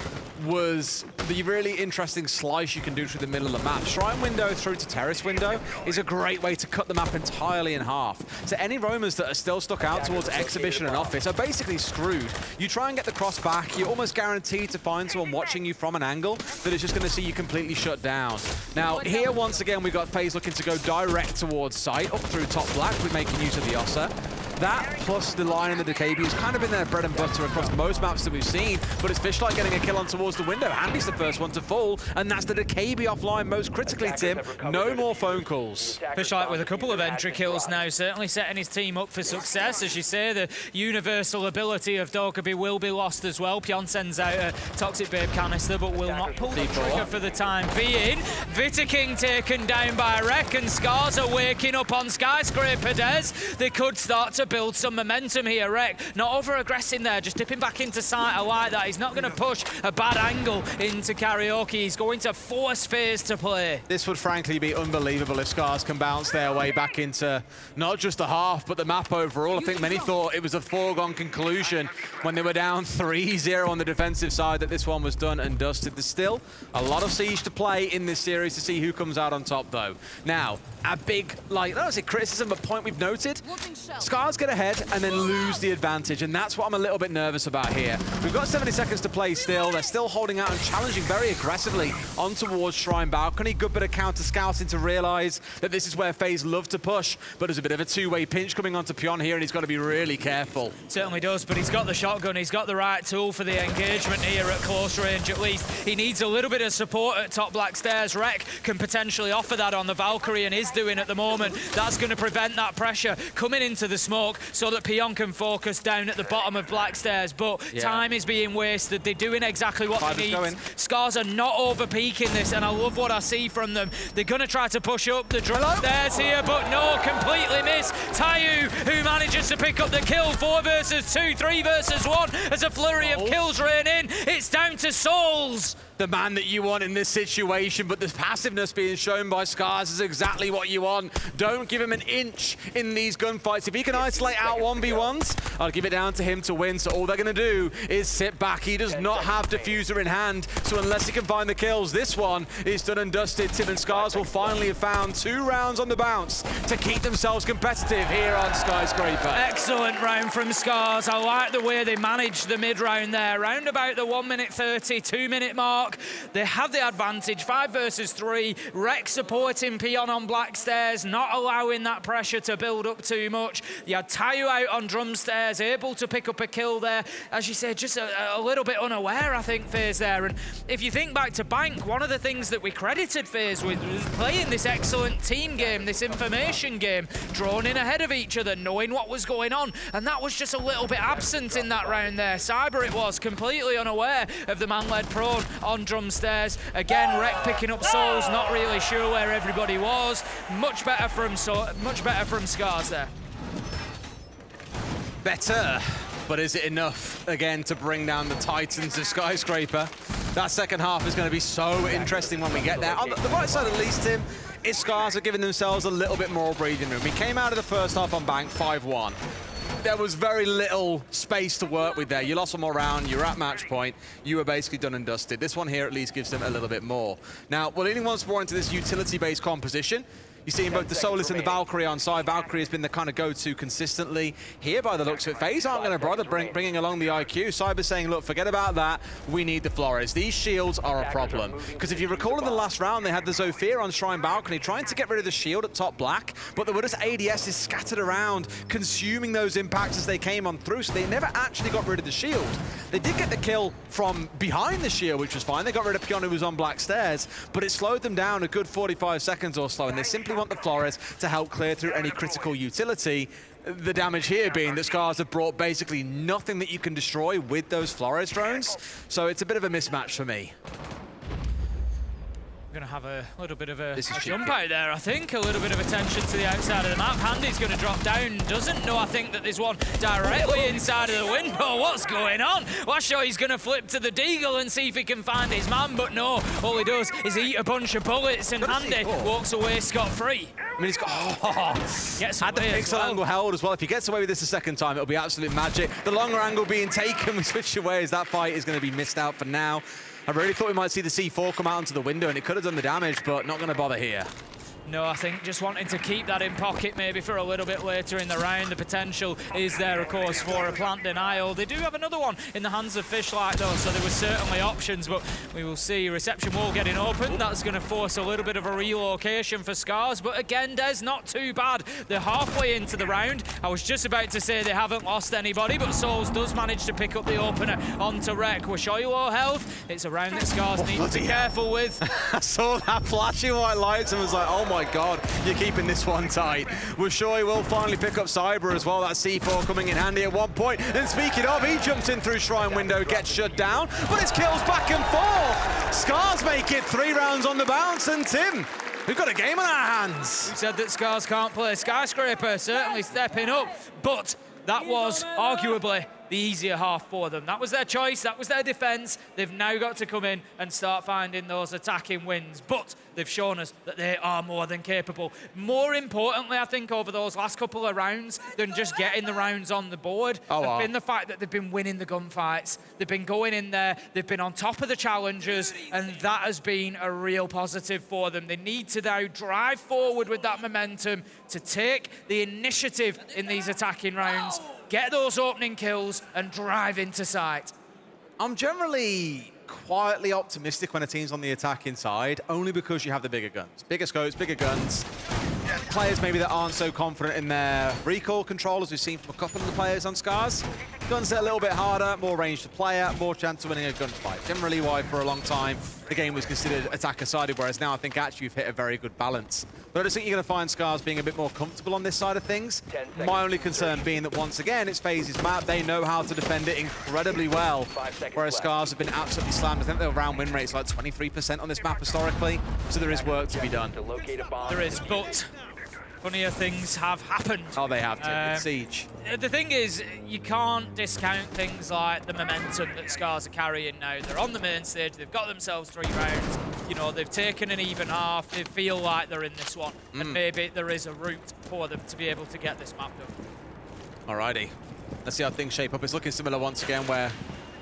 was the really interesting slice you can do through the middle of the map. Shrine window through to terrace window is a great way to cut the map entirely in half. So any roamers that are still stuck out towards Exhibition and Office are basically screwed. You try and get the cross back, you're almost guaranteed to find someone watching you from an angle that is just going to see you completely shut down. Now, here once again, we've got FaZe looking to go direct towards site, up through top black, with making use of the Ossa. That plus the line in the DKB has kind of been their bread and butter across most maps that we've seen, but it's Fishlight getting a kill on towards the window. Handy's the first one to fall, and that's the DKB offline most critically, Tim. No more phone calls. Fishlight with a couple of entry kills now, certainly setting his team up for success. As you say, the universal ability of Dokkaebi will be lost as well. Pion sends out a Toxic Babe canister, but will not pull the trigger for the time being. Vitaking taken down by Rek, and SCARZ are waking up on Skyscraper, Des. They could start to build some momentum here. Rek not over-aggressing there, just dipping back into sight. I like that. He's not going to push a bad angle into Karaoke. He's going to force FaZe to play. This would frankly be unbelievable if SCARZ can bounce their way back into not just the half, but the map overall. I think many thought it was a foregone conclusion when they were down 3-0 on the defensive side that this one was done and dusted. There's still a lot of siege to play in this series to see who comes out on top, though. Now, a big, I don't say criticism, but point we've noted, SCARZ get ahead and then lose the advantage, and that's what I'm a little bit nervous about here. We've got 70 seconds to play still. They're still holding out and challenging very aggressively on towards Shrine balcony. Good bit of counter scouting to realize that this is where FaZe love to push, but there's a bit of a two-way pinch coming onto Pion here, and he's got to be really careful. Certainly does, but he's got the shotgun. He's got the right tool for the engagement here at close range, at least. He needs a little bit of support at top Black Stairs. Rek can potentially offer that on the Valkyrie and is doing at the moment. That's going to prevent that pressure coming into the smoke so that Pion can focus down at the bottom of Black Stairs, but time is being wasted. They're doing exactly what they need. SCARZ are not over-peaking this, and I love what I see from them. They're going to try to push up the stairs here, but no, completely miss. Tayu, who manages to pick up the kill. 4 versus 2, 3 versus 1, as a flurry of kills rain in. It's down to Souls. The man that you want in this situation, but the passiveness being shown by SCARZ is exactly what you want. Don't give him an inch in these gunfights. If he can isolate out 1v1s, I'll give it down to him to win. So all they're going to do is sit back. He does not have Diffuser in hand, so unless he can find the kills, this one is done and dusted. Tim and SCARZ will finally have found 2 rounds on the bounce to keep themselves competitive here on Skyscraper. Excellent round from SCARZ. I like the way they managed the mid-round there. Round about the 1:30, 2-minute mark. They have the advantage, 5 versus 3. Rek supporting Pion on Black Stairs, not allowing that pressure to build up too much. You had Tayu out on Drum Stairs, able to pick up a kill there. As you said, just a little bit unaware, I think, FaZe there. And if you think back to Bank, one of the things that we credited FaZe with was playing this excellent team game, this information game, drawn in ahead of each other, knowing what was going on. And that was just a little bit absent in that round there. Cyber it was, completely unaware of the man-led prone on Drum Stairs. Again, Rek picking up Souls, not really sure where everybody was. Much better from SCARZ there. Better, but is it enough again to bring down the Titans of Skyscraper? That second half is going to be so interesting when we get there. On the right side, at least, Tim, is SCARZ are giving themselves a little bit more breathing room. We came out of the first half on Bank 5-1. there was very little space to work with there. You lost one more round, you're at match point, you were basically done and dusted. This one here at least gives them a little bit more. Now, we're leaning once more into this utility-based composition. You're seeing both the Solus and the Valkyrie on side. Valkyrie has been the kind of go-to consistently. Here, by the looks of it, FaZe aren't going to bother bringing along the IQ. Cyber's saying, look, forget about that. We need the Flores. These shields are a problem. Because if you recall in the last round, they had the Zofia on Shrine Balcony trying to get rid of the shield at top black, but there were just ADSs scattered around, consuming those impacts as they came on through, so they never actually got rid of the shield. They did get the kill from behind the shield, which was fine. They got rid of Pion, who was on black stairs, but it slowed them down a good 45 seconds or so, and they simply want the Flores to help clear through any critical utility. The damage here being that SCARZ have brought basically nothing that you can destroy with those Flores drones, so it's a bit of a mismatch for me. Going to have a little bit of a jump out there, I think. A little bit of attention to the outside of the map. Handy's going to drop down. Doesn't know, I think, that there's one directly inside of the window. What's going on? Well, sure, he's going to flip to the Deagle and see if he can find his man, but no. All he does is eat a bunch of bullets, and Handy walks away scot-free. I mean, he's got... Gets had the pixel angle held as well. If he gets away with this a second time, it'll be absolute magic. The longer angle being taken, we switch away as that fight is going to be missed out for now. I really thought we might see the C4 come out onto the window, and it could have done the damage, but not going to bother here. No, I think just wanting to keep that in pocket maybe for a little bit later in the round. The potential is there, of course, for a plant denial. They do have another one in the hands of Fishlight, though, so there were certainly options, but we will see reception wall getting open. That's going to force a little bit of a relocation for SCARZ, but again, Des, not too bad. They're halfway into the round. I was just about to say they haven't lost anybody, but Souls does manage to pick up the opener onto Rek. We're sure you low health. It's a round that SCARZ need to be careful with. I saw that flashing white lights and was like, oh my God, you're keeping this one tight. We're sure he will finally pick up Cyber as well. That C4 coming in handy at one point. And speaking of, he jumps in through Shrine window, gets shut down, but it's kills back and forth. SCARZ make it 3 rounds on the bounce, and Tim, we've got a game on our hands. We said that SCARZ can't play. Skyscraper certainly stepping up, but that was arguably the easier half for them. That was their choice, that was their defense. They've now got to come in and start finding those attacking wins, but they've shown us that they are more than capable. More importantly, I think, over those last couple of rounds than just getting the rounds on the board, has been the fact that they've been winning the gunfights. They've been going in there, they've been on top of the challengers, and that has been a real positive for them. They need to now drive forward with that momentum to take the initiative in these attacking rounds, get those opening kills, and drive into sight. I'm generally quietly optimistic when a team's on the attacking side, only because you have the bigger guns. Bigger scopes, bigger guns. Players maybe that aren't so confident in their recoil control, as we've seen from a couple of the players on SCARZ. Guns that are a little bit harder, more range to play at, more chance of winning a gunfight. Generally why for a long time the game was considered attacker-sided, whereas now I think actually you've hit a very good balance. But I just think you're going to find SCARZ being a bit more comfortable on this side of things. My only concern being that once again, it's FaZe's map. They know how to defend it incredibly well, whereas SCARZ have been absolutely slammed. I think their round win rate's like 23% on this map historically, so there is work to be done. There is, but funnier things have happened. Oh, they have to. Siege. The thing is, you can't discount things like the momentum that SCARZ are carrying now. They're on the main stage, they've got themselves 3 rounds, you know, they've taken an even half, they feel like they're in this one, and maybe there is a route for them to be able to get this map done. Alrighty, let's see how things shape up. It's looking similar once again, where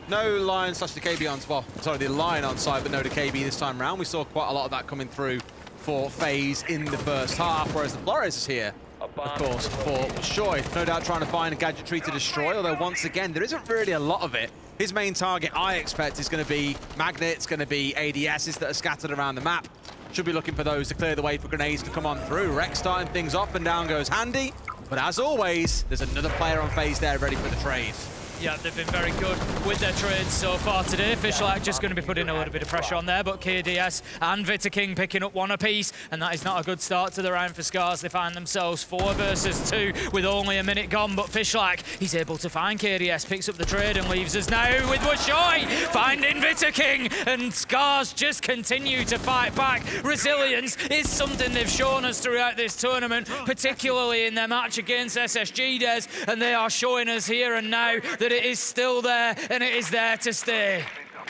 no line slash the KB on, well, sorry, the line on side, but no the KB this time round. We saw quite a lot of that coming through for FaZe in the first half, whereas the Flores is here, of course, for Shoy. No doubt trying to find a gadgetry to destroy, although once again, there isn't really a lot of it. His main target, I expect, is going to be magnets, going to be ADSs that are scattered around the map. Should be looking for those to clear the way for grenades to come on through. Rex starting things off, and down goes Handy. But as always, there's another player on FaZe there ready for the trade. Yeah, they've been very good with their trades so far today. Fishlight just going to be putting a little bit of pressure on there, but KDS and Vita King picking up 1 apiece, and that is not a good start to the round for SCARZ. They find themselves 4 versus 2 with only a minute gone, but Fishlight, he's able to find KDS, picks up the trade and leaves us now with Washoy finding Vita King, and SCARZ just continue to fight back. Resilience is something they've shown us throughout this tournament, particularly in their match against SSG, Des, and they are showing us here and now that it is still there, and it is there to stay.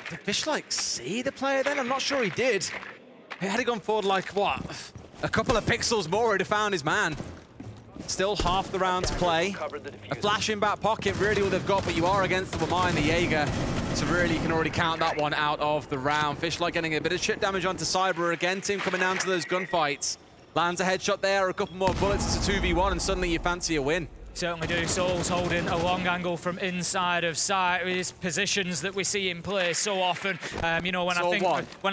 Did Fishlight see the player then? I'm not sure he did. Had he gone forward like, what, a couple of pixels more, he'd have found his man. Still half the round to play. A flash in back pocket, really all they've got, but you are against the Wamai and the Jaeger. So really, you can already count that one out of the round. Fishlight getting a bit of chip damage onto Cyber again. Team coming down to those gunfights. Lands a headshot there, a couple more bullets. It's a 2v1, and suddenly you fancy a win. Certainly do. Soul's holding a long angle from inside of sight. His positions that we see him play so often. You know, when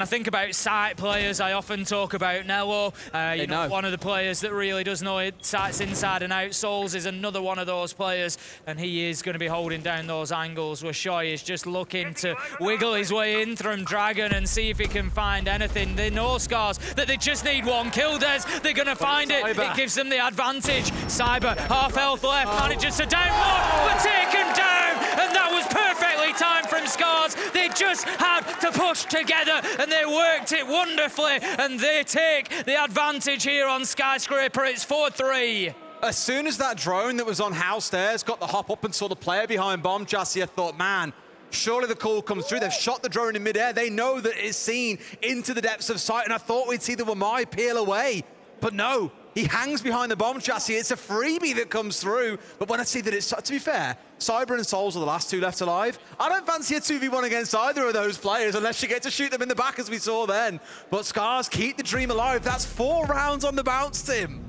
I think about sight players, I often talk about Nello. You know, one of the players that really does know it, sights inside and out. Souls is another one of those players, and he is going to be holding down those angles. Where Shoy is just looking to wiggle his way in from Dragon and see if he can find anything. They know, SCARZ, that they just need one kill, Des. They're going to find it. It gives them the advantage. Cyber, half health left, manages to down one, but taken down, and that was perfectly timed from SCARZ. They just had to push together, and they worked it wonderfully, and they take the advantage here on Skyscraper. It's 4-3. As soon as that drone that was on house stairs got the hop up and saw the player behind bomb chassis, I thought, man, surely the call comes through. They've shot the drone in midair. They know that it's seen into the depths of sight, and I thought we'd see the Wamai peel away, but no. He hangs behind the bomb chassis. It's a freebie that comes through. But when I see that it's, to be fair, Cyber and Souls are the last two left alive. I don't fancy a 2v1 against either of those players unless you get to shoot them in the back as we saw then. But SCARZ keep the dream alive. That's 4 rounds on the bounce, Tim.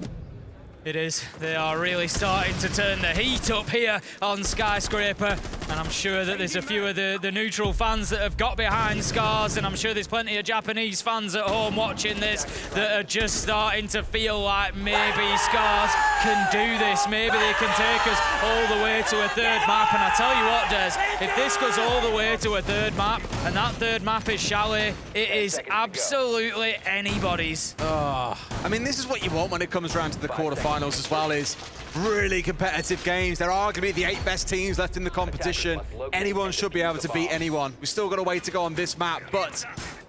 It is. They are really starting to turn the heat up here on Skyscraper, and I'm sure that there's a few of the neutral fans that have got behind SCARZ, and I'm sure there's plenty of Japanese fans at home watching this that are just starting to feel like maybe SCARZ can do this. Maybe they can take us all the way to a third map, and I tell you what, Des, if this goes all the way to a third map, and that third map is Chalet, it is absolutely anybody's. Oh, I mean, this is what you want when it comes around to the quarterfinals as well, is really competitive games. There are going to be the 8 best teams left in the competition. Anyone should be able to beat anyone. We've still got a way to go on this map, but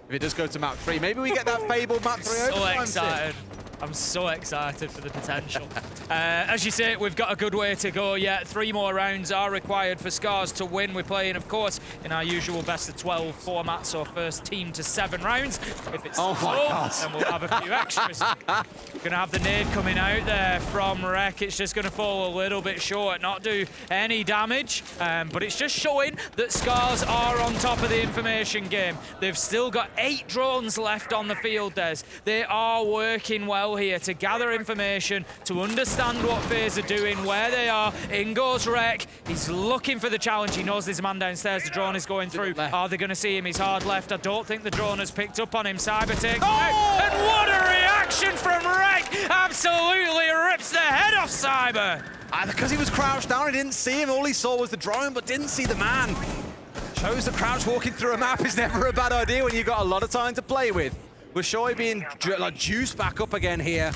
if it does go to map 3, maybe we get that fabled map 3 So overtime. excited. I'm so excited for the potential. As you say, we've got a good way to go yet. 3 more rounds are required for SCARZ to win. We're playing, of course, in our usual best of 12 format, so first team to 7 rounds. If it's then we'll have a few extras. We're going to have the nade coming out there from Rek. It's just going to fall a little bit short, not do any damage, but it's just showing that SCARZ are on top of the information game. They've still got 8 drones left on the field, Des. They are working well here to gather information, to understand what FaZe are doing, where they are. In goes Rek. He's looking for the challenge. He knows there's a man downstairs. The drone is going through. Are they going to see him? He's hard left. I don't think the drone has picked up on him. Cyber takes out. And what a reaction from Rek! Absolutely rips the head off Cyber. Because he was crouched down, he didn't see him. All he saw was the drone, but didn't see the man. Shows the crouch walking through a map is never a bad idea when you've got a lot of time to play with. With Shoy being like juiced back up again here.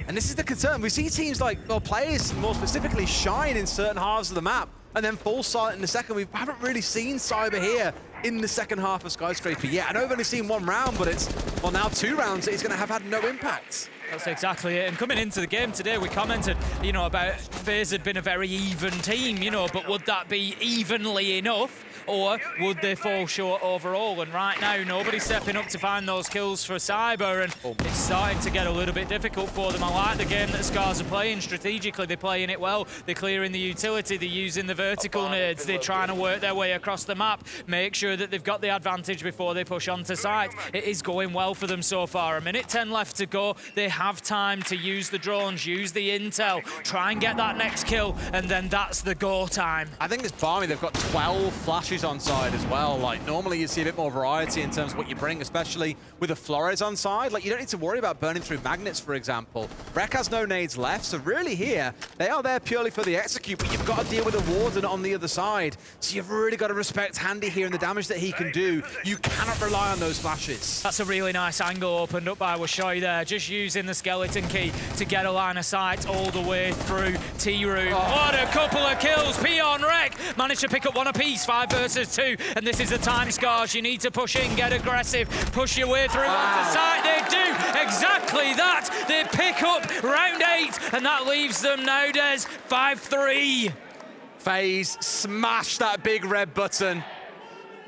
And this is the concern. We see teams like, well, players more specifically shine in certain halves of the map and then fall silent in the second. We haven't really seen Cyber here in the second half of Skyscraper yet. I know we've only seen 1 round, but it's, well, now 2 rounds that he's going to have had no impact. That's exactly it. And coming into the game today, we commented, you know, about FaZe had been a very even team, you know, but would that be evenly enough? Or would they fall short overall? And right now, nobody's stepping up to find those kills for Cyber, and it's starting to get a little bit difficult for them. I like the game that SCARZ are playing. Strategically, they're playing it well. They're clearing the utility. They're using the vertical nades. They're trying to work their way across the map, make sure that they've got the advantage before they push onto site. It is going well for them so far. 1:10 left to go. They have time to use the drones, use the intel, try and get that next kill, and then that's the go time. I think this Barmy, they've got 12 flashes on side as well. Like, normally you see a bit more variety in terms of what you bring, especially with a Flores on side. Like, you don't need to worry about burning through magnets, for example. Rek has no nades left, so really here, they are there purely for the execute, but you've got to deal with a Warden on the other side. So you've really got to respect Handy here and the damage that he can do. You cannot rely on those flashes. That's a really nice angle opened up by Washoy there, just using the skeleton key to get a line of sight all the way through T-Room. What a couple of kills. Peon Rek managed to pick up 1 apiece, 5 versus 2. And this is the time, SCARZ. You need to push in, get aggressive, push your way through onto site. They do exactly that. They pick up round 8, and that leaves them now, Des, 5-3. FaZe smash that big red button.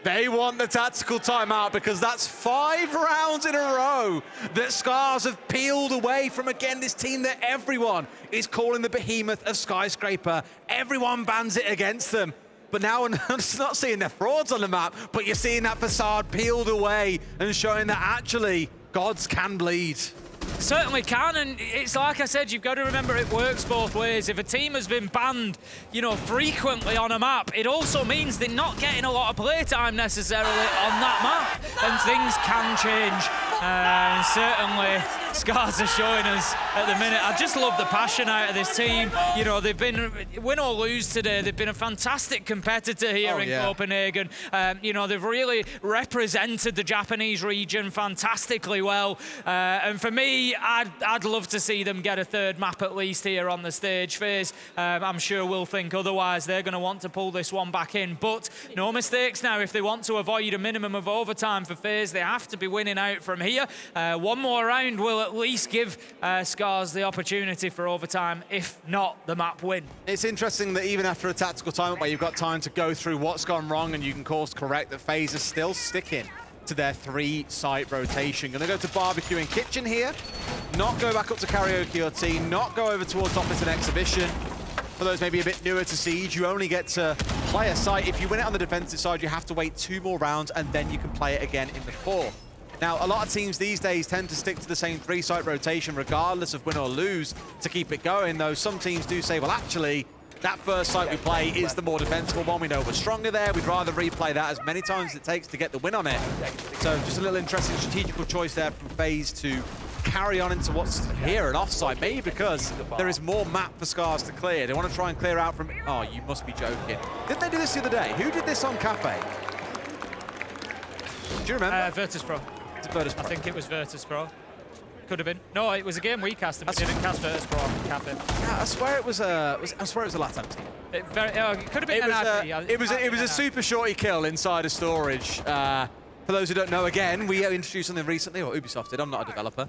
They want the tactical timeout because that's 5 rounds in a row that SCARZ have peeled away from, again, this team that everyone is calling the behemoth of Skyscraper. Everyone bans it against them. But now we're not seeing their frauds on the map, but you're seeing that facade peeled away and showing that actually gods can bleed. Certainly can, and it's like I said, you've got to remember it works both ways. If a team has been banned, you know, frequently on a map, it also means they're not getting a lot of playtime necessarily on that map, and things can change. And certainly, SCARZ are showing us at the minute. I just love the passion out of this team. You know, they've been, win or lose today, they've been a fantastic competitor here in Copenhagen. You know, they've really represented the Japanese region fantastically well. And for me, I'd love to see them get a third map at least here on the stage. FaZe, I'm sure will think otherwise. They're going to want to pull this one back in. But no mistakes now. If they want to avoid a minimum of overtime for FaZe, they have to be winning out from here. One more round will at least give SCARZ the opportunity for overtime, if not the map win. It's interesting that even after a tactical timeout where you've got time to go through what's gone wrong and you can course correct, that FaZe is still sticking to their 3-site rotation. Gonna go to barbecue and kitchen here, not go back up to karaoke or tea, not go over towards office and exhibition. For those maybe a bit newer to Siege, you only get to play a site. If you win it on the defensive side, you have to wait 2 more rounds and then you can play it again in the 4th. Now, a lot of teams these days tend to stick to the same 3-site rotation regardless of win or lose to keep it going, though some teams do say, well, actually, that first site we play is the more defensible one. We know we're stronger there. We'd rather replay that as many times as it takes to get the win on it. So just a little interesting strategical choice there from FaZe to carry on into what's here, an offside, maybe because there is more map for SCARZ to clear. They want to try and clear out from... Oh, you must be joking. Didn't they do this the other day? Who did this on Cafe? Do you remember? Virtus Pro. It's Virtus Pro. I think it was Virtus Pro. Could have been. No, it was a game we cast and we didn't cast Virtus Pro on Cafe. Yeah, I swear it was a LATAM team. It could have been it was a super shorty kill inside a storage. For those who don't know, again, we introduced something recently, or Ubisoft did, I'm not a developer.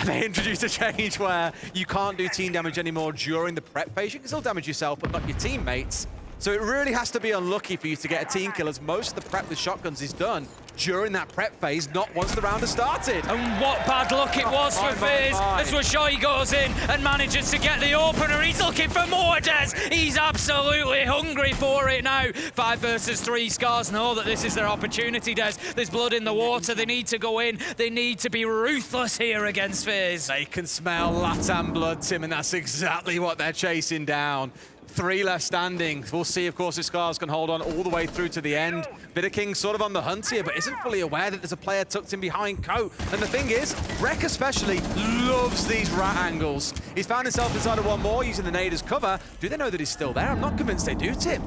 They introduced a change where you can't do team damage anymore during the prep phase. You can still damage yourself, but not your teammates. So it really has to be unlucky for you to get a team kill, as most of the prep with shotguns is done during that prep phase, not once the round has started. And what bad luck it was for FaZe as Washoi goes in and manages to get the opener. He's looking for more, Des. He's absolutely hungry for it now. 5 versus 3. SCARZ know that this is their opportunity, Des. There's blood in the water. They need to go in. They need to be ruthless here against FaZe. They can smell LATAM blood, Tim, and that's exactly what they're chasing down. 3 left standing. We'll see, of course, if SCARZ can hold on all the way through to the end. Bitterking sort of on the hunt here, but isn't fully aware that there's a player tucked in behind Coat. And the thing is, Rek especially loves these rat angles. He's found himself inside of one more, using the nade as cover. Do they know that he's still there? I'm not convinced they do, Tim.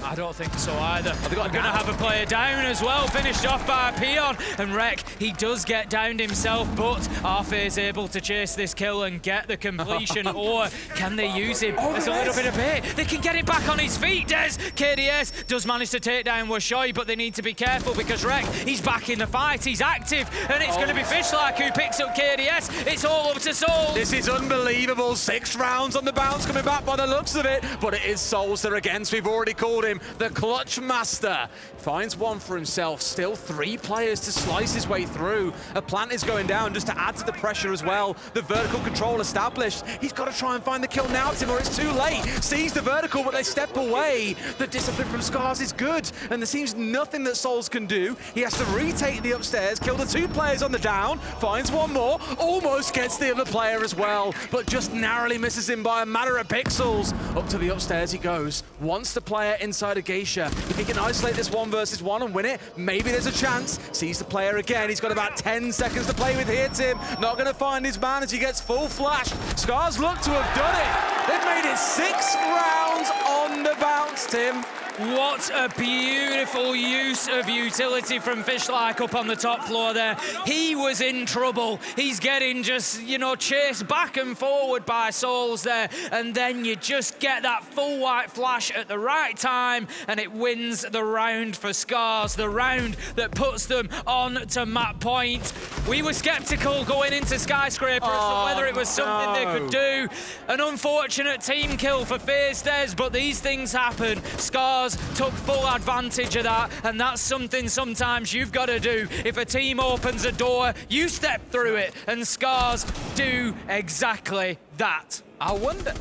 I don't think so either. They're going to have a player down as well, finished off by Peon. And Rek, he does get downed himself, but RFA is able to chase this kill and get the completion. Or can they use him as a little bit of bait? They can get it back on his feet, Des. KDS does manage to take down Washoi, but they need to be careful because Rek, he's back in the fight, he's active, and it's going to be Fishlike who picks up KDS. It's all up to Souls. This is unbelievable. 6 rounds on the bounce coming back by the looks of it, but it is Souls they're against. We've already called him the Clutch Master. Finds one for himself. Still 3 players to slice his way through. A plant is going down just to add to the pressure as well. The vertical control established. He's got to try and find the kill now, Tim, or it's too late. Sees the vertical, but they step away. The discipline from SCARZ is good, and there seems nothing that Souls can do. He has to retake the upstairs, kill the 2 players on the down, finds one more, almost gets the other player as well, but just narrowly misses him by a matter of pixels. Up to the upstairs he goes. Wants the player inside a Geisha. If he can isolate this 1 versus 1 and win it, maybe there's a chance. Sees the player again. He's got about 10 seconds to play with here, Tim. Not going to find his man as he gets full flash. SCARZ look to have done it. They've made it 6 rounds on the bounce, Tim. What a beautiful use of utility from Fishlike up on the top floor there. He was in trouble. He's getting just, you know, chased back and forward by Souls there. And then you just get that full white flash at the right time and it wins the round for SCARZ, the round that puts them on to map point. We were skeptical going into Skyscraper as to whether it was something they could do. An unfortunate team kill for FaZe, but these things happen. SCARZ SCARZ took full advantage of that, and that's something sometimes you've got to do. If a team opens a door, you step through it, and SCARZ do exactly that. I wonder...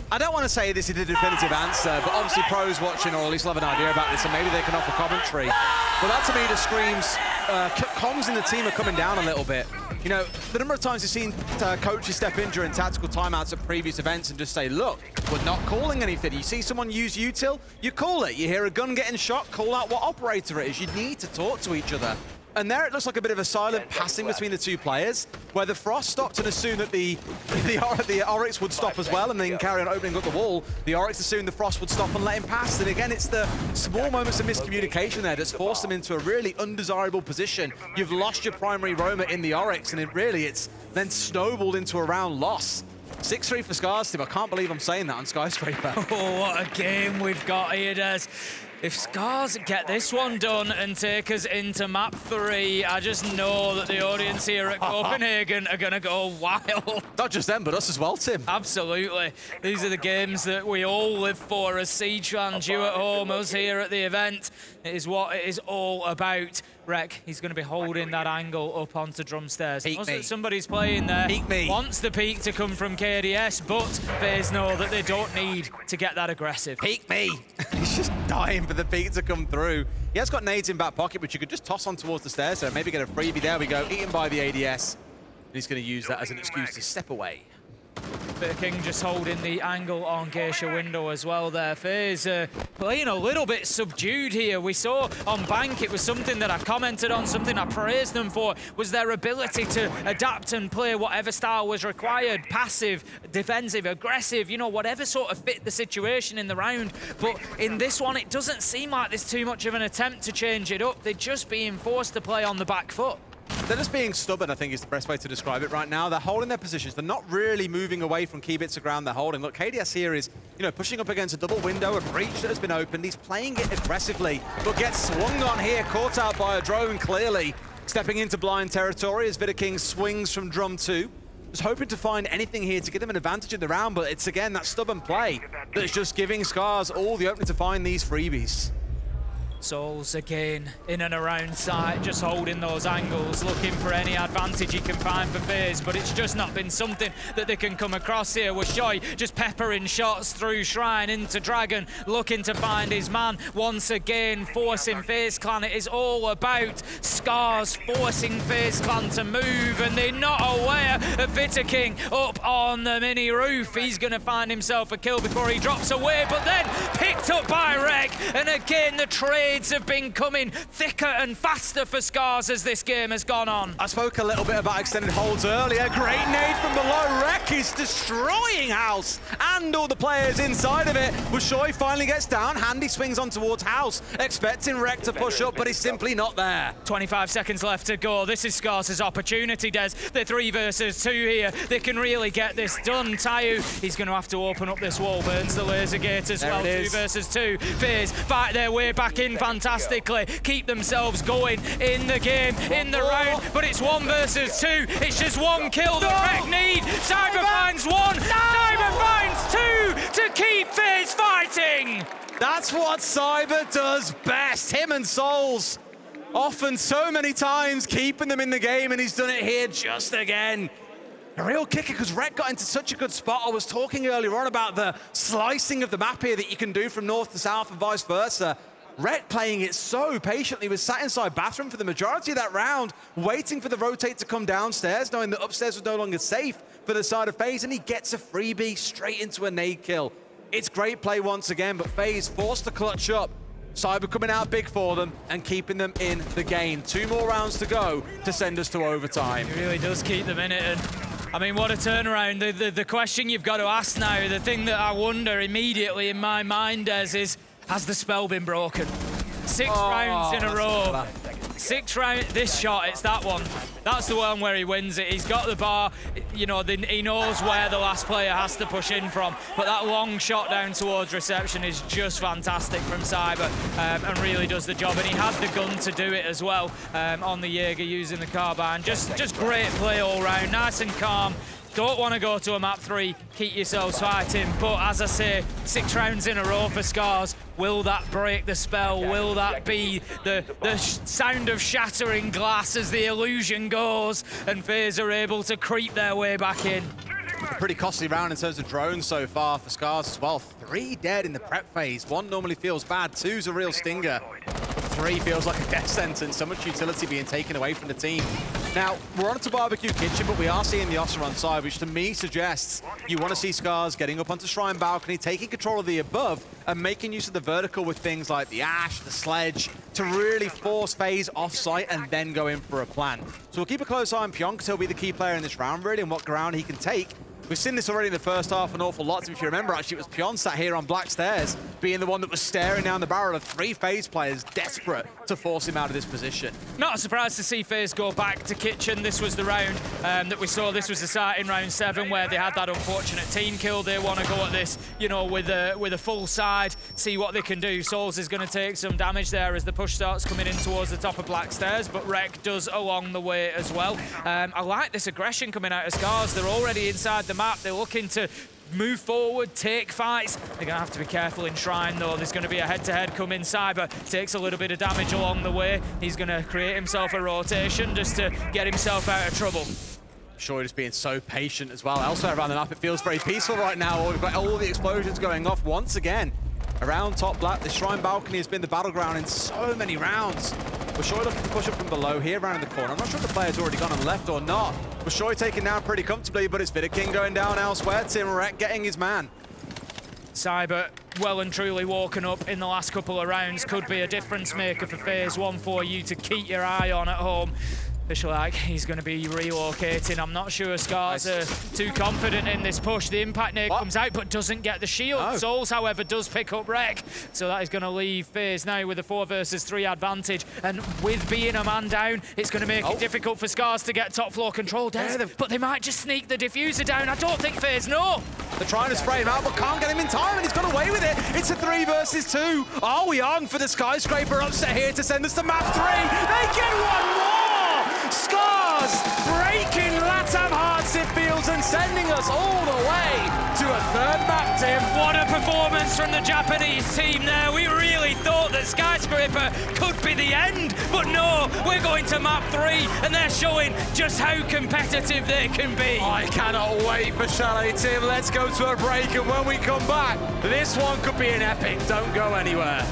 I don't want to say this is the definitive answer, but obviously pros watching, or at least have an idea about this, and maybe they can offer commentary. But that to me just screams comms in the team are coming down a little bit. You know, the number of times you've seen coaches step in during tactical timeouts at previous events and just say, look, we're not calling anything. You see someone use util, you call it. You hear a gun getting shot, call out what operator it is. You need to talk to each other. And there it looks like a bit of a silent passing between the two players, where the Frost stopped and assumed that the Oryx would stop as well and then carry on opening up the wall. The Oryx assumed the Frost would stop and let him pass. And again, it's the small moments of miscommunication there that's forced them into a really undesirable position. You've lost your primary roamer in the Oryx, and it's then snowballed into a round loss. 6-3 for SCARZ team. I can't believe I'm saying that on Skyscraper. Oh, what a game we've got here, Des. If SCARZ get this one done and take us into map 3, I just know that the audience here at Copenhagen are going to go wild. Not just them, but us as well, Tim. Absolutely. These are the games that we all live for as Siege fans, you at home, us here at the event. It is what it is all about. Rek, he's going to be holding that angle up onto drum stairs. Somebody's playing there. Wants the peek to come from KDS, but FaZe know that they don't need to get that aggressive. Peek me. He's just dying for the peek to come through. He has got nades in back pocket, which you could just toss on towards the stairs, so maybe get a freebie. There we go, eaten by the ADS. And he's going to use that as an excuse to step away. King just holding the angle on Geisha window as well there. FaZe playing a little bit subdued here. We saw on Bank, it was something that I commented on, something I praised them for, was their ability to adapt and play whatever style was required. Passive, defensive, aggressive, you know, whatever sort of fit the situation in the round. But in this one, it doesn't seem like there's too much of an attempt to change it up. They're just being forced to play on the back foot. They're just being stubborn, I think is the best way to describe it right now. They're holding their positions. They're not really moving away from key bits of ground they're holding. Look, KDS here is, you know, pushing up against a double window, a breach that has been opened. He's playing it aggressively, but gets swung on here, caught out by a drone, clearly. Stepping into blind territory as King swings from drum 2. Just hoping to find anything here to give them an advantage in the round, but it's, again, that stubborn play that's just giving SCARZ all the opening to find these freebies. Souls again in and around site, just holding those angles, looking for any advantage he can find for FaZe, but it's just not been something that they can come across here. With Shoy just peppering shots through Shrine into Dragon, looking to find his man once again, forcing FaZe Clan. It is all about SCARZ forcing FaZe Clan to move, and they're not aware of King up on the mini roof. He's going to find himself a kill before he drops away, but then picked up by Rek, and again the trades have been coming thicker and faster for SCARZ as this game has gone on. I spoke a little bit about extended holds earlier. Great nade from below. Rek is destroying House and all the players inside of it. Bushoy finally gets down. Handy swings on towards House, expecting Rek to push up, but he's simply not there. 25 seconds left to go. This is SCARZ's opportunity, Des. They're 3 versus 2 here. They can really get this done. Tayu, he's going to have to open up this wall. Burns the laser gate as well. 2 versus 2. FaZe fight their way back in fantastically, keep themselves going in the game, in the round, but it's 1 versus 2. It's just 1 kill that Rek need. Cyber finds 1, Cyber finds 2 to keep FaZe fighting. That's what Cyber does best. Him and Souls, often so many times, keeping them in the game, and he's done it here just again. A real kicker, because Rek got into such a good spot. I was talking earlier on about the slicing of the map here that you can do from north to south and vice versa. Rek playing it so patiently, was sat inside bathroom for the majority of that round, waiting for the rotate to come downstairs, knowing that upstairs was no longer safe for the side of FaZe, and he gets a freebie straight into a nade kill. It's great play once again, but FaZe forced to clutch up. Cyber coming out big for them and keeping them in the game. 2 more rounds to go to send us to overtime. He really does keep them in it, and I mean, what a turnaround. The question you've got to ask now, the thing that I wonder immediately in my mind is, has the spell been broken? 6 rounds in a row. 6 rounds, this shot, it's that one. That's the one where he wins it. He's got the bar, you know, he knows where the last player has to push in from. But that long shot down towards reception is just fantastic from Cyber, and really does the job. And he had the gun to do it as well on the Jaeger using the carbine. Just great play all round, nice and calm. don't want to go to a map 3, keep yourselves fighting. But as I say, 6 rounds in a row for SCARZ. Will that break the spell? Will that be the sound of shattering glass as the illusion goes and FaZe are able to creep their way back in? A pretty costly round in terms of drones so far for SCARZ as well. 3 dead in the prep phase. 1 normally feels bad, 2's a real stinger. 3 feels like a death sentence. So much utility being taken away from the team. Now, we're on to Barbecue Kitchen, but we are seeing the Ossa on side, which to me suggests you want to see SCARZ getting up onto Shrine Balcony, taking control of the above, and making use of the vertical with things like the Ash, the Sledge, to really force FaZe off-site and then go in for a plan. So we'll keep a close eye on Pyong, because he'll be the key player in this round, really, and what ground he can take. We've seen this already in the first half an awful lot. If you remember, actually, it was Pyong sat here on Black Stairs, being the one that was staring down the barrel of 3 FaZe players, desperate to force him out of this position. Not a surprise to see FaZe go back to Kitchen. This was the round that we saw. This was the start in round 7 where they had that unfortunate team kill. They want to go at this, you know, with a full side, see what they can do. Souls is going to take some damage there as the push starts coming in towards the top of Black Stairs, but Rek does along the way as well. I like this aggression coming out of SCARZ. They're already inside the map. They're looking to move forward, take fights. They're going to have to be careful in Shrine, though. There's going to be a head-to-head coming. Cyber takes a little bit of damage along the way. He's going to create himself a rotation just to get himself out of trouble. Sure, just being so patient as well. Elsewhere around the map, it feels very peaceful right now. We've got all the explosions going off once again. Around top Black, the Shrine Balcony has been the battleground in so many rounds. Bushoi looking to push up from below here, around the corner. I'm not sure if the player's already gone on the left or not. Bushoi taken down pretty comfortably, but it's Vidaking going down elsewhere. Tim Rek getting his man. Cyber well and truly walking up in the last couple of rounds. Could be a difference maker for FaZe. One for you to keep your eye on at home. Like he's going to be relocating. I'm not sure SCARZ are too confident in this push. The impact nade comes out but doesn't get the shield. Oh. Souls, however, does pick up Rek. So that is going to leave FaZe now with a 4 versus 3 advantage. And with being a man down, it's going to make it difficult for SCARZ to get top floor control. But they might just sneak the diffuser down. I don't think FaZe know. They're trying to spray him out, but can't get him in time, and he's got away with it. It's a 3 versus 2. Are we on for the Skyscraper upset here to send us to map 3? They get one more! SCARZ breaking LATAM hearts, it feels, and sending us all the way to a 3rd map, Tim. What a performance from the Japanese team there. We really thought that Skyscraper could be the end, but no, we're going to map 3, and they're showing just how competitive they can be. I cannot wait for Chalet, Tim. Let's go to a break, and when we come back, this one could be an epic. Don't go anywhere.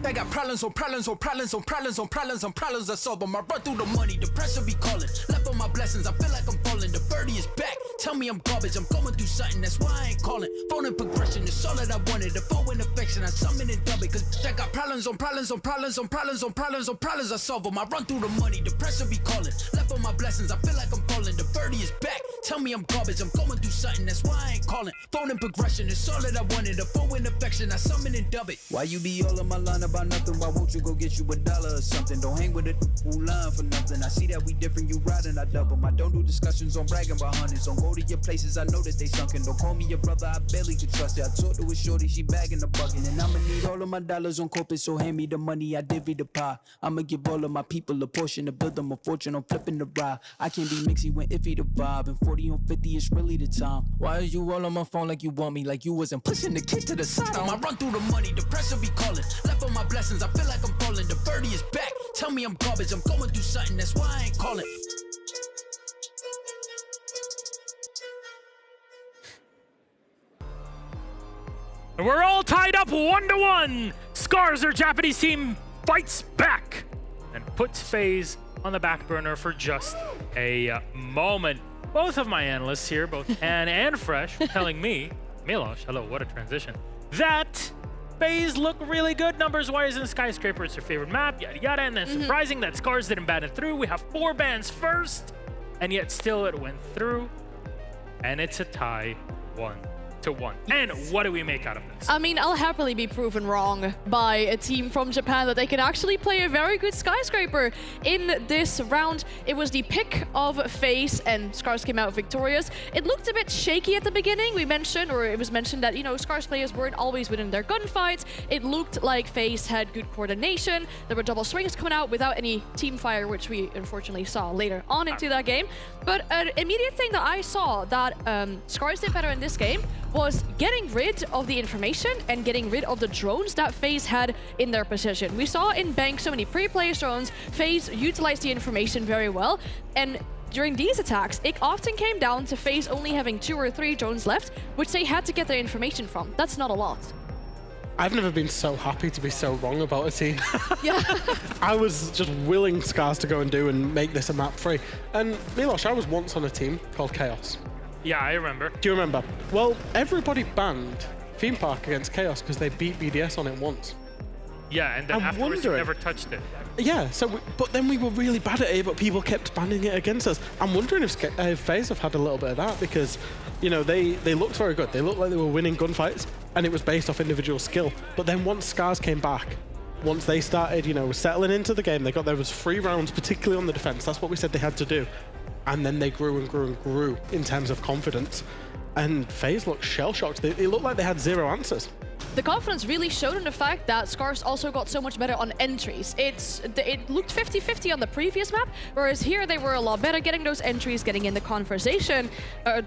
I got problems on problems on problems on problems on problems on problems I solve them. I run through the money, the pressure be calling. Left on my blessings, I feel like I'm falling. The birdie is back, tell me I'm garbage. I'm going through something, that's why I ain't calling. Phone and progression, it's all that I wanted. The phone and affection, I summon and dub it. Cause I got problems on problems on problems on problems on problems on problems I solve them. I run through the money, the pressure be calling. Left on my blessings, I feel like I'm falling. The birdie is back, tell me I'm garbage. I'm going through something, that's why I ain't calling. Phone and progression, it's all that I wanted. The phone and affection, I summon and dub it. Why you be all on my line about nothing? Why won't you go get you $1 or something? Don't hang with it who line for nothing. I see that we different, you riding, I double. I don't do discussions on bragging about hundreds. Don't go to your places, I know that they sunken. Don't call me your brother, I barely could trust it. I talked to a shorty, she bagging the bucket. And I'ma need all of my dollars on corporate, so hand me the money, I divvy the pie. I'ma give all of my people a portion to build them a fortune on flipping the ride. I can't be mixy when iffy the vibe. And 40 on 50 is really the time. Why are you all on my phone like you want me? Like you wasn't pushing the kid to the side. I run through the money, the pressure be calling. Left on my blessings, I feel like I'm falling. The birdie is back, tell me I'm garbage. I'm going through something, that's why I ain't calling. And we're all tied up 1-1. SCARZ, our Japanese team, fights back and puts FaZe on the back burner for just a moment. Both of my analysts here, both Ann and Fresh, telling me Milos, hello, what a transition. That FaZe look really good numbers-wise in Skyscraper. It's your favorite map, yada yada. And then surprising that SCARZ didn't ban it through. We have 4 bans first, and yet still it went through. And it's a tie 1-1. And what do we make out of this? I mean, I'll happily be proven wrong by a team from Japan that they can actually play a very good Skyscraper in this round. It was the pick of FaZe, and SCARZ came out victorious. It looked a bit shaky at the beginning. We mentioned, or it was mentioned that, you know, SCARZ players weren't always winning their gunfights. It looked like FaZe had good coordination. There were double swings coming out without any team fire, which we unfortunately saw later on into that game. But an immediate thing that I saw that SCARZ did better in this game was getting rid of the information and getting rid of the drones that FaZe had in their possession. We saw in Bank so many pre-placed drones. FaZe utilized the information very well, and during these attacks, it often came down to FaZe only having 2 or 3 drones left, which they had to get their information from. That's not a lot. I've never been so happy to be so wrong about a team. Yeah. I was just willing SCARZ to go and do and make this a map free. And Milos, I was once on a team called Chaos. Yeah, I remember. Do you remember? Well, everybody banned Theme Park against Chaos because they beat BDS on it once. Yeah, and then afterwards you never touched it. Yeah, so but then we were really bad at it, but people kept banning it against us. I'm wondering if FaZe have had a little bit of that because, you know, they looked very good. They looked like they were winning gunfights, and it was based off individual skill. But then once SCARZ came back, once they started, you know, settling into the game, they got there was 3 rounds, particularly on the defense. That's what we said they had to do. And then they grew and grew and grew in terms of confidence. And FaZe looked shell-shocked. It looked like they had 0 answers. The confidence really showed in the fact that SCARZ also got so much better on entries. It looked 50-50 on the previous map, whereas here they were a lot better getting those entries, getting in the conversation.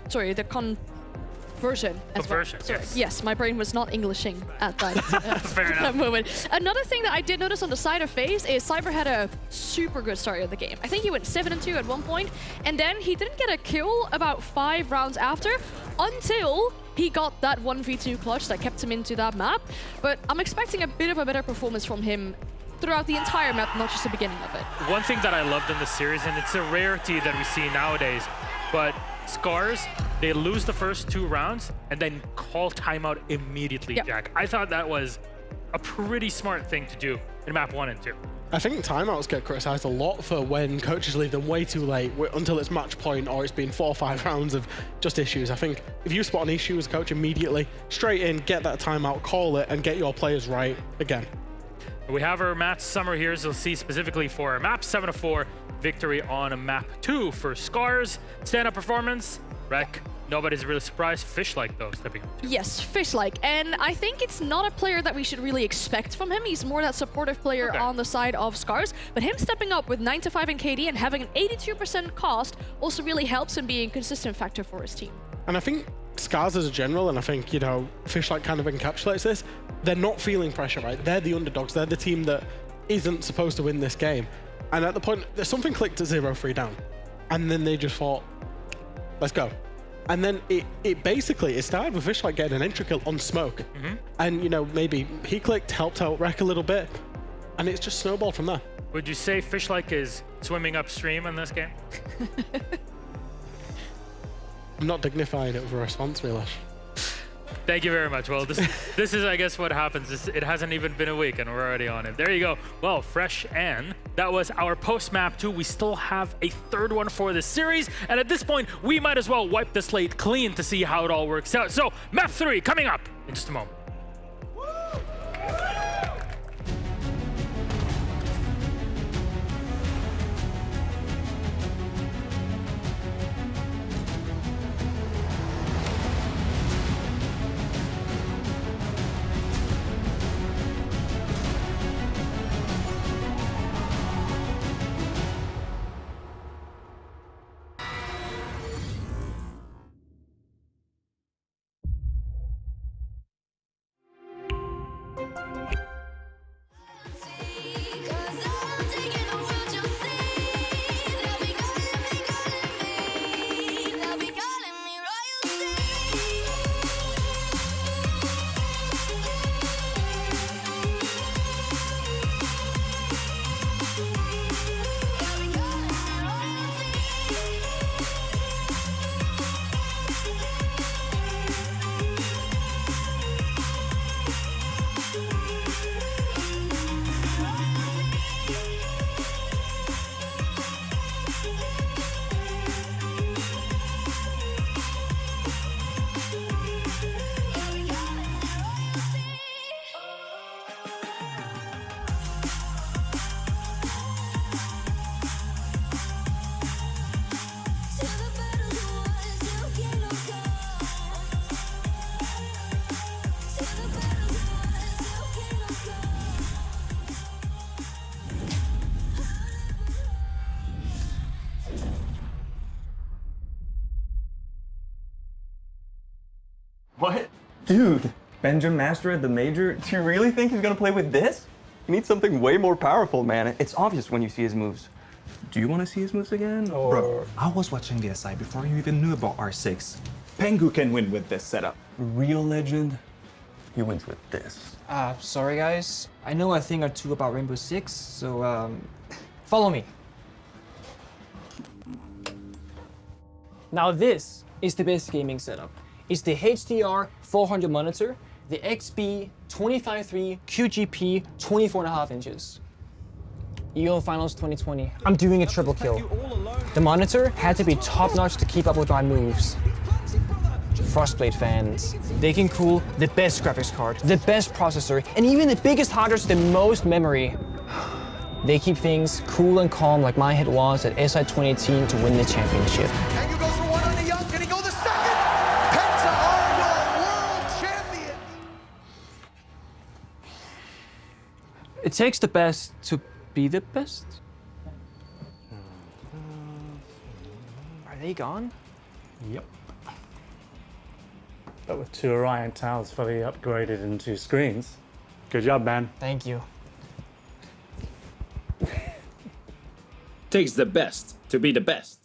Sorry, the conversion. Conversion, Sorry. yes. Yes, my brain was not Englishing at that, Fair enough. that moment. Another thing that I did notice on the side of FaZe is Cyber had a super good start of the game. I think he went 7-2 at one point, and then he didn't get a kill about 5 rounds after until he got that 1v2 clutch that kept him into that map. But I'm expecting a bit of a better performance from him throughout the entire map, not just the beginning of it. One thing that I loved in the series, and it's a rarity that we see nowadays, but SCARZ, they lose the first 2 rounds and then call timeout immediately, Jack. I thought that was a pretty smart thing to do in map 1 and 2. I think timeouts get criticized a lot for when coaches leave them way too late until it's match point or it's been 4 or 5 rounds of just issues. I think if you spot an issue as a coach immediately, straight in, get that timeout, call it, and get your players right again. We have our match summary here, so you'll see specifically for map 7-4 victory on map 2 for SCARZ. Stand-up performance, Rec. Nobody's really surprised. Fish-like, though, stepping up. Yes, Fish-like. And I think it's not a player that we should really expect from him. He's more that supportive player on the side of SCARZ. But him stepping up with 9-5 in KD and having an 82% cost also really helps him being a consistent factor for his team. And I think SCARZ as a general, and I think, you know, Fish-like kind of encapsulates this, they're not feeling pressure, right? They're the underdogs. They're the team that isn't supposed to win this game. And at the point, something clicked at 0-3 down. And then they just thought, let's go. And then it basically, it started with Fish-like getting an entry kill on smoke. And, you know, maybe he clicked, helped out Rec a little bit, and it's just snowballed from there. Would you say Fish-like is swimming upstream in this game? I'm not dignifying it with a response, Milos. Thank you very much. Well, this is, I guess, what happens. It hasn't even been a week, and we're already on it. There you go. Well, fresh and that was our post-map 2. We still have a 3rd one for this series, and at this point, we might as well wipe the slate clean to see how it all works out. So, map 3 coming up in just a moment. What? Dude, Benjamin Master at the Major? Do you really think he's gonna play with this? He needs something way more powerful, man. It's obvious when you see his moves. Do you want to see his moves again, or...? Bro, I was watching the SI before you even knew about R6. Pengu can win with this setup. Real legend, he wins with this. Sorry guys. I know a thing or two about Rainbow Six, so follow me. Now this is the best gaming setup. It's the HDR 400 monitor, the XB 25.3 QGP 24.5 inches. EO Finals 2020. I'm doing a triple kill. The monitor had to be top-notch to keep up with my moves. Frostblade fans, they can cool the best graphics card, the best processor, and even the biggest hard drive with the most memory. They keep things cool and calm like my head was at SI 2018 to win the championship. Pengu goes for one on the young. Can he go the second? Penta are your world champions. It takes the best to be the best. Are they gone? Yep. But with 2 Orion towers fully upgraded and 2 screens. Good job, man. Thank you. Takes the best to be the best.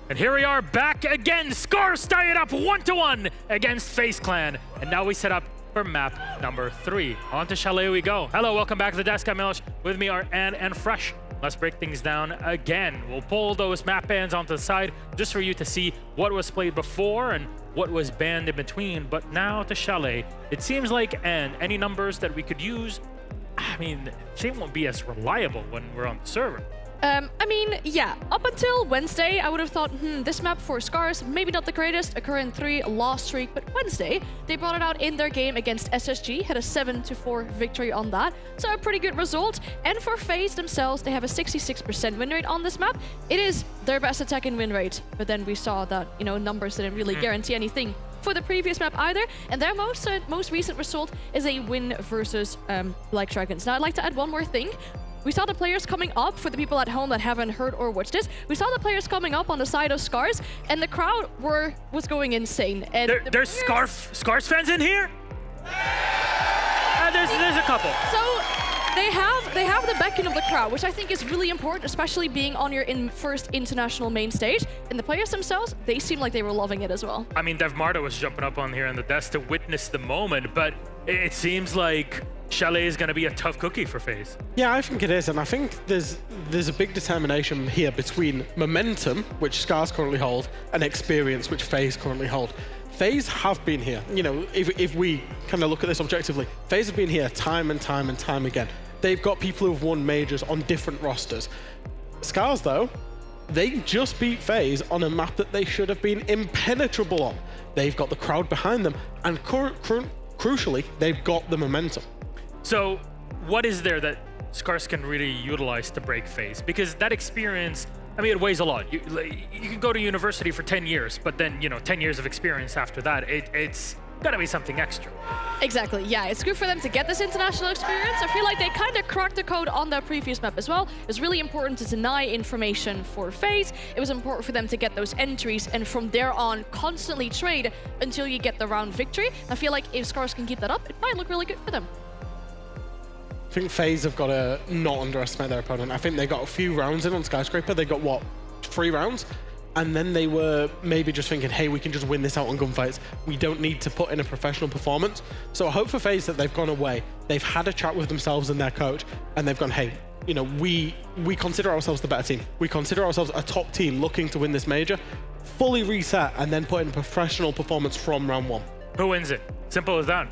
And here we are back again. SCARZ tie it up 1-1 against FaZe Clan. And now we set up for map number 3. On to Chalet we go. Hello, welcome back to the desk. I'm Milosh. With me are Ann and Fresh. Let's break things down again. We'll pull those map bans onto the side just for you to see what was played before and what was banned in between. But now to Chalet. It seems like, Ann, any numbers that we could use, I mean, they won't be as reliable when we're on the server. I mean, yeah, up until Wednesday, I would have thought, this map for SCARZ, maybe not the greatest, a current 3 loss streak, but Wednesday, they brought it out in their game against SSG, had a 7-4 victory on that, so a pretty good result. And for FaZe themselves, they have a 66% win rate on this map. It is their best attack and win rate, but then we saw that, you know, numbers didn't really guarantee anything for the previous map either, and their most recent result is a win versus Black Dragons. Now, I'd like to add one more thing. We saw the players coming up, for the people at home that haven't heard or watched this, we saw the players coming up on the side of SCARZ, and the crowd was going insane. And there's SCARZ fans in here? There's a couple. So they have the backing of the crowd, which I think is really important, especially being on your first international main stage. And the players themselves, they seem like they were loving it as well. I mean, Dev Marta was jumping up on here on the desk to witness the moment, but it seems like Chalet is going to be a tough cookie for FaZe. Yeah, I think it is, and I think there's a big determination here between momentum, which SCARZ currently hold, and experience, which FaZe currently hold. FaZe have been here. You know, if we kind of look at this objectively, FaZe have been here time and time and time again. They've got people who've won majors on different rosters. SCARZ, though, they just beat FaZe on a map that they should have been impenetrable on. They've got the crowd behind them, and crucially, they've got the momentum. So what is there that SCARZ can really utilize to break FaZe? Because that experience, I mean, it weighs a lot. You can go to university for 10 years, but then, 10 years of experience after that, it's gotta be something extra. Exactly, yeah, it's good for them to get this international experience. I feel like they kind of cracked the code on their previous map as well. It was really important to deny information for FaZe. It was important for them to get those entries, and from there on, constantly trade until you get the round victory. I feel like if SCARZ can keep that up, it might look really good for them. I think FaZe have got to not underestimate their opponent. I think they got a few rounds in on Skyscraper. They got, what, 3 rounds? And then they were maybe just thinking, hey, we can just win this out on gunfights. We don't need to put in a professional performance. So I hope for FaZe that they've gone away. They've had a chat with themselves and their coach, and they've gone, hey, we consider ourselves the better team. We consider ourselves a top team looking to win this major. Fully reset and then put in a professional performance from round 1. Who wins it? Simple as that.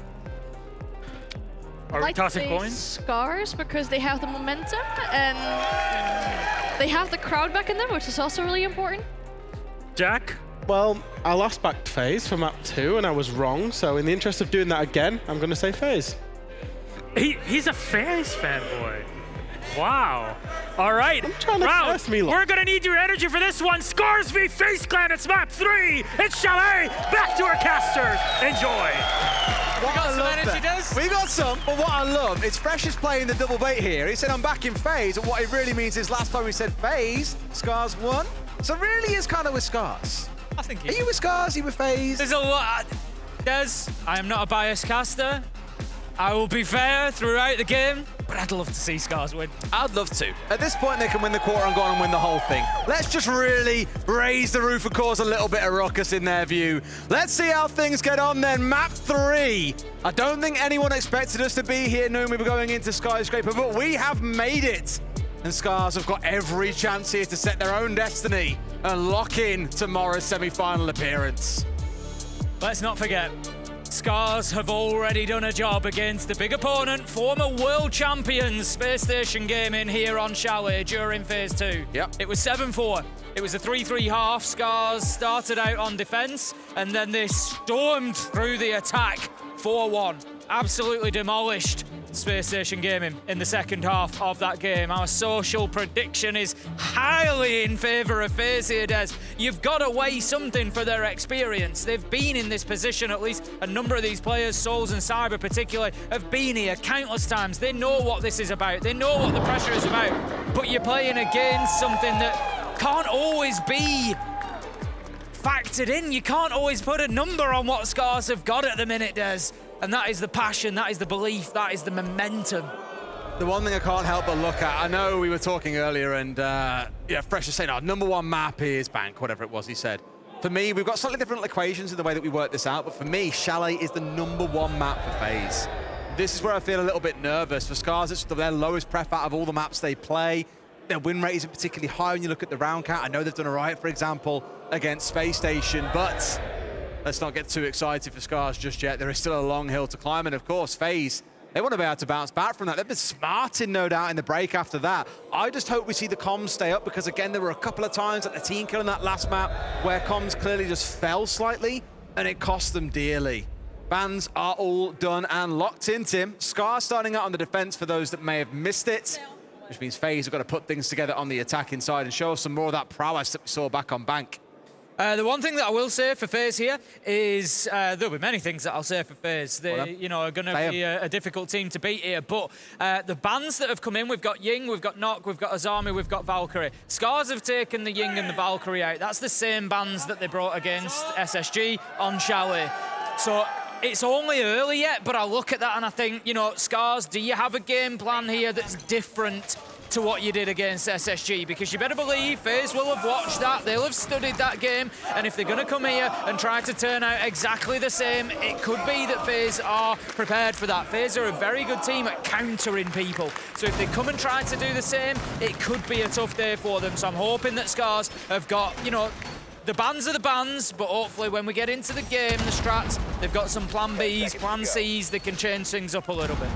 Are we tossing coins? SCARZ, because they have the momentum and they have the crowd back in them, which is also really important. Jack? Well, I last backed FaZe for map 2 and I was wrong, so in the interest of doing that again, I'm going to say FaZe. He's a FaZe fanboy. Wow. All right. I'm trying to test me, we're going to need your energy for this one. SCARZ v FaZe Clan. It's map 3. It's Chalet. Back to our casters. Enjoy. We got some energy, Des. We got some, but what I love, it's Fresh is playing the double bait here. He said, I'm back in FaZe, and what it really means is last time we said FaZe, SCARZ won. So really is kind of with SCARZ. I think Are you with SCARZ? Are you with FaZe? There's a lot. Des, I am not a biased caster. I will be fair throughout the game, but I'd love to see SCARZ win. I'd love to. At this point, they can win the quarter and go on and win the whole thing. Let's just really raise the roof and cause a little bit of ruckus in their view. Let's see how things get on then. Map 3. I don't think anyone expected us to be here knowing we were going into Skyscraper, but we have made it. And SCARZ have got every chance here to set their own destiny and lock in tomorrow's semi-final appearance. Let's not forget, SCARZ have already done a job against the big opponent, former world champions, Space Station Gaming here on Chalet during Phase 2. Yep. It was 7-4. It was a 3-3 half. SCARZ started out on defense, and then they stormed through the attack 4-1. Absolutely demolished Space Station Gaming in the second half of that game. Our social prediction is highly in favor of FaZe here, Des. You've got to weigh something for their experience. They've been in this position, at least a number of these players, Souls and Cyber particularly, have been here countless times. They know what this is about. They know what the pressure is about. But you're playing against something that can't always be factored in. You can't always put a number on what SCARZ have got at the minute, Des. And that is the passion, that is the belief, that is the momentum. The one thing I can't help but look at, I know we were talking earlier and yeah, Fresh is saying our #1 map is Bank, whatever it was he said. For me, we've got slightly different equations in the way that we work this out, but for me, Chalet is the #1 map for FaZe. This is where I feel a little bit nervous. For SCARZ, it's their lowest pref out of all the maps they play. Their win rate isn't particularly high when you look at the round count. I know they've done all right, for example, against Space Station, but let's not get too excited for SCARZ just yet. There is still a long hill to climb, and of course, FaZe, they want to be able to bounce back from that. They've been smarting, no doubt, in the break after that. I just hope we see the comms stay up, because again, there were a couple of times at the team kill in that last map where comms clearly just fell slightly, and it cost them dearly. Bans are all done and locked in, Tim. SCARZ starting out on the defense for those that may have missed it, which means FaZe have got to put things together on the attacking side and show us some more of that prowess that we saw back on Bank. The one thing that I will say for FaZe here is there'll be many things that I'll say for FaZe. They, are going to be a difficult team to beat here. But the bans that have come in, we've got Ying, we've got Nock, we've got Azami, we've got Valkyrie. SCARZ have taken the Ying and the Valkyrie out. That's the same bans that they brought against SSG on Chalet. So it's only early yet, but I look at that and I think, SCARZ, do you have a game plan here that's different to what you did against SSG, because you better believe FaZe will have watched that, they'll have studied that game, and if they're going to come here and try to turn out exactly the same, it could be that FaZe are prepared for that. FaZe are a very good team at countering people, so if they come and try to do the same, it could be a tough day for them. So I'm hoping that SCARZ have got, you know, the bans are the bans, but hopefully when we get into the game, the strats, they've got some plan Bs, plan Cs, they can change things up a little bit.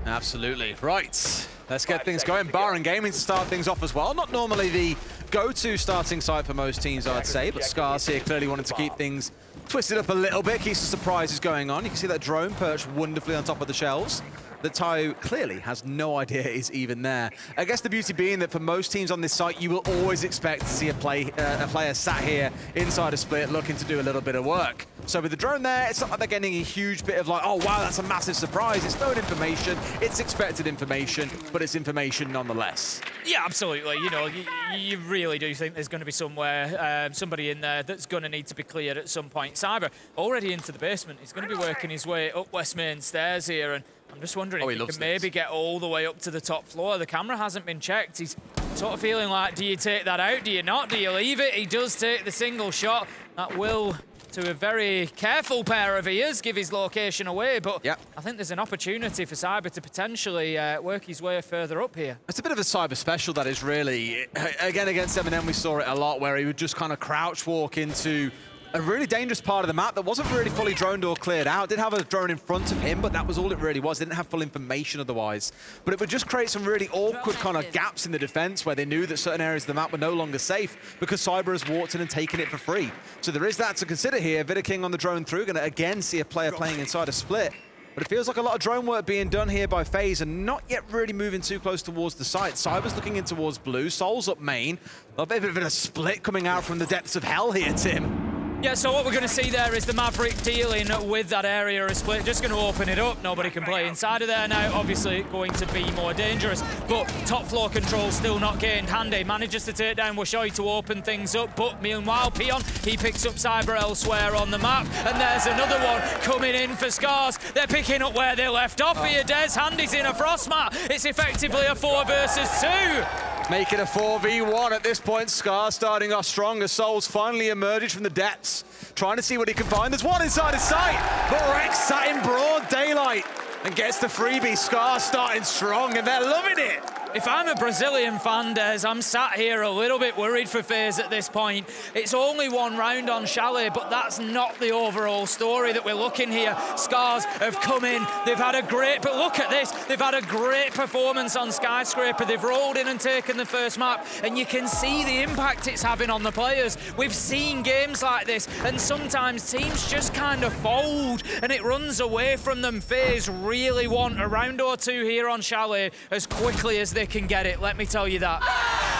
Absolutely. Right. Let's get things going. Baron Gaming to start things off as well. Not normally the go-to starting site for most teams, I'd say, but SCARZ here clearly wanted to keep things twisted up a little bit, keep some surprises going on. You can see that drone perched wonderfully on top of the shells that Tayo clearly has no idea is even there. I guess the beauty being that for most teams on this site, you will always expect to see a player sat here inside a split looking to do a little bit of work. So with the drone there, it's not like they're getting a huge bit of like, oh wow, that's a massive surprise. It's known information, it's expected information, but it's information nonetheless. Yeah, absolutely. You know, you really do think there's going to be somewhere, somebody in there that's going to need to be cleared at some point. Cyber already into the basement. He's going to be working his way up West Main stairs here, and I'm just wondering if he can maybe get all the way up to the top floor. The camera hasn't been checked. He's sort of feeling like, do you take that out? Do you not? Do you leave it? He does take the single shot. That will, to a very careful pair of ears, give his location away, but I think there's an opportunity for Cyber to potentially work his way further up here. It's a bit of a Cyber special, that is, really. Again, against M&M, we saw it a lot, where he would just kind of crouch walk into a really dangerous part of the map that wasn't really fully droned or cleared out. Did have a drone in front of him, but that was all it really was. Didn't have full information otherwise. But it would just create some really awkward kind of gaps in the defense where they knew that certain areas of the map were no longer safe because Cyber has walked in and taken it for free. So there is that to consider here. Vidaking on the drone through, going to again see a player playing inside a split. But it feels like a lot of drone work being done here by FaZe and not yet really moving too close towards the site. Cyber's looking in towards blue, Soul's up main. A bit of a split coming out from the depths of hell here, Tim. Yeah, so what we're going to see there is the Maverick dealing with that area of split. Just going to open it up. Nobody can play inside of there now. Obviously going to be more dangerous, but top floor control still not gained. Handy manages to take down Washoi to open things up, but meanwhile, Peon, he picks up Cyber elsewhere on the map, and there's another one coming in for SCARZ. They're picking up where they left off here, Des. Handy's in a frost mat. It's effectively a 4 versus 2. Make it a 4v1 at this point. SCARZ starting off strong as Souls finally emerges from the depths, trying to see what he can find. There's one inside his sight, but Rex sat in broad daylight and gets the freebie. SCARZ starting strong, and they're loving it. If I'm a Brazilian fan, Des, I'm sat here a little bit worried for FaZe at this point. It's only one round on Chalet, but that's not the overall story that we're looking here. SCARZ have come in, they've had a great, but look at this, they've had a great performance on Skyscraper. They've rolled in and taken the first map, and you can see the impact it's having on the players. We've seen games like this, and sometimes teams just kind of fold, and it runs away from them. FaZe really want a round or two here on Chalet as quickly as they can get it, let me tell you that.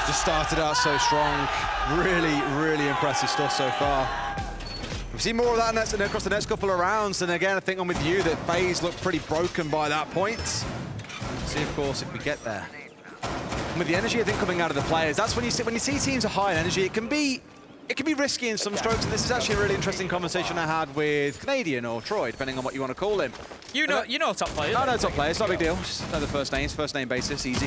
Just started out so strong. Really, really impressive stuff so far. We've seen more of that across the next couple of rounds, and again, I think I'm with you that FaZe looked pretty broken by that point. See, of course, if we get there. And with the energy, I think, coming out of the players, that's when you see teams are high in energy, it can be risky in some strokes, and this is actually a really interesting conversation I had with Canadian or Troy, depending on what you want to call him. You know top players. I know top players, not a big deal. Just know the first name basis, easy.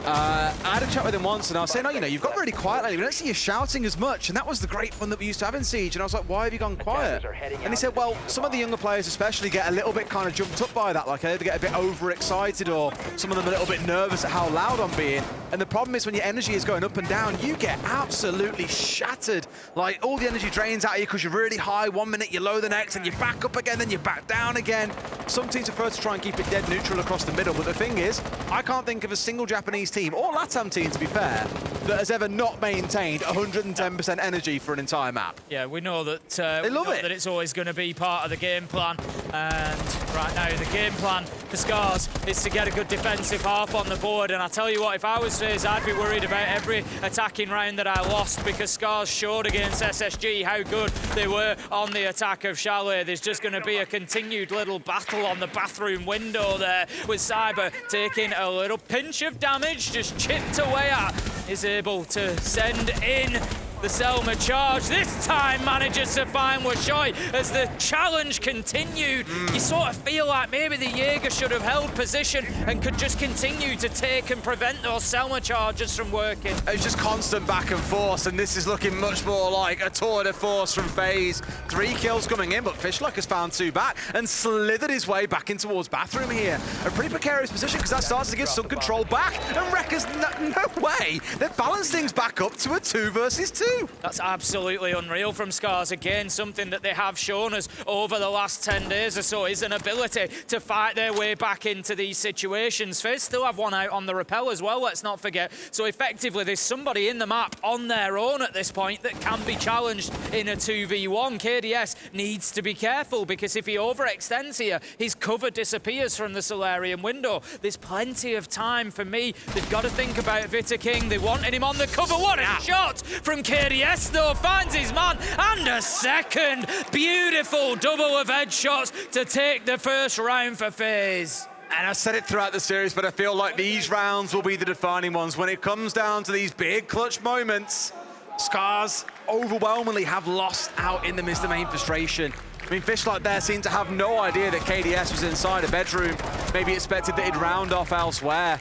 I had a chat with him once, and I was saying, oh, you've got really quiet lately. We don't see you shouting as much, and that was the great fun that we used to have in Siege. And I was like, why have you gone quiet? And he said, well, some of the younger players especially get a little bit kind of jumped up by that, like they get a bit overexcited, or some of them a little bit nervous at how loud I'm being. And the problem is when your energy is going up and down, you get absolutely shattered. Like, all the energy drains out of you because you're really high 1 minute, you're low the next, and you're back up again, then you're back down again. Some teams prefer to try and keep it dead neutral across the middle, but the thing is, I can't think of a single Japanese team, or LATAM team to be fair, that has ever not maintained 110% energy for an entire map. Yeah, we know that that it's always going to be part of the game plan, and right now the game plan for SCARZ is to get a good defensive half on the board, and I tell you what, if I was FaZe, I'd be worried about every attacking round that I lost, because SCARZ showed against SSG how good they were on the attack of Chalet. There's just going to be a continued little battle on the bathroom window there, with Cyber taking a little pinch of damage, just chipped away at, is able to send in The Selma charge this time manages to find Washoy as the challenge continued. You sort of feel like maybe the Jaeger should have held position and could just continue to take and prevent those Selma charges from working. It's just constant back and forth, and this is looking much more like a tour de force from FaZe. 3 kills coming in, but Fishlock has found 2 back and slithered his way back in towards Bathroom here. A pretty precarious position because that starts to give some control back, and Wrecker's no way. They've balanced things back up to a 2 versus 2. That's absolutely unreal from SCARZ. Again, something that they have shown us over the last 10 days or so is an ability to fight their way back into these situations. FaZe still have one out on the rappel as well, let's not forget. So effectively, there's somebody in the map on their own at this point that can be challenged in a 2v1. KDS needs to be careful because if he overextends here, his cover disappears from the Solarium window. There's plenty of time for me. They've got to think about Vita King. They wanted him on the cover. What a shot from KDS though, finds his man, and a second. Beautiful double of headshots to take the first round for FaZe. And I said it throughout the series, but I feel like these rounds will be the defining ones. When it comes down to these big clutch moments, SCARZ overwhelmingly have lost out in the Mr. Main frustration. I mean, Fishlock there seemed to have no idea that KDS was inside a bedroom. Maybe expected that he'd round off elsewhere.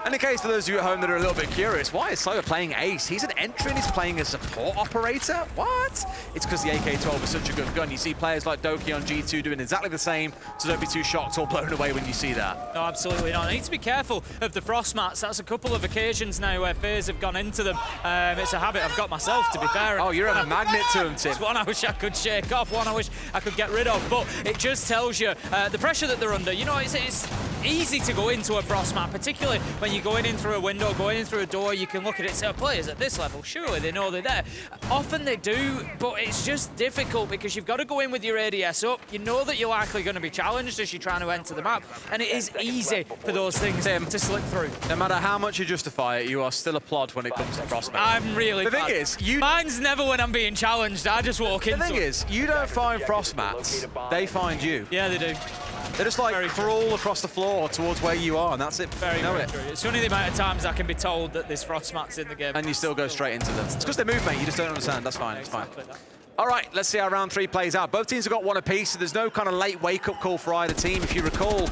And in case for those of you at home that are a little bit curious, why is Soga playing Ace? He's an entry and he's playing a support operator? What? It's because the AK-12 is such a good gun. You see players like Doki on G2 doing exactly the same, so don't be too shocked or blown away when you see that. No, absolutely not. I need to be careful of the frost mats. That's a couple of occasions now where FaZe have gone into them. It's a habit I've got myself, to be fair. Oh, you're a magnet to them, Tim. It's one I wish I could shake off, one I wish I could get rid of, but it just tells you the pressure that they're under. You know, it's easy to go into a frost mat, particularly when you're going in through a window, going in through a door. You can look at it and say, oh, players at this level, surely they know they're there. Often they do, but it's just difficult because you've got to go in with your ADS up. You know that you're likely going to be challenged as you're trying to enter the map, and it is easy for those things to slip through. No matter how much you justify it, you are still a plod when it comes to frost mats. I'm really The thing is, mine's never when I'm being challenged. I just walk into it. The thing is, you don't find frost mats, they find you. Yeah, they do. They just like crawl across the floor towards where you are, and that's it. Very true. It's only the amount of times I can be told that there's frost mats in the game. And you still go straight into them. It's because they move, mate. You just don't understand. That's fine. It's fine. All right, let's see how round 3 plays out. Both teams have got one apiece, so there's no kind of late wake-up call for either team. If you recall,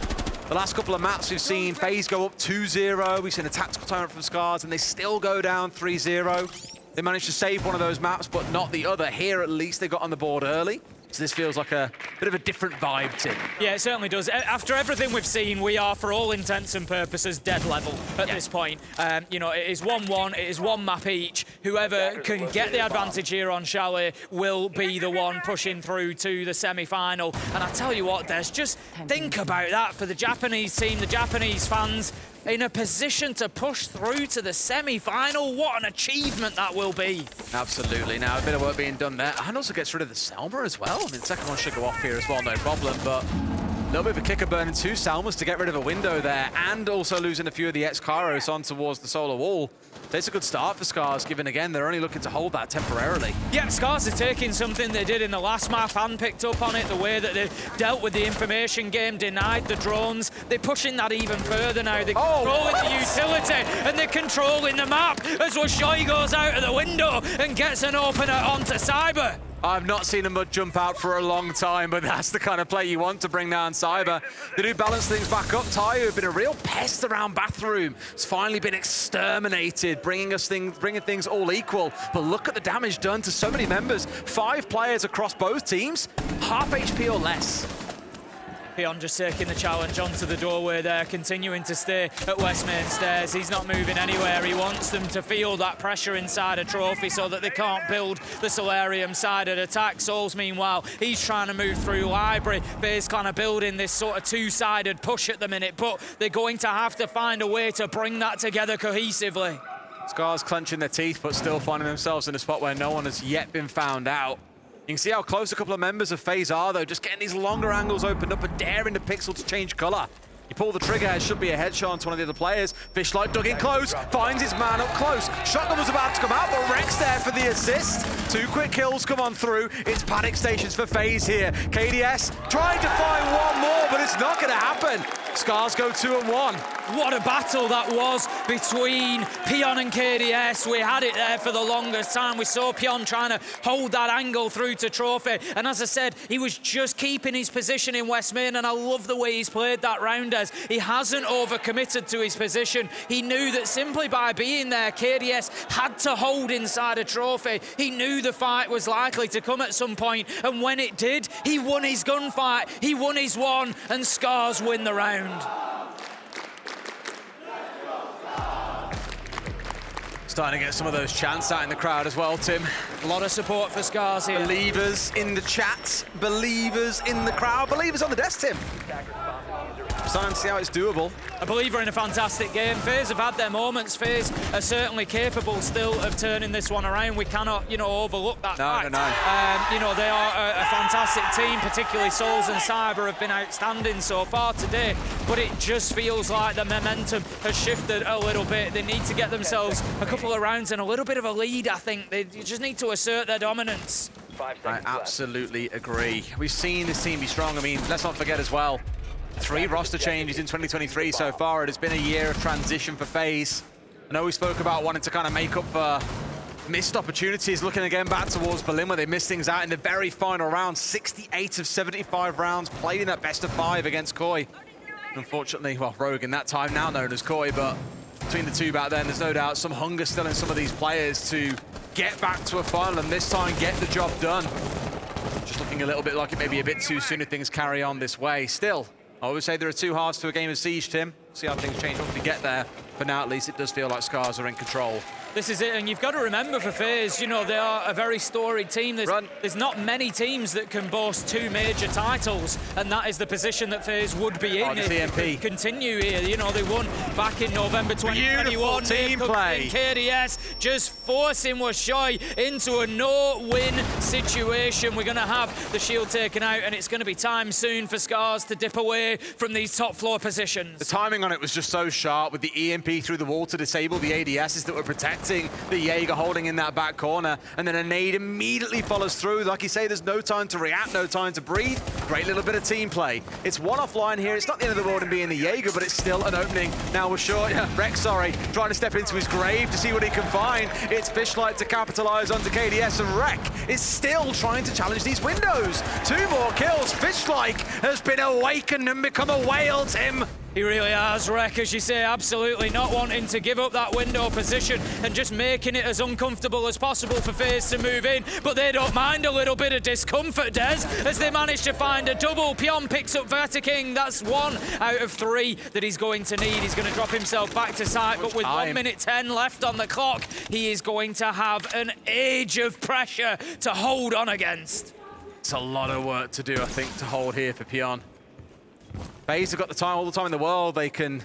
the last couple of maps we've seen FaZe go up 2-0. We've seen a tactical turret from SCARZ, and they still go down 3-0. They managed to save one of those maps, but not the other. Here, at least, they got on the board early. So this feels like a bit of a different vibe, Tim. Yeah, it certainly does. After everything we've seen, we are, for all intents and purposes, dead level at this point. You know, it is 1-1, it is one map each. Whoever can get the advantage here on Chalet will be the one pushing through to the semi-final. And I tell you what, Des, just think about that for the Japanese team, the Japanese fans, in a position to push through to the semi-final. What an achievement that will be. Absolutely. Now, a bit of work being done there. And also gets rid of the Selma as well. I mean, the second one should go off here as well, no problem, but a little bit of a kicker burning 2 Selmas to get rid of a window there, and also losing a few of the ex-Kairos on towards the solar wall. That's a good start for SCARZ, given again they're only looking to hold that temporarily. Yeah, SCARZ are taking something they did in the last map and picked up on it, the way that they dealt with the information game, denied the drones. They're pushing that even further now. They're controlling the utility, and they're controlling the map as Washoy goes out of the window and gets an opener onto Cyber. I've not seen a mud jump out for a long time, but that's the kind of play you want to bring down Cyber. They do balance things back up. Tayo, who've been a real pest around Bathroom, has finally been exterminated, bringing things all equal. But look at the damage done to so many members. 5 players across both teams, half HP or less. Pion just taking the challenge onto the doorway there, continuing to stay at West Main Stairs. He's not moving anywhere. He wants them to feel that pressure inside a trophy so that they can't build the Solarium-sided attack. Souls, meanwhile, he's trying to move through Library. FaZe kind of building this sort of 2-sided push at the minute, but they're going to have to find a way to bring that together cohesively. SCARZ clenching their teeth, but still finding themselves in a spot where no one has yet been found out. You can see how close a couple of members of FaZe are, though, just getting these longer angles opened up and daring the pixel to change color. You pull the trigger, it should be a headshot onto one of the other players. Fishlight dug in close, finds his man up close. Shotgun was about to come out, but Rex there for the assist. 2 quick kills come on through. It's panic stations for FaZe here. KDS trying to find one more, but it's not going to happen. SCARZ go 2-1. What a battle that was between Pion and KDS. We had it there for the longest time. We saw Pion trying to hold that angle through to Trophy. And as I said, he was just keeping his position in West Main, and I love the way he's played that round as he hasn't overcommitted to his position. He knew that simply by being there, KDS had to hold inside a Trophy. He knew the fight was likely to come at some point, and when it did, he won his gunfight, he won his one, and SCARZ win the round. Starting to get some of those chants out in the crowd as well, Tim. A lot of support for SCARZ here. Believers in the chat, believers in the crowd, believers on the desk, Tim. Starting to see how it's doable. A believer in a fantastic game. FaZe have had their moments. FaZe are certainly capable still of turning this one around. We cannot, overlook that fact. No. They are a fantastic team, particularly Souls and Cyber have been outstanding so far today, but it just feels like the momentum has shifted a little bit. They need to get themselves a couple of rounds and a little bit of a lead, I think. They just need to assert their dominance. I absolutely agree. We've seen this team be strong. I mean, let's not forget as well, 3 roster changes in 2023 so far. It has been a year of transition for FaZe. I know we spoke about wanting to kind of make up for missed opportunities, looking again back towards Berlin where they missed things out in the very final round. 68 of 75 rounds played in that best of 5 against Koi. Unfortunately, well, Rogue in that time, now known as Koi, but between the two back then, there's no doubt some hunger still in some of these players to get back to a final and this time get the job done. Just looking a little bit like it may be a bit too soon if things carry on this way. Still, I always say there are 2 halves to a game of Siege, Tim. See how things change once we get there. For now, at least, it does feel like SCARZ are in control. This is it, and you've got to remember for FaZe, they are a very storied team. There's not many teams that can boast 2 major titles, and that is the position that FaZe would be in if they continue here. They won back in November 2021. Team play. KDS just forcing Washoy into a no-win situation. We're going to have the shield taken out, and it's going to be time soon for SCARZ to dip away from these top floor positions. The timing on it was just so sharp with the EMP through the wall to disable the ADSs that were protecting the Jaeger holding in that back corner, and then a nade immediately follows through. Like you say, there's no time to react, no time to breathe. Great little bit of team play. It's one offline here. It's not the end of the world in being the Jaeger, but it's still an opening. Now we're short. Rex, trying to step into his grave to see what he can find. It's Fishlight to capitalize onto KDS, and Rek is still trying to challenge these windows. 2 more kills. Fishlight has been awakened and become a whale, Tim. He really has, Rek, as you say, absolutely not wanting to give up that window position and just making it as uncomfortable as possible for FaZe to move in. But they don't mind a little bit of discomfort, Des, as they manage to find a double. Pion picks up Vertiking. That's 1 out of 3 that he's going to need. He's going to drop himself back to site, but with 1 minute 10 left on the clock, he is going to have an age of pressure to hold on against. It's a lot of work to do, I think, to hold here for Pion. FaZe have got the time, all the time in the world. They can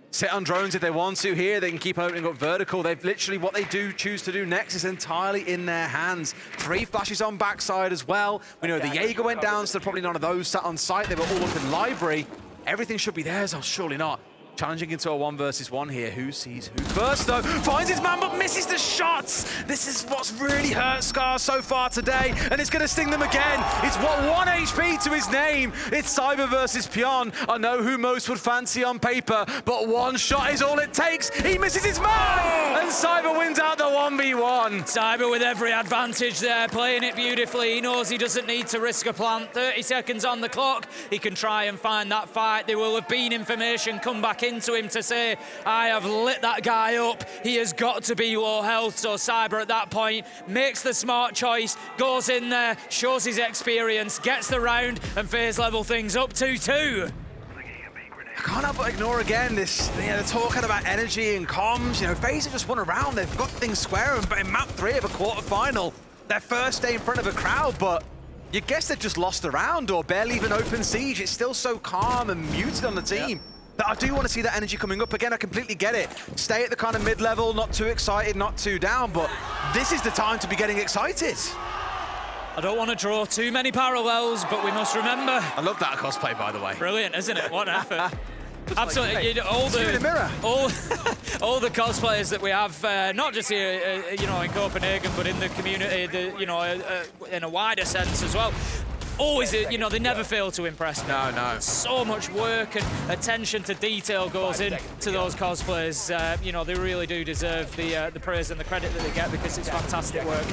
sit on drones if they want to here. They can keep opening up vertical. They've literally, what they do choose to do next is entirely in their hands. 3 flashes on backside as well. We know the Jaeger went down, so probably none of those sat on site. They were all up in library. Everything should be theirs. Oh, surely not. Challenging into a 1 versus 1 here. Who sees who first, though? Finds his man, but misses the shots. This is what's really hurt SCARZ so far today, and it's going to sting them again. It's 1 HP to his name. It's Cyber versus Pion. I know who most would fancy on paper, but 1 shot is all it takes. He misses his man, and Cyber wins out the 1v1. Cyber with every advantage there, playing it beautifully. He knows he doesn't need to risk a plant. 30 seconds on the clock. He can try and find that fight. There will have been information come back into him to say, I have lit that guy up. He has got to be low health. So Cyber at that point makes the smart choice, goes in there, shows his experience, gets the round, and FaZe level things up 2-2. I can't help but ignore again this, they're talking about energy and comms. FaZe have just won a round. They've got things square in map 3 of a quarterfinal. Their first day in front of a crowd, but you guess they've just lost a round or barely even open siege. It's still so calm and muted on the team. But I do want to see that energy coming up. Again, I completely get it. Stay at the kind of mid-level, not too excited, not too down, but this is the time to be getting excited. I don't want to draw too many parallels, but we must remember. I love that cosplay, by the way. Brilliant, isn't it? What an effort. Absolutely, like, hey, all the cosplayers that we have, not just here, in Copenhagen, but in the community, in a wider sense as well. always, you know, they never fail to impress me. No. So much work and attention to detail goes into those cosplays. You know, they really do deserve the praise and the credit that they get because it's fantastic work.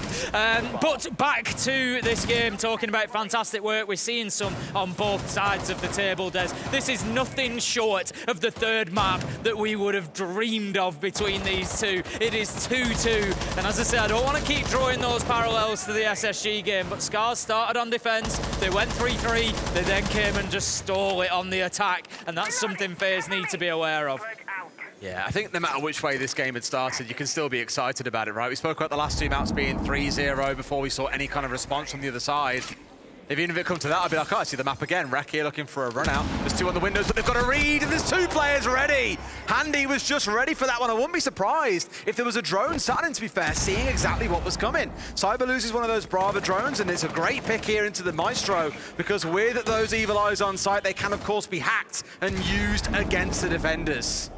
But back to this game, talking about fantastic work, we're seeing some on both sides of the table, Des. This is nothing short of the third map that we would have dreamed of between these two. It is 2-2, and as I said, I don't want to keep drawing those parallels to the SSG game, but SCARZ started on defense, they went 3-3, they then came and just stole it on the attack, and that's something FaZe need to be aware of. Yeah, I think no matter which way this game had started, you can still be excited about it, right? We spoke about the last two maps being 3-0 before we saw any kind of response from the other side. If even if it come to that, I'd be like, oh, I see the map again. Rek here looking for a run out. There's two on the windows, but they've got a read, and there's two players ready. Handy was just ready for that one. I wouldn't be surprised if there was a drone sat in, to be fair, seeing exactly what was coming. Cyber loses one of those Brava drones, and it's a great pick here into the Maestro, because with those Evil Eyes on site, they can, of course, be hacked and used against the defenders.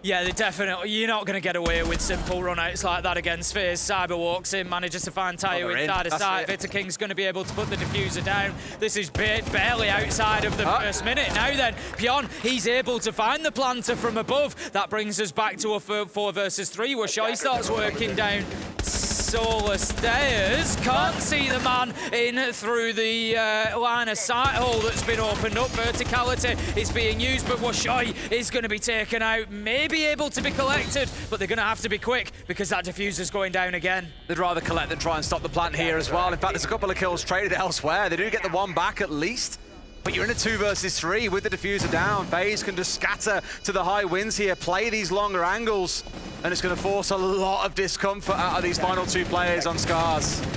Yeah, they definitely. You're not going to get away with simple runouts like that against FaZe. Cyber walks in, manages to find Tayo inside of sight. Victor King's going to be able to put the diffuser down. This is barely outside of the first minute. Now then, Pion, he's able to find the planter from above. That brings us back to a 4 versus 3 where Shai starts working down Solar stairs. Can't see the man in through the line of sight hole that's been opened up. Verticality is being used, but Washai is going to be taken out. Maybe able to be collected, but they're going to have to be quick because that diffuser's going down again. They'd rather collect than try and stop the plant here as well. In fact, there's a couple of kills traded elsewhere. They do get the one back at least. But you're in a 2 versus 3 with the diffuser down. FaZe can just scatter to the high winds here, play these longer angles, and it's going to force a lot of discomfort out of these final 2 players on SCARZ.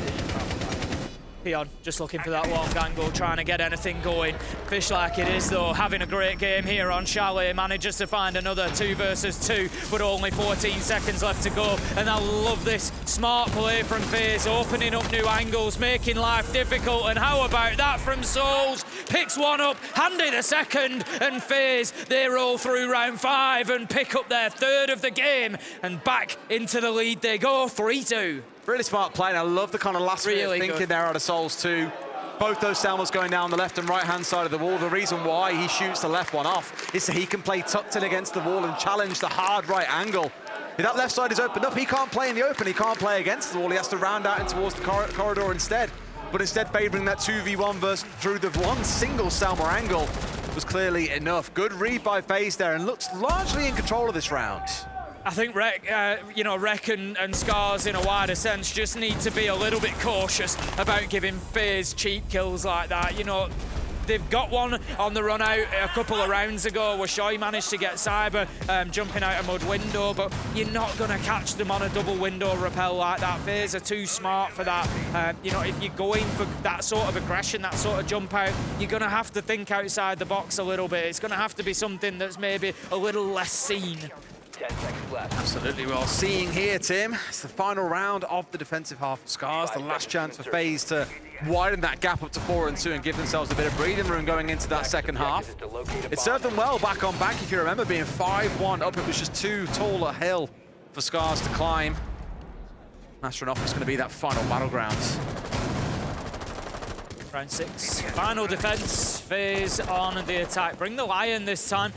Pion just looking for that long angle, trying to get anything going. Fish like it is though, having a great game here on Chalet, manages to find another 2 versus 2, but only 14 seconds left to go. And I love this smart play from FaZe, opening up new angles, making life difficult. And how about that from Souls? Picks one up, Handy the second, and FaZe, they roll through round 5 and pick up their 3rd of the game, and back into the lead they go, 3-2. Really smart play, and I love the kind of last minute thinking there out of Souls too. Both those Selmas going down the left and right-hand side of the wall. The reason why he shoots the left one off is so he can play tucked in against the wall and challenge the hard right angle. If that left side is opened up, he can't play in the open, he can't play against the wall. He has to round out and towards the corridor instead. But instead favouring that 2v1 versus through the one single Selma angle was clearly enough. Good read by FaZe there, and looks largely in control of this round. I think Rek and SCARZ in a wider sense just need to be a little bit cautious about giving FaZe cheap kills like that. You know, they've got one on the run out a couple of rounds ago where Shai managed to get Cyber jumping out a mud window, but you're not going to catch them on a double window rappel like that. FaZe are too smart for that. You know, if you're going for that sort of aggression, that sort of jump out, you're going to have to think outside the box a little bit. It's going to have to be something that's maybe a little less seen. 10 seconds left. Absolutely well seeing here, Tim. It's the final round of the defensive half of SCARZ. The last chance for FaZe to widen that gap up to 4 and 2 and give themselves a bit of breathing room going into that second half. It served them well back on back, if you remember, being 5-1 up. It was just too tall a hill for SCARZ to climb. Astronaut is going to be that final battleground. Round 6, final defense, FaZe on the attack. Bring the Lion this time,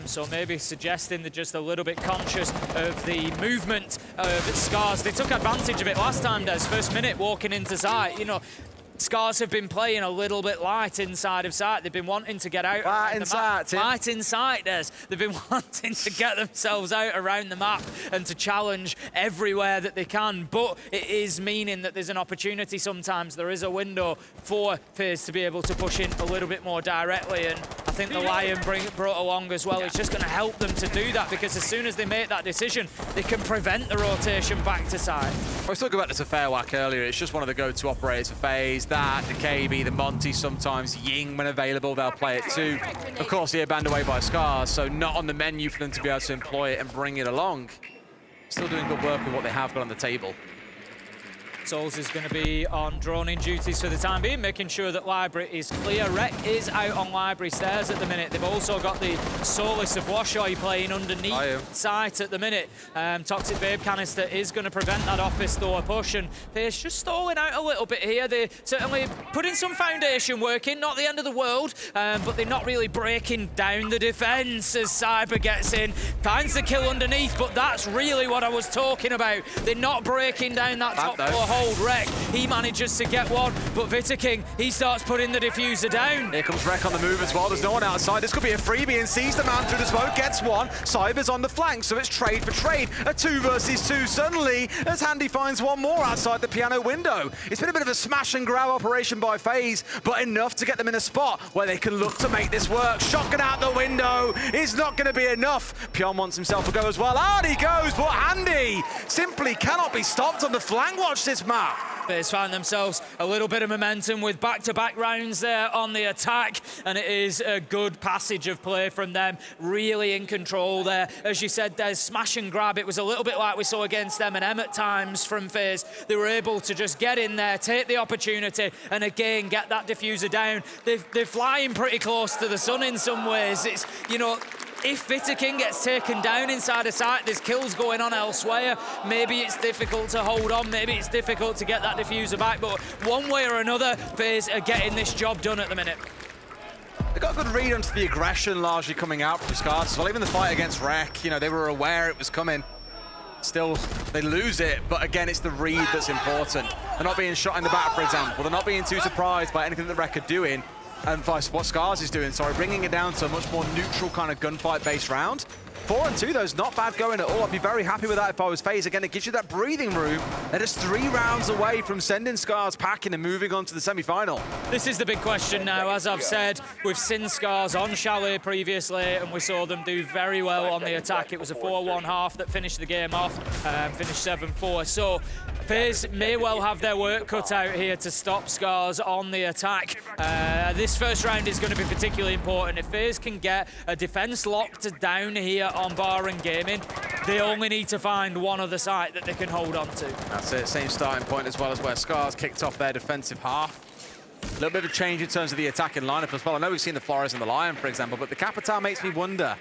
so maybe suggesting they're just a little bit conscious of the movement of SCARZ. They took advantage of it last time, Des, first minute walking into sight. You know, SCARZ have been playing a little bit light inside of sight. They've been wanting to get out. Light in sight, Tim. Light in sight, Des. They've been wanting to get themselves out around the map and to challenge everywhere that they can. But it is meaning that there's an opportunity sometimes. There is a window for FaZe to be able to push in a little bit more directly. And I think the Lion brought along as well. It's just going to help them to do that, because as soon as they make that decision, they can prevent the rotation back to side. I was talking about this affair whack earlier. It's just one of the go-to operators for FaZe. That, the KB, the Monty, sometimes Ying when available, they'll play it too. Of course, they're banned away by SCARZ, so not on the menu for them to be able to employ it and bring it along. Still doing good work with what they have got on the table. Souls is going to be on droning duties for the time being, making sure that Library is clear. Rec is out on Library stairs at the minute. They've also got the Solace of Washoy playing underneath site at the minute. Toxic Babe Canister is going to prevent that office door push, and FaZe just stalling out a little bit here. They're certainly putting some foundation work in, not the end of the world, but they're not really breaking down the defense as Cyber gets in, finds the kill underneath, but that's really what I was talking about. They're not breaking down that top floor hold. Rec, he manages to get one, but Vitaking, he starts putting the diffuser down. Here comes Rec on the move as well. There's no one outside. This could be a freebie, and sees the man through the smoke, gets one. Cyber's on the flank, so it's trade for trade. A 2 versus 2 suddenly, as Handy finds one more outside the piano window. It's been a bit of a smash and grab operation by FaZe, but enough to get them in a spot where they can look to make this work. Shotgun out the window is not going to be enough. Pion wants himself to go as well. Out he goes, but Handy simply cannot be stopped on the flank. Watch this map. FaZe found themselves a little bit of momentum with back-to-back rounds there on the attack, and it is a good passage of play from them, really in control there. As you said, there's smash and grab. It was a little bit like we saw against M&M at times from FaZe. They were able to just get in there, take the opportunity, and again, get that diffuser down. They're flying pretty close to the sun in some ways. It's, you know, if Vitaking gets taken down inside a site, there's kills going on elsewhere. Maybe it's difficult to hold on, maybe it's difficult to get that diffuser back, but one way or another, FaZe are getting this job done at the minute. They got a good read onto the aggression largely coming out from SCARZ as well. Even the fight against Rec, you know, they were aware it was coming. Still, they lose it, but again, it's the read that's important. They're not being shot in the back, for example. They're not being too surprised by anything that Rec are doing. And what SCARZ is doing, sorry, bringing it down to a much more neutral kind of gunfight-based round. 4-2, though, is not bad going at all. I'd be very happy with that if I was FaZe. Again, it gives you that breathing room. They're just 3 rounds away from sending SCARZ packing and moving on to the semi-final. This is the big question now. As I've said, we've seen SCARZ on Chalet previously, and we saw them do very well on the attack. It was a 4-1 half that finished the game off, finished 7-4. So FaZe may well have their work cut out here to stop SCARZ on the attack. This first round is going to be particularly important. If FaZe can get a defense locked down here on Bar and Gaming, they only need to find one other site that they can hold on to. That's it, same starting point as well as where SCARZ kicked off their defensive half. A little bit of a change in terms of the attacking lineup as well. I know we've seen the Flores and the Lion, for example, but the Capital makes me wonder,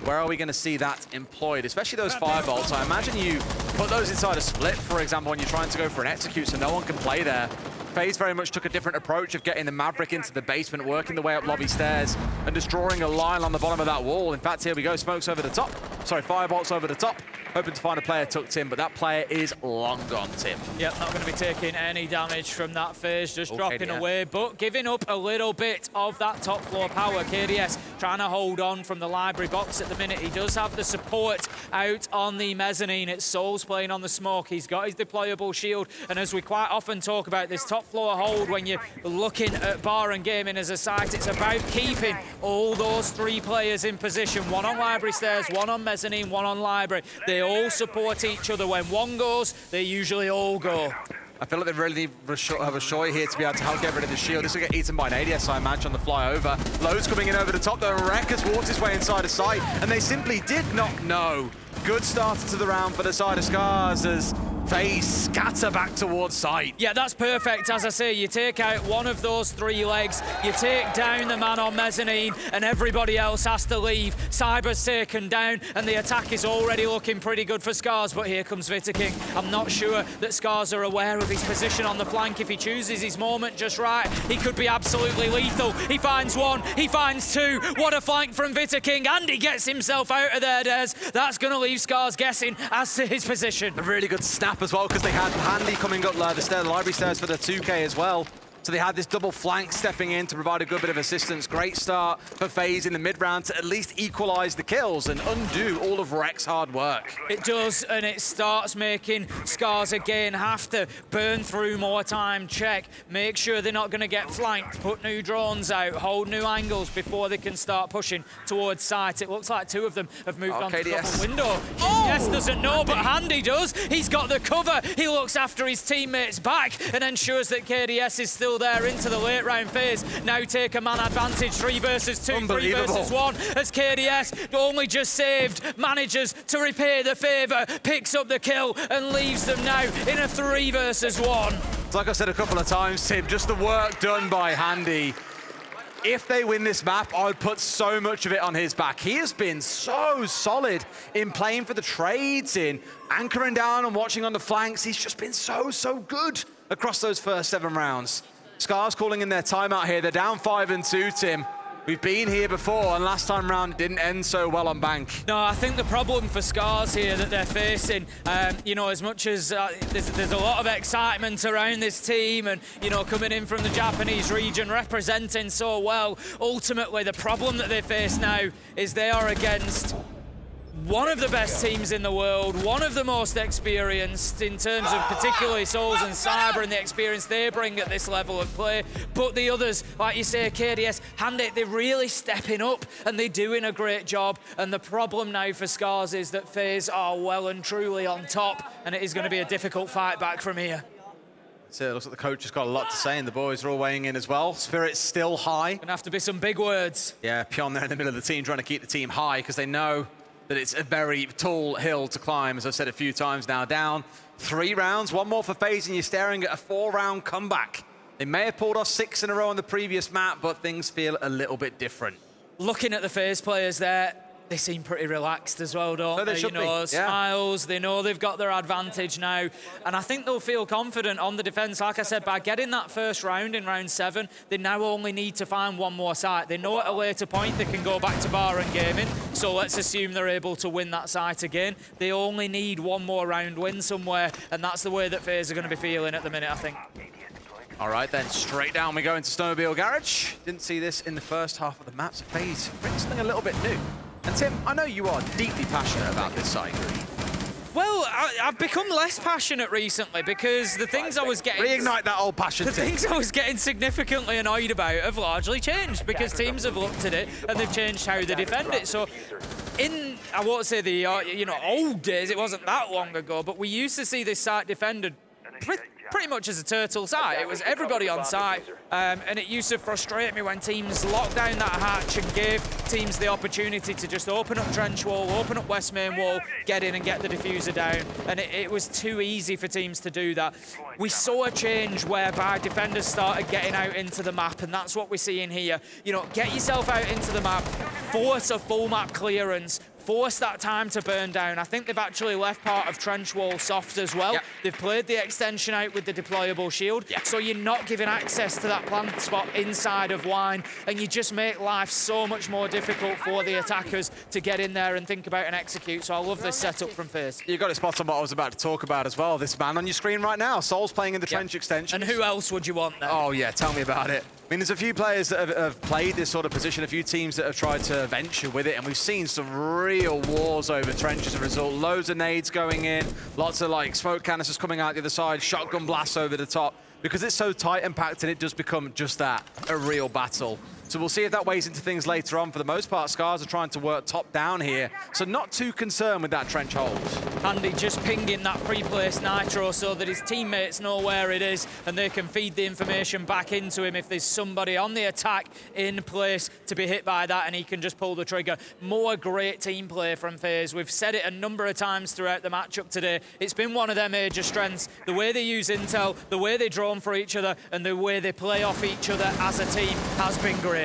where are we going to see that employed? Especially those firebolts. I imagine you put those inside a split, for example, when you're trying to go for an execute so no one can play there. FaZe very much took a different approach of getting the Maverick into the basement, working the way up lobby stairs, and just drawing a line on the bottom of that wall. In fact, here we go, smokes over the top. Sorry, firebolts over the top. Hoping to find a player tucked in, but that player is long gone, Tim. Yep, not going to be taking any damage from that FaZe, just dropping away, but giving up a little bit of that top floor power. KDS trying to hold on from the library box at the minute. He does have the support out on the mezzanine. It's Souls playing on the smoke. He's got his deployable shield, and as we quite often talk about this top floor hold when you're looking at Bar and Gaming as a site, it's about keeping all those 3 players in position. One on library stairs, one on mezzanine, one on library. They all support each other. When one goes, they usually all go. I feel like they really need have a Shoy here to be able to help get rid of the shield. This will get eaten by an ADS, I imagine, on the fly over. Loads coming in over the top, though. Rec has walked his way inside a site, and they simply did not know. Good start to the round for the side of SCARZ as FaZe scatter back towards site. Yeah, that's perfect. As I say, you take out one of those 3 legs, you take down the man on mezzanine, and everybody else has to leave. Cyber's taken down, and the attack is already looking pretty good for SCARZ, but here comes Vitaking. I'm not sure that SCARZ are aware of his position on the flank. If he chooses his moment just right, he could be absolutely lethal. He finds 1, he finds 2. What a flank from Vitaking, and he gets himself out of there, Des. That's going to leave SCARZ guessing as to his position. A really good snap as well, because they had Handy coming up the library stairs for the 2K as well. So they had this double flank stepping in to provide a good bit of assistance. Great start for FaZe in the mid-round to at least equalize the kills and undo all of Rec's hard work. It does, and it starts making SCARZ again have to burn through more time, check, make sure they're not going to get flanked, put new drones out, hold new angles before they can start pushing towards site. It looks like 2 of them have moved on to the double window. Yes doesn't know, but Handy does. He's got the cover. He looks after his teammates back and ensures that KDS is still still there into the late round phase. Now take a man advantage, 3 versus 2, 3 versus 1, as KDS only just saved, manages to repay the favour, picks up the kill and leaves them now in a 3 versus 1. It's like I said a couple of times, Tim, just the work done by Handy. If they win this map, I would put so much of it on his back. He has been so solid in playing for the trades, in anchoring down and watching on the flanks. He's just been so good across those first 7 rounds. SCARZ calling in their timeout here. They're down 5-2, Tim. We've been here before, and last time round it didn't end so well on Bank. No, I think the problem for SCARZ here that they're facing, you know, as much as there's a lot of excitement around this team and, you know, coming in from the Japanese region, representing so well, ultimately the problem that they face now is they are against one of the best teams in the world, one of the most experienced in terms of particularly Souls and Cyber and the experience they bring at this level of play. But the others, like you say, KDS, Handy, they're really stepping up and they're doing a great job. And the problem now for SCARZ is that FaZe are well and truly on top, and it is going to be a difficult fight back from here. So it looks like the coach has got a lot to say, and the boys are all weighing in as well. Spirit's still high. Gonna have to be some big words. Yeah, Pion there in the middle of the team trying to keep the team high because they know that it's a very tall hill to climb, as I've said a few times now. Down 3 rounds, 1 more for FaZe, and you're staring at a 4-round comeback. They may have pulled off 6 in a row on the previous map, but things feel a little bit different. Looking at the FaZe players there, they seem pretty relaxed as well, don't they? You know, smiles, they know they've got their advantage now. And I think they'll feel confident on the defense. Like I said, by getting that first round in round 7, they now only need to find 1 more site. They know at a later point they can go back to bar and gaming, so let's assume they're able to win that site again. They only need 1 more round win somewhere, and that's the way that FaZe are going to be feeling at the minute, I think. All right, then, straight down we go into Snowmobile Garage. Didn't see this in the first half of the map, so FaZe brings something a little bit new. And Tim, I know you are deeply passionate about this site. Well, I've become less passionate recently because the things I was getting... Reignite that old passion, The things I was getting significantly annoyed about have largely changed because teams have looked at it and they've changed how they defend it. So in, I won't say the you know, old days, it wasn't that long ago, but we used to see this site defended pretty much as a turtle site. It was everybody on site, and it used to frustrate me when teams locked down that hatch and gave teams the opportunity to just open up trench wall, open up west main wall, get in and get the diffuser down, and it was too easy for teams to do that. We saw a change whereby defenders started getting out into the map, and that's what we're seeing here. You know, get yourself out into the map, force a full map clearance, force that time to burn down. I think they've actually left part of trench wall soft as well. Yep. They've played the extension out with the deployable shield, so you're not giving access to that plant spot inside of Wine, and you just make life so much more difficult for the attackers to get in there and think about and execute. So I love this setup from FaZe. You got it spot on what I was about to talk about as well. This man on your screen right now, Soul's playing in the trench extension. And who else would you want there? Oh yeah, tell me about it. I mean, there's a few players that have played this sort of position, a few teams that have tried to venture with it, and we've seen some real wars over trench as a result. Loads of nades going in, lots of like smoke canisters coming out the other side, shotgun blasts over the top. Because it's so tight and packed, and it does become just that, a real battle. So we'll see if that weighs into things later on. For the most part, SCARZ are trying to work top down here, so not too concerned with that trench hold. Andy just pinging that pre-placed nitro so that his teammates know where it is and they can feed the information back into him if there's somebody on the attack in place to be hit by that, and he can just pull the trigger. More great team play from FaZe. We've said it a number of times throughout the matchup today. It's been one of their major strengths. The way they use intel, the way they drone for each other, and the way they play off each other as a team has been great.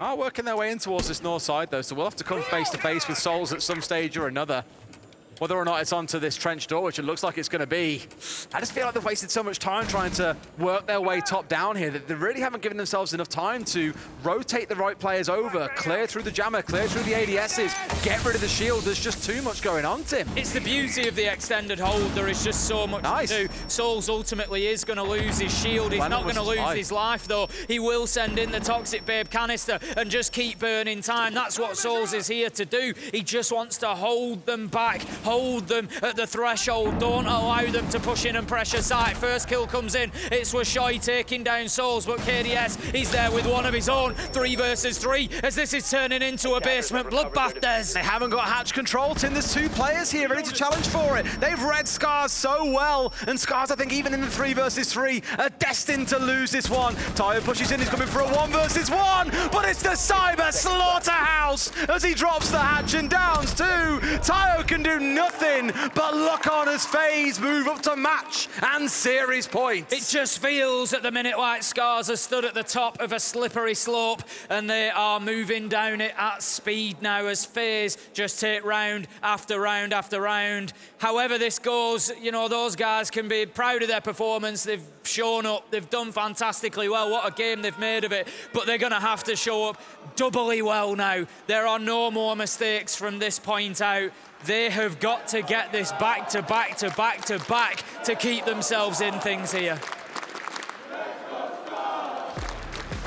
Are working their way in towards this north side, though, so we'll have to come face to face with Souls at some stage or another. Whether or not it's onto this trench door, which it looks like it's going to be. I just feel like they've wasted so much time trying to work their way top down here that they really haven't given themselves enough time to rotate the right players over, clear through the jammer, clear through the ADSs, get rid of the shield. There's just too much going on, Tim. It's the beauty of the extended hold. There is just so much to do. Souls ultimately is going to lose his shield. He's not going to lose his life, though. He will send in the Toxic Babe canister and just keep burning time. That's what Souls is here to do. He just wants to hold them back, hold them at the threshold, don't allow them to push in and pressure site. First kill comes in, it's Washoi taking down Souls, but KDS, he's there with one of his own. 3 versus 3, as this is turning into a basement bloodbath, Des. They haven't got hatch control, Tim. There's 2 players here ready to challenge for it. They've read SCARZ so well, and SCARZ, I think, even in the 3 versus 3, are destined to lose this one. Tayo pushes in, he's coming for a 1 versus 1, but it's the Cyber slaughterhouse as he drops the hatch and downs 2. Tayo can do nothing but look on as FaZe move up to match and series points. It just feels at the minute like SCARZ has stood at the top of a slippery slope, and they are moving down it at speed now as FaZe just take round after round after round. However this goes, you know, those guys can be proud of their performance. They've shown up, they've done fantastically well. What a game they've made of it, but they're going to have to show up doubly well now. There are no more mistakes from this point out. They have got to get this back to back to back to back to keep themselves in things here.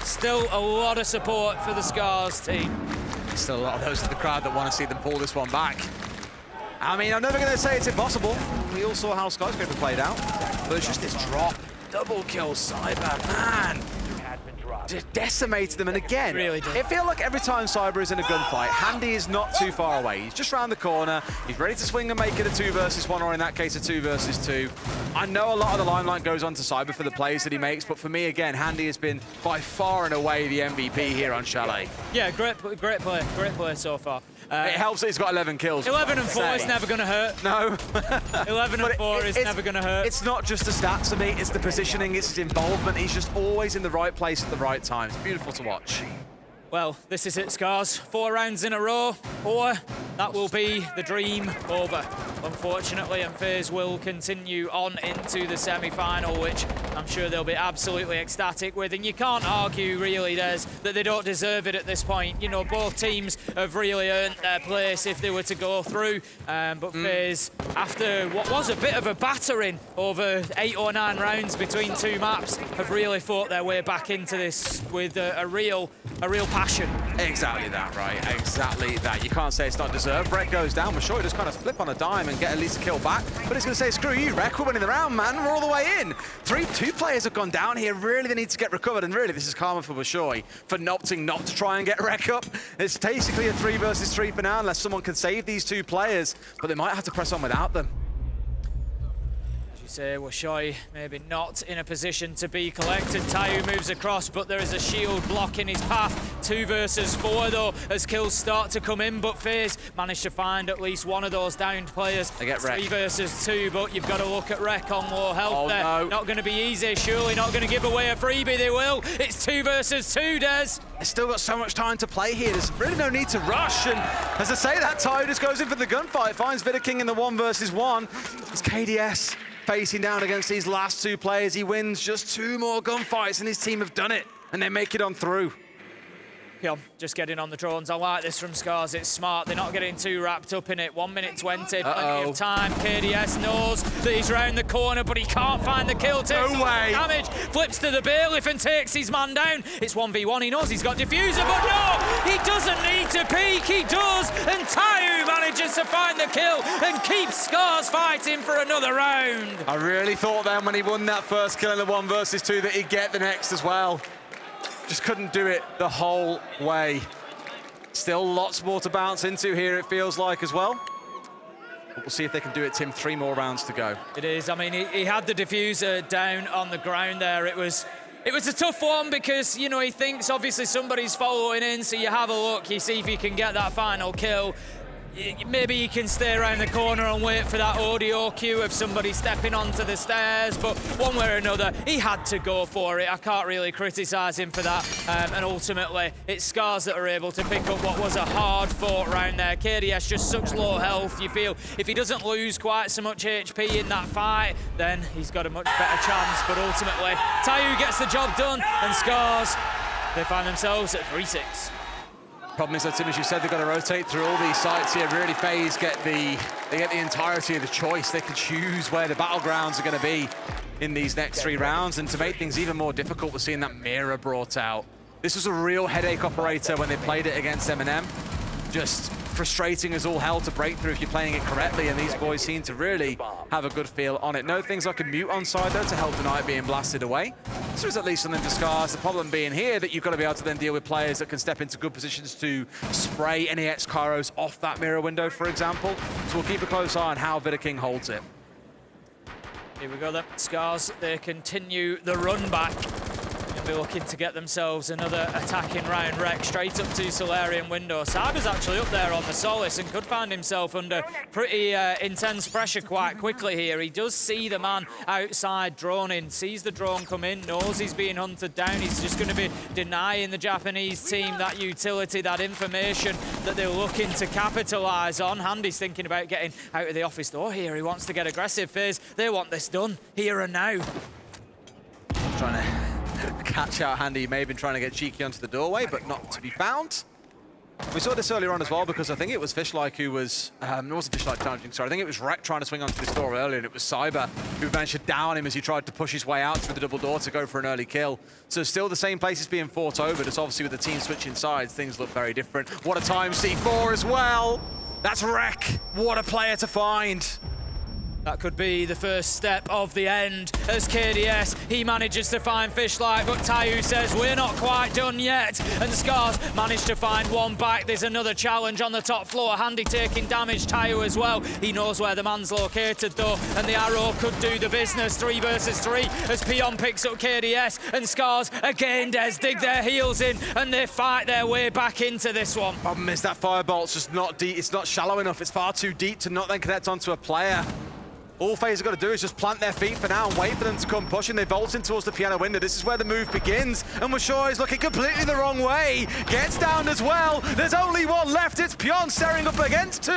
Still a lot of support for the SCARZ team. Still a lot of those in the crowd that want to see them pull this one back. I mean, I'm never going to say it's impossible. We all saw how Skyscraper played out, but it's just this drop. Double kill Cyber, man. Just decimated them, and again, really did. It feels like every time Cyber is in a gunfight, Handy is not too far away. He's just round the corner, he's ready to swing and make it a 2 versus 1, or in that case, a 2 versus 2. I know a lot of the limelight goes on to Cyber for the plays that he makes, but for me, again, Handy has been by far and away the MVP here on Chalet. Yeah, great play so far. It helps that he's got 11 kills. 11 and 4 is never going to hurt. No. 11 and 4 is never going to hurt. It's not just the stats for me, it's the positioning, it's his involvement. He's just always in the right place at the right time. It's beautiful to watch. Well, this is it, SCARZ. 4 rounds in a row, or that will be the dream over, unfortunately, and FaZe will continue on into the semi-final, which I'm sure they'll be absolutely ecstatic with, and you can't argue, really, Des, that they don't deserve it at this point. You know, both teams have really earned their place if they were to go through, but FaZe, after what was a bit of a battering over 8 or 9 rounds between 2 maps, have really fought their way back into this with a real passion. Exactly that, right? Exactly that. You can't say it's not deserved. Brett goes down. Washoi just kind of flip on a dime and get at least a kill back. But he's going to say, screw you, Rek. We're winning the round, man. We're all the way in. 2 players have gone down here. Really, they need to get recovered. And really, this is karma for Washoi for opting not to try and get Rek up. It's basically a 3 versus 3 for now, unless someone can save these 2 players. But they might have to press on without them. Say Washoi maybe not in a position to be collected. Tayu moves across, but there is a shield blocking his path. 2 versus 4 though, as kills start to come in, but FaZe managed to find at least one of those downed players. They get Rek. 3 versus 2, but you've got to look at Rek on low health there. No. Not going to be easy, surely not going to give away a freebie, they will. It's 2 versus 2, Des. They've still got so much time to play here. There's really no need to rush. And as I say that, Tayu just goes in for the gunfight, finds Vidaking in the 1 versus 1. It's KDS facing down against these last 2 players. He wins just 2 more gunfights, and his team have done it, and they make it on through. Yeah, just getting on the drones. I like this from SCARZ. It's smart. They're not getting too wrapped up in it. 1 minute 20, plenty of time. KDS knows that he's round the corner, but he can't find the kill. Takes No way. damage. Flips to the bailiff and takes his man down. It's 1v1. He knows he's got diffuser, but no! He doesn't need to peek. He does. And Tayu manages to find the kill and keeps SCARZ fighting for another round. I really thought then when he won that first kill in the 1 versus 2 that he'd get the next as well. Just couldn't do it the whole way. Still lots more to bounce into here, it feels like, as well. But we'll see if they can do it, Tim. 3 more rounds to go. It is. I mean, he had the diffuser down on the ground there. It was a tough one because, you know, he thinks obviously somebody's following in, so you have a look, you see if you can get that final kill. Maybe you can stay around the corner and wait for that audio cue of somebody stepping onto the stairs, but one way or another, he had to go for it. I can't really criticise him for that, and ultimately, it's SCARZ that are able to pick up what was a hard-fought round there. KDS just such low health, you feel if he doesn't lose quite so much HP in that fight, then he's got a much better chance, but ultimately, Tayu gets the job done, and SCARZ, they find themselves at 3-6. Problem is that, Tim, as you said, they've got to rotate through all these sites here. Really, FaZe get the entirety of the choice. They can choose where the battlegrounds are going to be in these next 3 rounds. And to make things even more difficult, we're seeing that mirror brought out. This was a real headache operator when they played it against Eminem. Just frustrating as all hell to break through if you're playing it correctly, and these boys seem to really have a good feel on it. No things like a mute on side, though, to help deny it being blasted away. So there's at least something for SCARZ. The problem being here that you've got to be able to then deal with players that can step into good positions to spray any X-Kairos off that mirror window, for example. So we'll keep a close eye on how Vidaking holds it. Here we go then. SCARZ, they continue the run back. They'll be looking to get themselves another attacking round. Rek straight up to Solarian window. Cyber's actually up there on the Solace and could find himself under pretty intense pressure quite quickly here. He does see the man outside droning, sees the drone come in, knows he's being hunted down. He's just going to be denying the Japanese team that utility, that information that they're looking to capitalise on. Handy's thinking about getting out of the office door here. He wants to get aggressive. FaZe, they want this done here and now. Trying to catch out Handy. He may have been trying to get cheeky onto the doorway, but not to be found. We saw this earlier on as well, because I think it was Fishlike who was, it wasn't Fishlike challenging, sorry, I think it was Rek trying to swing onto this door earlier, and it was Cyber who managed to down him as he tried to push his way out through the double door to go for an early kill. So still the same places being fought over, just obviously with the team switching sides, things look very different. What a time, C4 as well! That's Rek! What a player to find! That could be the first step of the end as KDS, he manages to find Fishlike, but Tayu says we're not quite done yet. And SCARZ managed to find one back. There's another challenge on the top floor. Handy taking damage, Tayu as well. He knows where the man's located though, and the arrow could do the business. 3 versus 3 as Pion picks up KDS, and SCARZ again, Des, dig their heels in, and they fight their way back into this one. Problem is that firebolt's just not deep, it's not shallow enough, it's far too deep to not then connect onto a player. All FaZe have got to do is just plant their feet for now and wait for them to come pushing. They vault in towards the piano window. This is where the move begins. And Washaw is looking completely the wrong way. Gets down as well. There's only one left. It's Pion staring up against 2.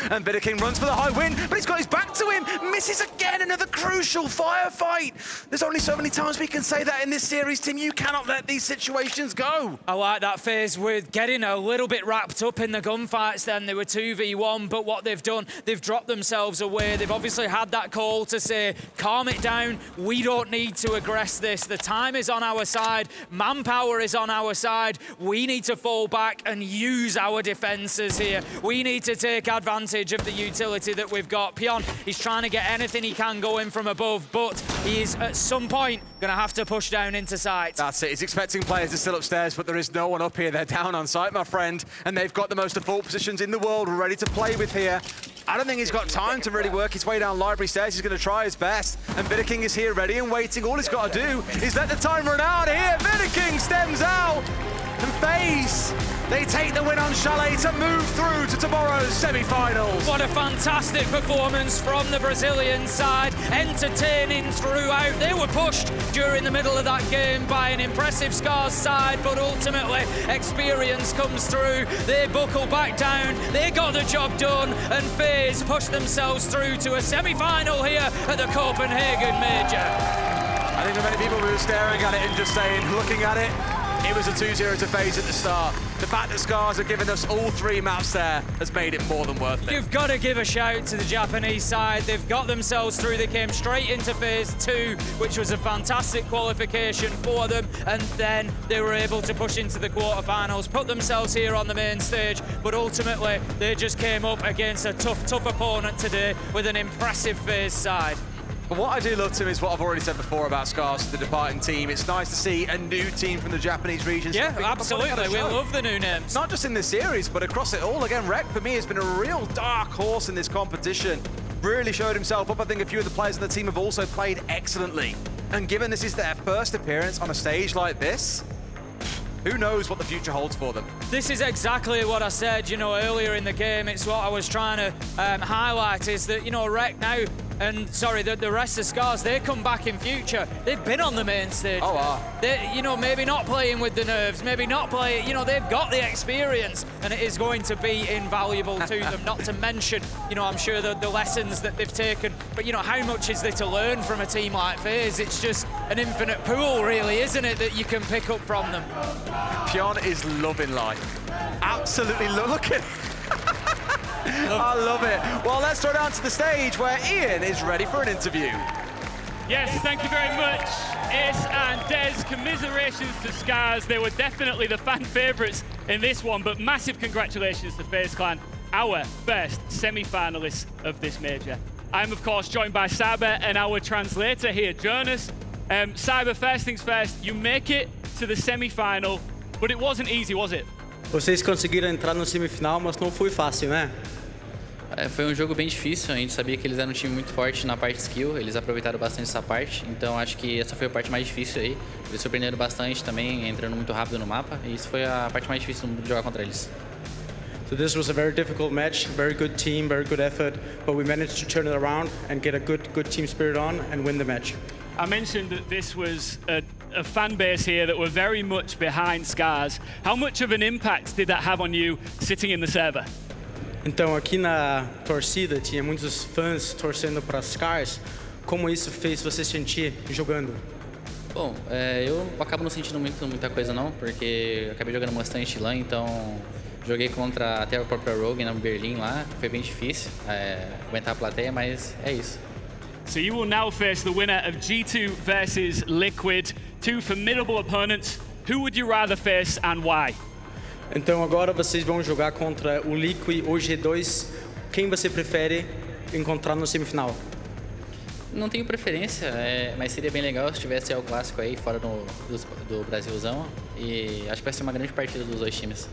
And Vidaking runs for the high win, but he's got his back to him. Misses again. Another crucial firefight. There's only so many times we can say that in this series, Tim. You cannot let these situations go. I like that FaZe with getting a little bit wrapped up in the gunfights then. They were 2v1, but what they've done, they've dropped themselves away. They've obviously had that call to say, calm it down, we don't need to aggress this. The time is on our side, manpower is on our side. We need to fall back and use our defenses here. We need to take advantage of the utility that we've got. Pion, he's trying to get anything he can going from above, but he is at some point going to have to push down into sight. That's it. He's expecting players to still upstairs, but there is no one up here. They're down on site, my friend, and they've got the most default positions in the world ready to play with here. I don't think he's got time to really work his way down library stairs. He's going to try his best. And Vidaking is here ready and waiting. All he's got to do is let the time run out here. Vidaking stems out. And FaZe, they take the win on Chalet to move through to tomorrow's semi-finals. What a fantastic performance from the Brazilian side. Entertaining throughout. They were pushed during the middle of that game by an impressive SCARZ side, but ultimately experience comes through. They buckle back down. They got the job done, and FaZe pushed themselves through to a semi-final here at the Copenhagen Major. I think there are many people who were staring at it and just saying, looking at it, it was a 2-0 to FaZe at the start. The fact that SCARZ have given us all 3 maps there has made it more than worth it. You've got to give a shout to the Japanese side. They've got themselves through. They came straight into phase 2, which was a fantastic qualification for them. And then they were able to push into the quarterfinals, put themselves here on the main stage. But ultimately, they just came up against a tough opponent today with an impressive phase side. But what I do love, Tim, is what I've already said before about SCARZ, the departing team. It's nice to see a new team from the Japanese region. Yeah, absolutely. We love the new names. Not just in this series, but across it all. Again, Rek, for me, has been a real dark horse in this competition. Really showed himself up. I think a few of the players on the team have also played excellently. And given this is their first appearance on a stage like this, who knows what the future holds for them? This is exactly what I said, you know, earlier in the game. It's what I was trying to highlight is that, you know, Rek now, and sorry, the rest of SCARZ, they come back in future. They've been on the main stage. Oh, wow. They, you know, maybe not playing with the nerves, maybe not playing, you know, they've got the experience, and it is going to be invaluable to them. Not to mention, you know, I'm sure the lessons that they've taken, but, you know, how much is there to learn from a team like FaZe? It's just an infinite pool, really, isn't it, that you can pick up from them. Pion is loving life. Absolutely look at I love it. Well, let's throw down to the stage where Ian is ready for an interview. Yes, thank you very much, Ace and Des. Commiserations to SCARZ. They were definitely the fan favourites in this one, but massive congratulations to FaZe Clan our first semi-finalists of this major. I'm, of course, joined by Cyber and our translator here, Jonas. Cyber, first things first, you make it to the semi-final, but it wasn't easy, was it? Vocês conseguiram entrar no semifinal, mas não foi fácil, né? Foi um jogo bem difícil, a gente sabia que eles eram um time muito forte na parte de skill, eles aproveitaram bastante essa parte, então acho que essa foi a parte mais difícil aí. Eles surpreenderam bastante também, entrando muito rápido no mapa, e isso foi a parte mais difícil de jogar contra eles. So this was a very difficult match, very good team, very good effort, but we managed to turn it around and get a good team spirit on and win the match. I mentioned that this was a fan base here that were very much behind SCARZ. How much of an impact did that have on you sitting in the server? Então aqui na torcida tinha muitos fãs torcendo para SCARZ. Como isso fez você sentir jogando? Bom, eu acabo não sentindo muita coisa não, porque eu acabei jogando bastante LAN, então joguei contra até a própria Rogue na Berlim lá, foi bem difícil aguentar a plateia, mas é isso. So you will now face the winner of G2 versus Liquid, two formidable opponents. Who would you rather face and why? Então agora vocês vão jogar contra o Liquid ou G2. Quem você prefere encontrar no semifinal? Não tenho preferência, mas seria bem legal se tivesse algo clássico aí fora do Brasilzão. E acho que vai ser uma grande partida dos dois times.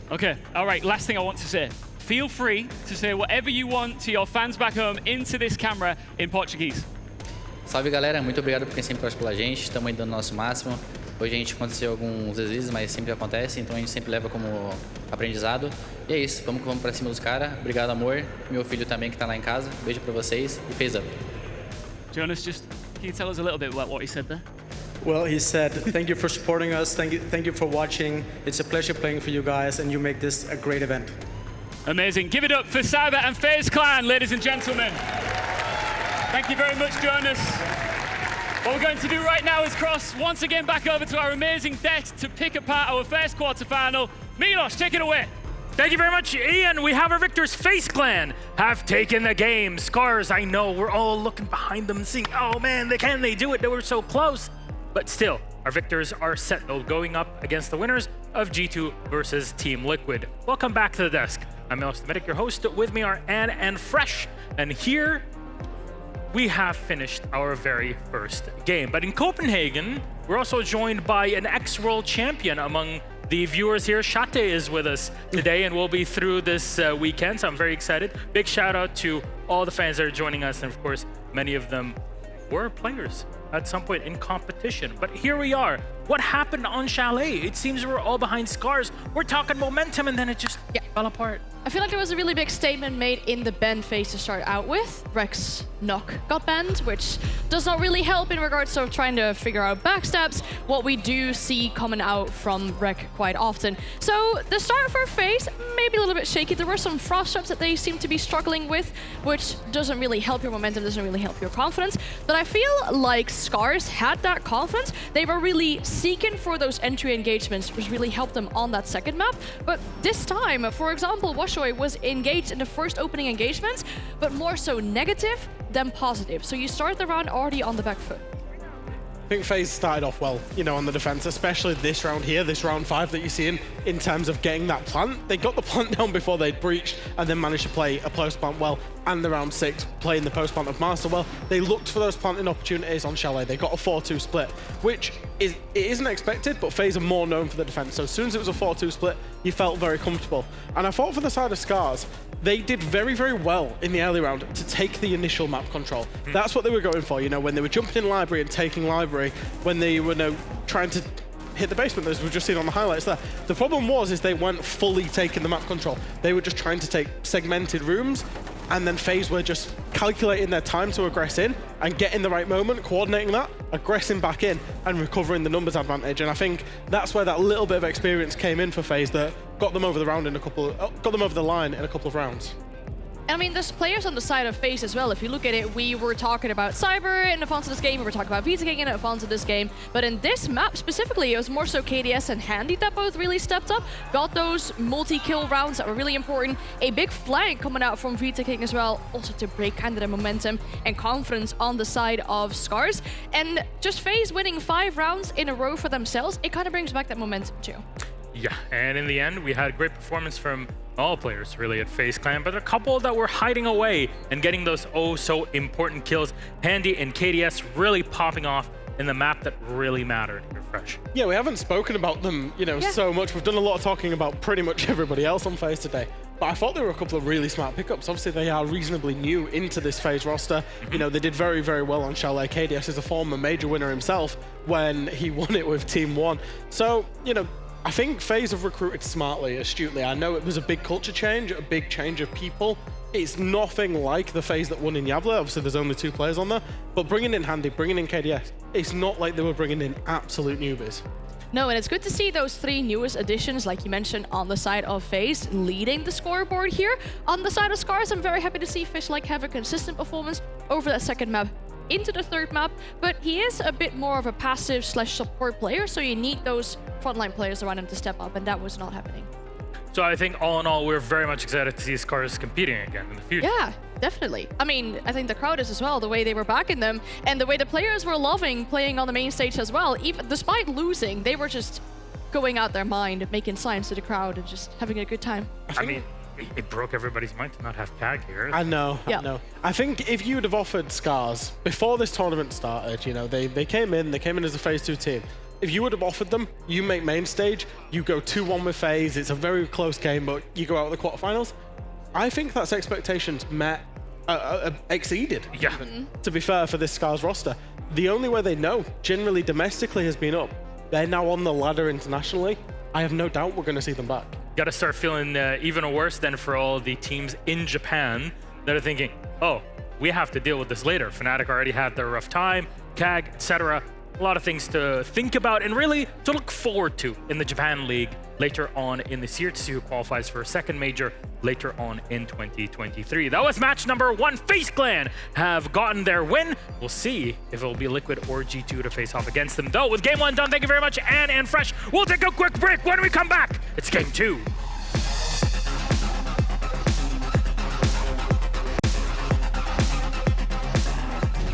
Okay, all right, last thing I want to say. Feel free to say whatever you want to your fans back home into this camera in Portuguese. Salve galera, muito obrigado por quem sempre torce pela gente, estamos aí dando o nosso máximo. Hoje a gente aconteceu alguns deslizes, mas sempre acontece, então a gente sempre leva como aprendizado. E é isso, vamos pra cima dos caras. Obrigado, amor. Meu filho também que tá lá em casa. Beijo pra vocês e FaZe up. Jonas, can you tell us a little bit about what he said there? Well, he said, thank you for supporting us, thank you for watching. It's a pleasure playing for you guys and you make this a great event. Amazing. Give it up for Cyber and FaZe Clan, ladies and gentlemen. Thank you very much, Jonas. What we're going to do right now is cross once again back over to our amazing desk to pick apart our first quarterfinal. Milos, take it away. Thank you very much, Ian. We have our victors, FaZe Clan, have taken the game. SCARZ, I know, we're all looking behind them and seeing, oh man, can they do it? They were so close. But still, our victors are set, though, going up against the winners of G2 versus Team Liquid. Welcome back to the desk. I'm Milos the Medic, your host. With me are Anne and Fresh. And here, we have finished our very first game. But in Copenhagen, we're also joined by an ex-world champion among the viewers here. Chalet is with us today and will be through this weekend, so I'm very excited. Big shout out to all the fans that are joining us, and of course, many of them were players at some point in competition. But here we are. What happened on Chalet? It seems we're all behind SCARZ. We're talking momentum and then it just fell apart. I feel like there was a really big statement made in the ban phase to start out with. Rex Knock got banned, which does not really help in regards to trying to figure out backstabs, what we do see coming out from Rek quite often. So the start for FaZe, maybe a little bit shaky. There were some frost traps that they seem to be struggling with, which doesn't really help your momentum, doesn't really help your confidence. But I feel like SCARZ had that confidence. They were really seeking for those entry engagements, which really helped them on that second map. But this time, for example, Washoy was engaged in the first opening engagements, but more so negative than positive. So you start the round already on the back foot. I think FaZe started off well, you know, on the defense, especially this round here, this round 5 that you're seeing in terms of getting that plant. They got the plant down before they'd breached and then managed to play a post plant well, and the round 6 playing the post plant of Master well. They looked for those planting opportunities on Chalet. They got a 4-2 split, which it isn't expected, but FaZe are more known for the defense. So as soon as it was a 4-2 split, you felt very comfortable. And I thought for the side of SCARZ, they did very, very well in the early round to take the initial map control. That's what they were going for, you know, when they were jumping in library and taking library, when they were trying to hit the basement, as we've just seen on the highlights there. The problem is they weren't fully taking the map control. They were just trying to take segmented rooms, and then FaZe were just calculating their time to aggress in and getting the right moment, coordinating that, aggressing back in, and recovering the numbers advantage. And I think that's where that little bit of experience came in for FaZe that got them over the round in got them over the line in a couple of rounds. I mean, there's players on the side of FaZe as well. If you look at it, we were talking about Cyber in advance of this game, we were talking about VTK in advance of this game, but in this map specifically, it was more so KDS and Handy that both really stepped up, got those multi-kill rounds that were really important, a big flank coming out from VTK as well, also to break kind of the momentum and confidence on the side of SCARZ, and just FaZe winning 5 rounds in a row for themselves, it kind of brings back that momentum too. Yeah, and in the end, we had great performance from all players really at FaZe Clan, but a couple that were hiding away and getting those oh-so-important kills. Handy and KDS really popping off in the map that really mattered here, Fresh. Yeah, we haven't spoken about them, so much. We've done a lot of talking about pretty much everybody else on FaZe today. But I thought there were a couple of really smart pickups. Obviously, they are reasonably new into this FaZe roster. They did very, very well on Chalet. KDS is a former major winner himself when he won it with Team 1. So, I think FaZe have recruited smartly, astutely. I know it was a big culture change, a big change of people. It's nothing like the FaZe that won in Yabla. Obviously, there's only 2 players on there. But bringing in Handy, bringing in KDS, it's not like they were bringing in absolute newbies. No, and it's good to see those 3 newest additions, like you mentioned, on the side of FaZe, leading the scoreboard here. On the side of SCARZ, I'm very happy to see Fish have a consistent performance over that second map into the third map, but he is a bit more of a passive/support player, so you need those frontline players around him to step up, and that was not happening. So I think all in all, we're very much excited to see SCARZ competing again in the future. Yeah, definitely. I mean, I think the crowd is as well, the way they were backing them, and the way the players were loving playing on the main stage as well. Even despite losing, they were just going out their mind, making signs to the crowd, and just having a good time. I mean, it broke everybody's mind to not have CAG here. I know. I think if you would have offered SCARZ before this tournament started, they came in as a FaZe 2 team. If you would have offered them, you make main stage, you go 2-1 with FaZe, it's a very close game, but you go out of the quarterfinals, I think that's expectations met, exceeded, even, to be fair, for this SCARZ roster. The only way they know, generally domestically, has been up. They're now on the ladder internationally. I have no doubt we're going to see them back. Got to start feeling even worse than for all the teams in Japan that are thinking, oh, we have to deal with this later. Fnatic already had their rough time, CAG, etc. A lot of things to think about and really to look forward to in the Japan League later on in this year to see who qualifies for a second major later on in 2023. That was match number 1. FaZe Clan have gotten their win. We'll see if it'll be Liquid or G2 to face off against them. Though, with game 1 done, thank you very much, Ann and Fresh. We'll take a quick break. When we come back, it's game 2.